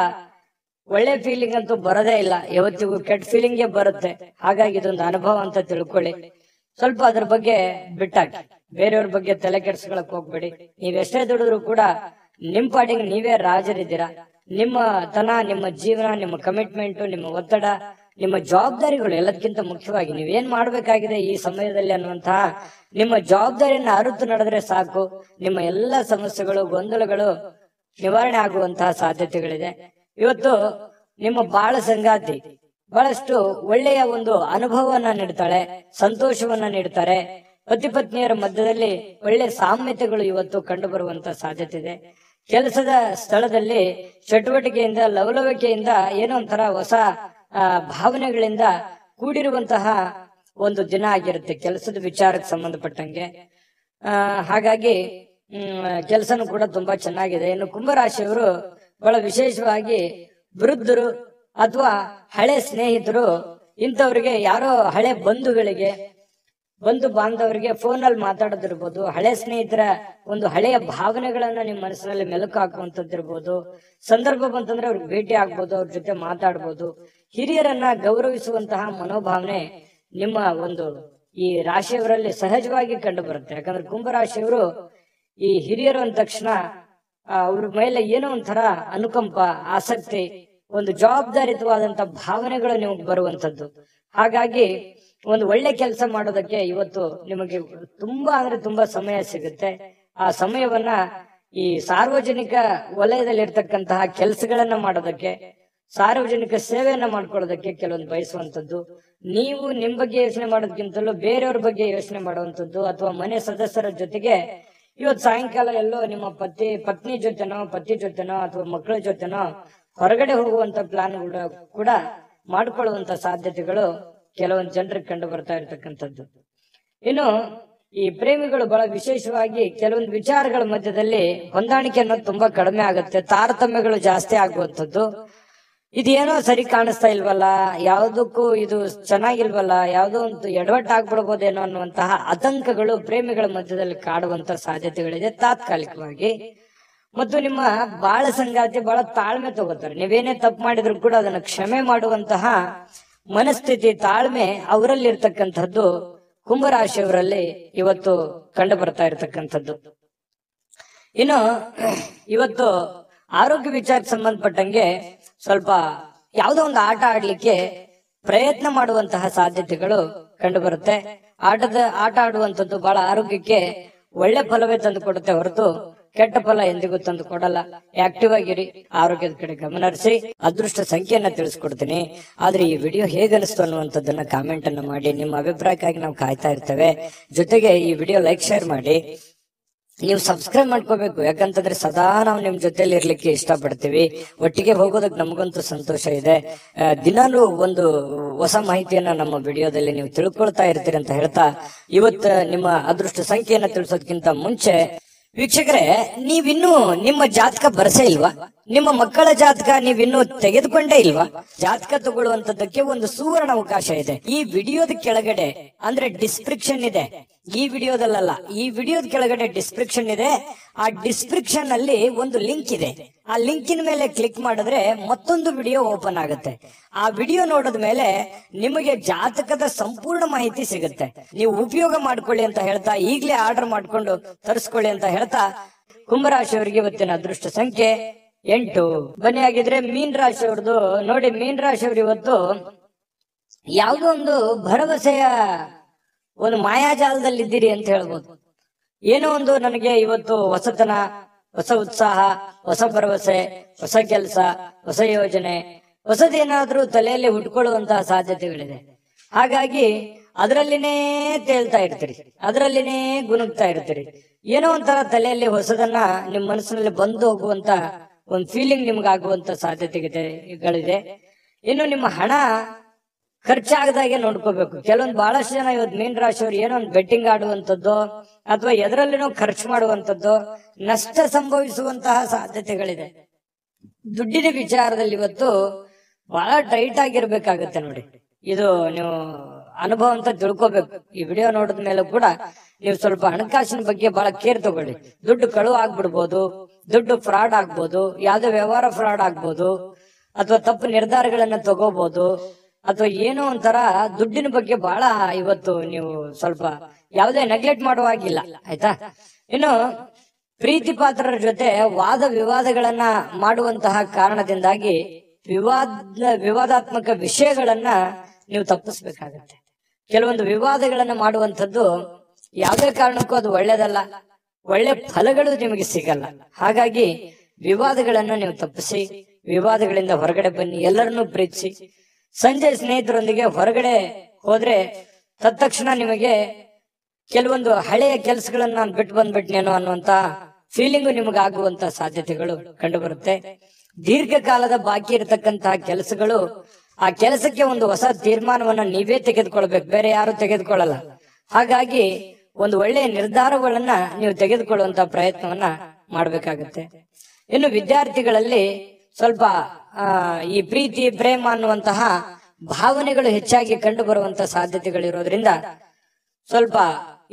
S1: ಒಳ್ಳೆ ಫೀಲಿಂಗ್ ಅಂತೂ ಬರೋದೇ ಇಲ್ಲ, ಯಾವತ್ತಿಗೂ ಕೆಟ್ಟ ಫೀಲಿಂಗೇ ಬರುತ್ತೆ. ಹಾಗಾಗಿ ಇದೊಂದು ಅನುಭವ ಅಂತ ತಿಳ್ಕೊಳ್ಳಿ. ಸ್ವಲ್ಪ ಅದ್ರ ಬಗ್ಗೆ ಬಿಟ್ಟಾಕಿ, ಬೇರೆಯವ್ರ ಬಗ್ಗೆ ತಲೆ ಕೆಡ್ಸ್ಕೊಳಕ್ ಹೋಗ್ಬೇಡಿ. ನೀವೆಷ್ಟೇ ದುಡಿದ್ರು ಕೂಡ ನಿಮ್ ಪಾಟಿಗೆ ನೀವೇ ರಾಜರಿದ್ದೀರಾ. ನಿಮ್ಮ ನಿಮ್ಮ ಜೀವನ, ನಿಮ್ಮ ಕಮಿಟ್ಮೆಂಟ್, ನಿಮ್ಮ ಒತ್ತಡ, ನಿಮ್ಮ ಜವಾಬ್ದಾರಿಗಳು ಎಲ್ಲದಕ್ಕಿಂತ ಮುಖ್ಯವಾಗಿ ನೀವೇನ್ ಮಾಡ್ಬೇಕಾಗಿದೆ ಈ ಸಮಯದಲ್ಲಿ ಅನ್ನುವಂತಹ ನಿಮ್ಮ ಜವಾಬ್ದಾರಿಯನ್ನ ಅರಿತು ನಡೆದ್ರೆ ಸಾಕು. ನಿಮ್ಮ ಎಲ್ಲ ಸಮಸ್ಯೆಗಳು, ಗೊಂದಲಗಳು ನಿವಾರಣೆ ಆಗುವಂತಹ ಸಾಧ್ಯತೆಗಳಿದೆ. ಇವತ್ತು ನಿಮ್ಮ ಬಾಳ ಸಂಗಾತಿ ಬಹಳಷ್ಟು ಒಳ್ಳೆಯ ಒಂದು ಅನುಭವವನ್ನ ನೀಡ್ತಾಳೆ, ಸಂತೋಷವನ್ನ ನೀಡ್ತಾರೆ. ಪತಿ ಪತ್ನಿಯರ ಮಧ್ಯದಲ್ಲಿ ಒಳ್ಳೆ ಸಾಮ್ಯತೆಗಳು ಇವತ್ತು ಕಂಡು ಬರುವಂತ ಸಾಧ್ಯತೆ ಇದೆ. ಕೆಲಸದ ಸ್ಥಳದಲ್ಲಿ ಚಟುವಟಿಕೆಯಿಂದ, ಲವಲವಿಕೆಯಿಂದ, ಏನೋ ಒಂಥರ ಹೊಸ ಭಾವನೆಗಳಿಂದ ಕೂಡಿರುವಂತಹ ಒಂದು ದಿನ ಆಗಿರುತ್ತೆ ಕೆಲಸದ ವಿಚಾರಕ್ಕೆ ಸಂಬಂಧಪಟ್ಟಂಗೆ. ಹಾಗಾಗಿ ಕೆಲಸನೂ ಕೂಡ ತುಂಬಾ ಚೆನ್ನಾಗಿದೆ. ಇನ್ನು ಕುಂಭರಾಶಿಯವರು ಬಹಳ ವಿಶೇಷವಾಗಿ ವೃದ್ಧರು ಅಥವಾ ಹಳೆ ಸ್ನೇಹಿತರು, ಇಂಥವ್ರಿಗೆ, ಯಾರೋ ಹಳೆ ಬಂಧು ಬಾಂಧವರಿಗೆ ಫೋನ್ ಅಲ್ಲಿ ಮಾತಾಡೋದಿರ್ಬೋದು, ಹಳೆ ಸ್ನೇಹಿತರ ಒಂದು ಹಳೆಯ ಭಾವನೆಗಳನ್ನ ನಿಮ್ಮ ಮನಸ್ಸಿನಲ್ಲಿ ಮೆಲುಕು ಹಾಕುವಂತದ್ದಿರ್ಬೋದು. ಸಂದರ್ಭ ಬಂತಂದ್ರೆ ಅವ್ರಿಗೆ ಭೇಟಿ ಆಗ್ಬೋದು, ಅವ್ರ ಜೊತೆ ಮಾತಾಡ್ಬೋದು. ಹಿರಿಯರನ್ನ ಗೌರವಿಸುವಂತಹ ಮನೋಭಾವನೆ ನಿಮ್ಮ ಒಂದು ಈ ರಾಶಿಯವರಲ್ಲಿ ಸಹಜವಾಗಿ ಕಂಡು ಬರುತ್ತೆ. ಯಾಕಂದ್ರೆ ಕುಂಭರಾಶಿಯವರು ಈ ಹಿರಿಯರು ಅಂದ ತಕ್ಷಣ ಅವ್ರ ಮೇಲೆ ಏನೋ ಒಂಥರ ಅನುಕಂಪ, ಆಸಕ್ತಿ, ಒಂದು ಜವಾಬ್ದಾರಿತವಾದಂತ ಭಾವನೆಗಳು ನಿಮಗೆ ಬರುವಂತದ್ದು. ಹಾಗಾಗಿ ಒಂದು ಒಳ್ಳೆ ಕೆಲಸ ಮಾಡೋದಕ್ಕೆ ಇವತ್ತು ನಿಮಗೆ ತುಂಬಾ ಅಂದ್ರೆ ತುಂಬಾ ಸಮಯ ಸಿಗುತ್ತೆ. ಆ ಸಮಯವನ್ನ ಈ ಸಾರ್ವಜನಿಕ ವಲಯದಲ್ಲಿರ್ತಕ್ಕಂತಹ ಕೆಲಸಗಳನ್ನ ಮಾಡೋದಕ್ಕೆ, ಸಾರ್ವಜನಿಕ ಸೇವೆಯನ್ನ ಮಾಡ್ಕೊಳ್ಳೋದಕ್ಕೆ ಕೆಲವೊಂದು ಬಯಸುವಂತದ್ದು. ನೀವು ನಿಮ್ ಬಗ್ಗೆ ಯೋಚನೆ ಮಾಡೋದಕ್ಕಿಂತಲೂ ಬೇರೆಯವ್ರ ಬಗ್ಗೆ ಯೋಚನೆ ಮಾಡುವಂತದ್ದು, ಅಥವಾ ಮನೆ ಸದಸ್ಯರ ಜೊತೆಗೆ ಇವತ್ತು ಸಾಯಂಕಾಲ ಎಲ್ಲೋ ನಿಮ್ಮ ಪತ್ನಿ ಜೊತೆನೋ, ಪತಿ ಜೊತೆನೋ, ಅಥವಾ ಮಕ್ಕಳ ಜೊತೆನೋ ಹೊರಗಡೆ ಹೋಗುವಂತ ಪ್ಲಾನ್ ಕೂಡ ಮಾಡ್ಕೊಳ್ಳುವಂತ ಸಾಧ್ಯತೆಗಳು ಕೆಲವೊಂದು ಜನರಿಗೆ ಕಂಡು ಬರ್ತಾ ಇರತಕ್ಕಂಥದ್ದು. ಇನ್ನು ಈ ಪ್ರೇಮಿಗಳು ಬಹಳ ವಿಶೇಷವಾಗಿ ಕೆಲವೊಂದು ವಿಚಾರಗಳ ಮಧ್ಯದಲ್ಲಿ ಹೊಂದಾಣಿಕೆ ಅನ್ನೋದು ತುಂಬಾ ಕಡಿಮೆ ಆಗುತ್ತೆ, ತಾರತಮ್ಯಗಳು ಜಾಸ್ತಿ ಆಗುವಂಥದ್ದು. ಇದೇನೋ ಸರಿ ಕಾಣಿಸ್ತಾ ಇಲ್ವಲ್ಲ, ಯಾವುದಕ್ಕೂ ಇದು ಚೆನ್ನಾಗಿಲ್ವಲ್ಲ, ಯಾವುದೋ ಒಂದು ಎಡವಟ್ಟಾಗ್ಬಿಡ್ಬೋದೇನೋ ಅನ್ನುವಂತಹ ಆತಂಕಗಳು ಪ್ರೇಮಿಗಳ ಮಧ್ಯದಲ್ಲಿ ಕಾಡುವಂತ ಸಾಧ್ಯತೆಗಳಿದೆ ತಾತ್ಕಾಲಿಕವಾಗಿ. ಮತ್ತು ನಿಮ್ಮ ಬಾಳ ಸಂಗಾತಿ ಬಹಳ ತಾಳ್ಮೆ ತಗೋತಾರೆ. ನೀವೇನೇ ತಪ್ಪು ಮಾಡಿದ್ರು ಕೂಡ ಅದನ್ನ ಕ್ಷಮೆ ಮಾಡುವಂತಹ ಮನಸ್ಥಿತಿ, ತಾಳ್ಮೆ ಅವರಲ್ಲಿ ಇರ್ತಕ್ಕಂಥದ್ದು ಕುಂಭರಾಶಿಯವರಲ್ಲಿ ಇವತ್ತು ಕಂಡು ಬರ್ತಾ ಇರತಕ್ಕಂಥದ್ದು. ಇನ್ನು ಇವತ್ತು ಆರೋಗ್ಯ ವಿಚಾರಕ್ಕೆ ಸಂಬಂಧಪಟ್ಟಂಗೆ ಸ್ವಲ್ಪ ಯಾವುದೋ ಒಂದು ಆಟ ಆಡ್ಲಿಕ್ಕೆ ಪ್ರಯತ್ನ ಮಾಡುವಂತಹ ಸಾಧ್ಯತೆಗಳು ಕಂಡು ಬರುತ್ತೆ. ಆಟ ಆಡುವಂಥದ್ದು ಬಹಳ ಆರೋಗ್ಯಕ್ಕೆ ಒಳ್ಳೆ ಫಲವೇ ತಂದು ಕೊಡುತ್ತೆ ಹೊರತು ಕೆಟ್ಟ ಫಲ ಎಂದಿಗೂ ತಂದು ಕೊಡಲ್ಲ. ಆಕ್ಟಿವ್ ಆಗಿರಿ, ಆರೋಗ್ಯದ ಕಡೆ ಗಮನ ಹರಿಸಿ. ಅದೃಷ್ಟ ಸಂಖ್ಯೆಯನ್ನ ತಿಳಿಸ್ಕೊಡ್ತೀನಿ. ಆದ್ರೆ ಈ ವಿಡಿಯೋ ಹೇಗನಿಸ್ತು ಅನ್ನುವಂಥದ್ದನ್ನ ಕಾಮೆಂಟ್ ಅನ್ನ ಮಾಡಿ. ನಿಮ್ಮ ಅಭಿಪ್ರಾಯಕ್ಕಾಗಿ ನಾವು ಕಾಯ್ತಾ ಇರ್ತೇವೆ. ಜೊತೆಗೆ ಈ ವಿಡಿಯೋ ಲೈಕ್, ಶೇರ್ ಮಾಡಿ. ನೀವು ಸಬ್ಸ್ಕ್ರೈಬ್ ಮಾಡ್ಕೋಬೇಕು, ಯಾಕಂತಂದ್ರೆ ಸದಾ ನಾವು ನಿಮ್ ಜೊತೆಲಿ ಇರ್ಲಿಕ್ಕೆ ಇಷ್ಟಪಡ್ತೀವಿ. ಒಟ್ಟಿಗೆ ಹೋಗೋದಕ್ಕೆ ನಮಗಂತೂ ಸಂತೋಷ ಇದೆ. ದಿನಾಲೂ ಒಂದು ಹೊಸ ಮಾಹಿತಿಯನ್ನ ನಮ್ಮ ವಿಡಿಯೋದಲ್ಲಿ ನೀವು ತಿಳ್ಕೊಳ್ತಾ ಇರ್ತೀರಿ ಅಂತ ಹೇಳ್ತಾ, ಇವತ್ತು ನಿಮ್ಮ ಅದೃಷ್ಟ ಸಂಖ್ಯೆಯನ್ನ ತಿಳಿಸೋದಕ್ಕಿಂತ ಮುಂಚೆ ವೀಕ್ಷಕರೇ, ನೀವಿನ್ನೂ ನಿಮ್ಮ ಜಾತಕ ಬರಸೇ ಇಲ್ವಾ? ನಿಮ್ಮ ಮಕ್ಕಳ ಜಾತಕ ನೀವಿನ್ನೂ ತೆಗೆದುಕೊಂಡೇ ಇಲ್ವಾ? ಜಾತಕ ತಗೊಳ್ಳುವಂತದ್ದಕ್ಕೆ ಒಂದು ಸುವರ್ಣ ಅವಕಾಶ ಇದೆ. ಈ ವಿಡಿಯೋದ ಕೆಳಗಡೆ ಅಂದ್ರೆ ಡಿಸ್ಕ್ರಿಪ್ಷನ್ ಇದೆ. ಈ ವಿಡಿಯೋದಲ್ಲ, ಈ ವಿಡಿಯೋದ ಕೆಳಗಡೆ ಡಿಸ್ಕ್ರಿಪ್ಷನ್ ಇದೆ. ಆ ಡಿಸ್ಕ್ರಿಪ್ಷನ್ ಅಲ್ಲಿ ಒಂದು ಲಿಂಕ್ ಇದೆ. ಆ ಲಿಂಕಿನ ಮೇಲೆ ಕ್ಲಿಕ್ ಮಾಡಿದ್ರೆ ಮತ್ತೊಂದು ವಿಡಿಯೋ ಓಪನ್ ಆಗುತ್ತೆ. ಆ ವಿಡಿಯೋ ನೋಡಿದ ಮೇಲೆ ನಿಮಗೆ ಜಾತಕದ ಸಂಪೂರ್ಣ ಮಾಹಿತಿ ಸಿಗುತ್ತೆ. ನೀವು ಉಪಯೋಗ ಮಾಡ್ಕೊಳ್ಳಿ ಅಂತ ಹೇಳ್ತಾ, ಈಗಲೇ ಆರ್ಡರ್ ಮಾಡ್ಕೊಂಡು ತರಿಸ್ಕೊಳ್ಳಿ ಅಂತ ಹೇಳ್ತಾ, ಕುಂಭರಾಶಿಯವರಿಗೆ ಇವತ್ತಿನ ಅದೃಷ್ಟ ಸಂಖ್ಯೆ 8. ಬನ್ನಿ ಆಗಿದ್ರೆ ಮೀನ್ ರಾಶಿಯವ್ರದ್ದು ನೋಡಿ. ಮೀನ್ ರಾಶಿಯವರು ಇವತ್ತು ಯಾವುದೋ ಒಂದು ಭರವಸೆಯ ಒಂದು ಮಾಯಾಜಾಲದಲ್ಲಿ ಇದ್ದೀರಿ ಅಂತ ಹೇಳ್ಬೋದು. ಏನೋ ಒಂದು ನನಗೆ ಇವತ್ತು ಹೊಸತನ, ಹೊಸ ಉತ್ಸಾಹ, ಹೊಸ ಭರವಸೆ, ಹೊಸ ಕೆಲಸ, ಹೊಸ ಯೋಜನೆ, ಹೊಸದೇನಾದ್ರೂ ತಲೆಯಲ್ಲಿ ಹುಟ್ಕೊಳ್ಳುವಂತಹ ಸಾಧ್ಯತೆಗಳಿದೆ. ಹಾಗಾಗಿ ಅದರಲ್ಲಿನೇ ತೇಲ್ತಾ ಇರ್ತೀರಿ, ಅದರಲ್ಲಿನೇ ಗುನುಗ್ತಾ ಇರ್ತೀರಿ. ಏನೋ ಒಂಥರ ತಲೆಯಲ್ಲಿ ಹೊಸದನ್ನ ನಿಮ್ ಮನಸ್ಸಿನಲ್ಲಿ ಬಂದು ಹೋಗುವಂತ ಒಂದು ಫೀಲಿಂಗ್ ನಿಮ್ಗೆ ಆಗುವಂತ ಸಾಧ್ಯತೆಗಳಿದೆ. ಇನ್ನು ನಿಮ್ಮ ಹಣ ಖರ್ಚಾಗದಾಗೆ ನೋಡ್ಕೋಬೇಕು. ಕೆಲವೊಂದು ಬಹಳಷ್ಟು ಜನ ಇವತ್ತು ಮೀನ್ ರಾಶಿಯವರು ಏನೋ ಒಂದು ಬೆಟ್ಟಿಂಗ್ ಆಡುವಂಥದ್ದು ಅಥವಾ ಎದರಲ್ಲಿನೋ ಖರ್ಚು ಮಾಡುವಂಥದ್ದು, ನಷ್ಟ ಸಂಭವಿಸುವಂತಹ ಸಾಧ್ಯತೆಗಳಿದೆ. ದುಡ್ಡಿನ ವಿಚಾರದಲ್ಲಿ ಇವತ್ತು ಬಹಳ ಟೈಟ್ ಆಗಿರ್ಬೇಕಾಗತ್ತೆ ನೋಡಿ. ಇದು ನೀವು ಅನುಭವ ಅಂತ ತಿಳ್ಕೋಬೇಕು. ಈ ವಿಡಿಯೋ ನೋಡಿದ ಮೇಲೆ ಕೂಡ ನೀವು ಸ್ವಲ್ಪ ಹಣಕಾಸಿನ ಬಗ್ಗೆ ಬಹಳ ಕೇರ್ ತಗೊಳ್ಳಿ. ದುಡ್ಡು ಕಳುವು ಆಗ್ಬಿಡ್ಬೋದು, ದುಡ್ಡು ಫ್ರಾಡ್ ಆಗ್ಬೋದು, ಯಾವ್ದೋ ವ್ಯವಹಾರ ಫ್ರಾಡ್ ಆಗ್ಬೋದು, ಅಥವಾ ತಪ್ಪು ನಿರ್ಧಾರಗಳನ್ನ ತಗೋಬಹುದು, ಅಥವಾ ಏನೋ ಒಂಥರ ದುಡ್ಡಿನ ಬಗ್ಗೆ ಬಹಳ ಇವತ್ತು ನೀವು ಸ್ವಲ್ಪ ಯಾವುದೇ ನೆಗ್ಲೆಕ್ಟ್ ಮಾಡುವಾಗಿಲ್ಲ, ಆಯ್ತಾ? ಇನ್ನು ಪ್ರೀತಿ ಪಾತ್ರರ ಜೊತೆ ವಾದ ವಿವಾದಗಳನ್ನ ಮಾಡುವಂತಹ ಕಾರಣದಿಂದಾಗಿ ವಿವಾದಾತ್ಮಕ ವಿಷಯಗಳನ್ನ ನೀವು ತಪ್ಪಿಸ್ಬೇಕಾಗತ್ತೆ. ಕೆಲವೊಂದು ವಿವಾದಗಳನ್ನ ಮಾಡುವಂಥದ್ದು ಯಾವುದೇ ಕಾರಣಕ್ಕೂ ಅದು ಒಳ್ಳೇದಲ್ಲ, ಒಳ್ಳೆ ಫಲಗಳು ನಿಮಗೆ ಸಿಗಲ್ಲ. ಹಾಗಾಗಿ ವಿವಾದಗಳನ್ನ ನೀವು ತಪ್ಪಿಸಿ, ವಿವಾದಗಳಿಂದ ಹೊರಗಡೆ ಬನ್ನಿ, ಎಲ್ಲರನ್ನೂ ಪ್ರೀತಿಸಿ. ಸಂಜೆ ಸ್ನೇಹಿತರೊಂದಿಗೆ ಹೊರಗಡೆ ಹೋದ್ರೆ ತತ್ಕ್ಷಣ ನಿಮಗೆ ಕೆಲವೊಂದು ಹಳೆಯ ಕೆಲಸಗಳನ್ನ ನಾನು ಬಿಟ್ಟು ಬಂದ್ಬಿಟ್ನೇನೋ ಅನ್ನುವಂತ ಫೀಲಿಂಗು ನಿಮಗೆ ಆಗುವಂತ ಸಾಧ್ಯತೆಗಳು ಕಂಡು ಬರುತ್ತೆ. ದೀರ್ಘಕಾಲದ ಬಾಕಿ ಇರತಕ್ಕಂತಹ ಕೆಲಸಗಳು, ಆ ಕೆಲಸಕ್ಕೆ ಒಂದು ಹೊಸ ತೀರ್ಮಾನವನ್ನ ನೀವೇ ತೆಗೆದುಕೊಳ್ಬೇಕು, ಬೇರೆ ಯಾರು ತೆಗೆದುಕೊಳ್ಳಲ್ಲ. ಹಾಗಾಗಿ ಒಂದು ಒಳ್ಳೆಯ ನಿರ್ಧಾರಗಳನ್ನ ನೀವು ತೆಗೆದುಕೊಳ್ಳುವಂತ ಪ್ರಯತ್ನವನ್ನ ಮಾಡ್ಬೇಕಾಗತ್ತೆ. ಇನ್ನು ವಿದ್ಯಾರ್ಥಿಗಳಲ್ಲಿ ಸ್ವಲ್ಪ ಈ ಪ್ರೀತಿ ಪ್ರೇಮ ಅನ್ನುವಂತಹ ಭಾವನೆಗಳು ಹೆಚ್ಚಾಗಿ ಕಂಡು ಬರುವಂತಹ ಸಾಧ್ಯತೆಗಳಿರೋದ್ರಿಂದ ಸ್ವಲ್ಪ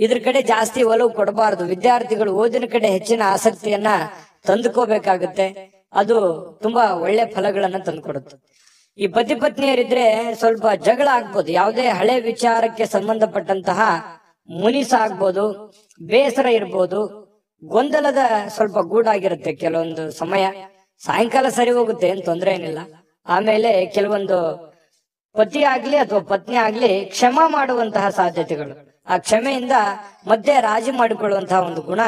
S1: ಇದ್ರ ಕಡೆ ಜಾಸ್ತಿ ಒಲವು ಕೊಡಬಾರದು. ವಿದ್ಯಾರ್ಥಿಗಳು ಓದಿನ ಕಡೆ ಹೆಚ್ಚಿನ ಆಸಕ್ತಿಯನ್ನ ತಂದುಕೋಬೇಕಾಗುತ್ತೆ. ಅದು ತುಂಬಾ ಒಳ್ಳೆ ಫಲಗಳನ್ನ ತಂದುಕೊಡುತ್ತೆ. ಈ ಪತಿ ಪತ್ನಿಯರಿದ್ರೆ ಸ್ವಲ್ಪ ಜಗಳ ಆಗ್ಬೋದು, ಯಾವುದೇ ಹಳೆ ವಿಚಾರಕ್ಕೆ ಸಂಬಂಧಪಟ್ಟಂತಹ ಮುನಿಸ ಆಗ್ಬೋದು, ಬೇಸರ ಇರ್ಬೋದು, ಗೊಂದಲದ ಸ್ವಲ್ಪ ಗೂಡಾಗಿರುತ್ತೆ ಕೆಲವೊಂದು ಸಮಯ. ಸಾಯಂಕಾಲ ಸರಿ ಹೋಗುತ್ತೆ, ಏನ್ ತೊಂದರೆ ಏನಿಲ್ಲ. ಆಮೇಲೆ ಕೆಲವೊಂದು ಪತಿ ಆಗ್ಲಿ ಅಥವಾ ಪತ್ನಿ ಆಗ್ಲಿ ಕ್ಷಮಾ ಮಾಡುವಂತಹ ಸಾಧ್ಯತೆಗಳು, ಆ ಕ್ಷಮೆಯಿಂದ ಮತ್ತೆ ರಾಜಿ ಮಾಡಿಕೊಳ್ಳುವಂತಹ ಒಂದು ಗುಣ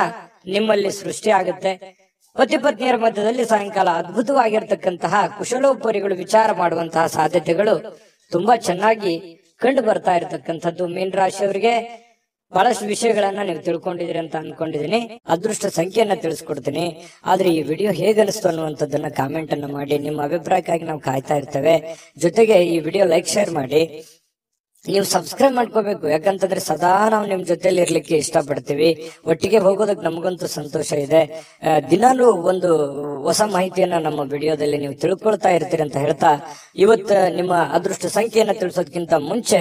S1: ನಿಮ್ಮಲ್ಲಿ ಸೃಷ್ಟಿ ಆಗುತ್ತೆ. ಪತಿ ಪತ್ನಿಯರ ಮಧ್ಯದಲ್ಲಿ ಸಾಯಂಕಾಲ ಅದ್ಭುತವಾಗಿರ್ತಕ್ಕಂತಹ ಕುಶಲೋಪರಿಗಳು ವಿಚಾರ ಮಾಡುವಂತಹ ಸಾಧ್ಯತೆಗಳು ತುಂಬಾ ಚೆನ್ನಾಗಿ ಕಂಡು ಬರ್ತಾ ಇರತಕ್ಕಂಥದ್ದು. ಮೀನ ರಾಶಿಯವರಿಗೆ ಬಹಳಷ್ಟು ವಿಷಯಗಳನ್ನ ನೀವು ತಿಳ್ಕೊಂಡಿದ್ದೀರಿ ಅಂತ ಅನ್ಕೊಂಡಿದೀನಿ. ಅದೃಷ್ಟ ಸಂಖ್ಯೆಯನ್ನ ತಿಳಿಸ್ಕೊಡ್ತೀನಿ. ಆದ್ರೆ ಈ ವಿಡಿಯೋ ಹೇಗನಿಸ್ತು ಅನ್ನುವಂಥದ್ದನ್ನ ಕಾಮೆಂಟ್ ಅನ್ನ ಮಾಡಿ. ನಿಮ್ಮ ಅಭಿಪ್ರಾಯಕ್ಕಾಗಿ ನಾವು ಕಾಯ್ತಾ ಇರ್ತೇವೆ. ಜೊತೆಗೆ ಈ ವಿಡಿಯೋ ಲೈಕ್ ಶೇರ್ ಮಾಡಿ. ನೀವು ಸಬ್ಸ್ಕ್ರೈಬ್ ಮಾಡ್ಕೋಬೇಕು, ಯಾಕಂತಂದ್ರೆ ಸದಾ ನಾವು ನಿಮ್ ಜೊತೆಲಿ ಇರ್ಲಿಕ್ಕೆ ಇಷ್ಟಪಡ್ತೀವಿ. ಒಟ್ಟಿಗೆ ಹೋಗೋದಕ್ಕೆ ನಮಗಂತೂ ಸಂತೋಷ ಇದೆ. ದಿನಾಲೂ ಒಂದು ಹೊಸ ಮಾಹಿತಿಯನ್ನ ನಮ್ಮ ವಿಡಿಯೋದಲ್ಲಿ ನೀವು ತಿಳ್ಕೊಳ್ತಾ ಇರ್ತೀರಿ ಅಂತ ಹೇಳ್ತಾ, ಇವತ್ತು ನಿಮ್ಮ ಅದೃಷ್ಟ ಸಂಖ್ಯೆಯನ್ನ ತಿಳಿಸೋದಕ್ಕಿಂತ ಮುಂಚೆ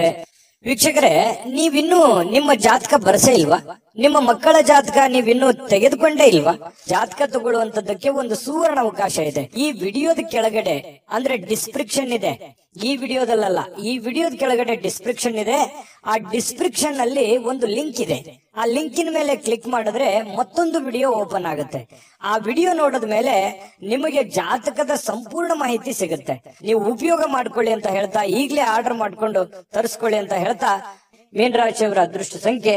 S1: ವೀಕ್ಷಕರೇ, ನೀವಿನ್ನೂ ನಿಮ್ಮ ಜಾತಕ ಬರಸೇ ಇಲ್ವಾ? ನಿಮ್ಮ ಮಕ್ಕಳ ಜಾತಕ ನೀವಿನ್ನೂ ತೆಗೆದುಕೊಂಡೇ ಇಲ್ವಾ? ಜಾತಕ ತಗೊಳ್ಳುವಂತದ್ದಕ್ಕೆ ಒಂದು ಸುವರ್ಣ ಅವಕಾಶ ಇದೆ. ಈ ವಿಡಿಯೋದ ಕೆಳಗಡೆ ಅಂದ್ರೆ ಡಿಸ್ಕ್ರಿಪ್ಷನ್ ಇದೆ. ಈ ವಿಡಿಯೋದಲ್ಲ, ಈ ವಿಡಿಯೋದ ಕೆಳಗಡೆ ಡಿಸ್ಕ್ರಿಪ್ಷನ್ ಇದೆ. ಆ ಡಿಸ್ಕ್ರಿಪ್ಷನ್ ಅಲ್ಲಿ ಒಂದು ಲಿಂಕ್ ಇದೆ. ಆ ಲಿಂಕಿನ ಮೇಲೆ ಕ್ಲಿಕ್ ಮಾಡಿದ್ರೆ ಮತ್ತೊಂದು ವಿಡಿಯೋ ಓಪನ್ ಆಗುತ್ತೆ. ಆ ವಿಡಿಯೋ ನೋಡಿದ ಮೇಲೆ ನಿಮಗೆ ಜಾತಕದ ಸಂಪೂರ್ಣ ಮಾಹಿತಿ ಸಿಗುತ್ತೆ. ನೀವು ಉಪಯೋಗ ಮಾಡ್ಕೊಳ್ಳಿ ಅಂತ ಹೇಳ್ತಾ, ಈಗಲೇ ಆರ್ಡರ್ ಮಾಡ್ಕೊಂಡು ತರಿಸ್ಕೊಳ್ಳಿ ಅಂತ ಹೇಳ್ತಾ, ಮೀನ ರಾಶಿಯವರ ಅದೃಷ್ಟ ಸಂಖ್ಯೆ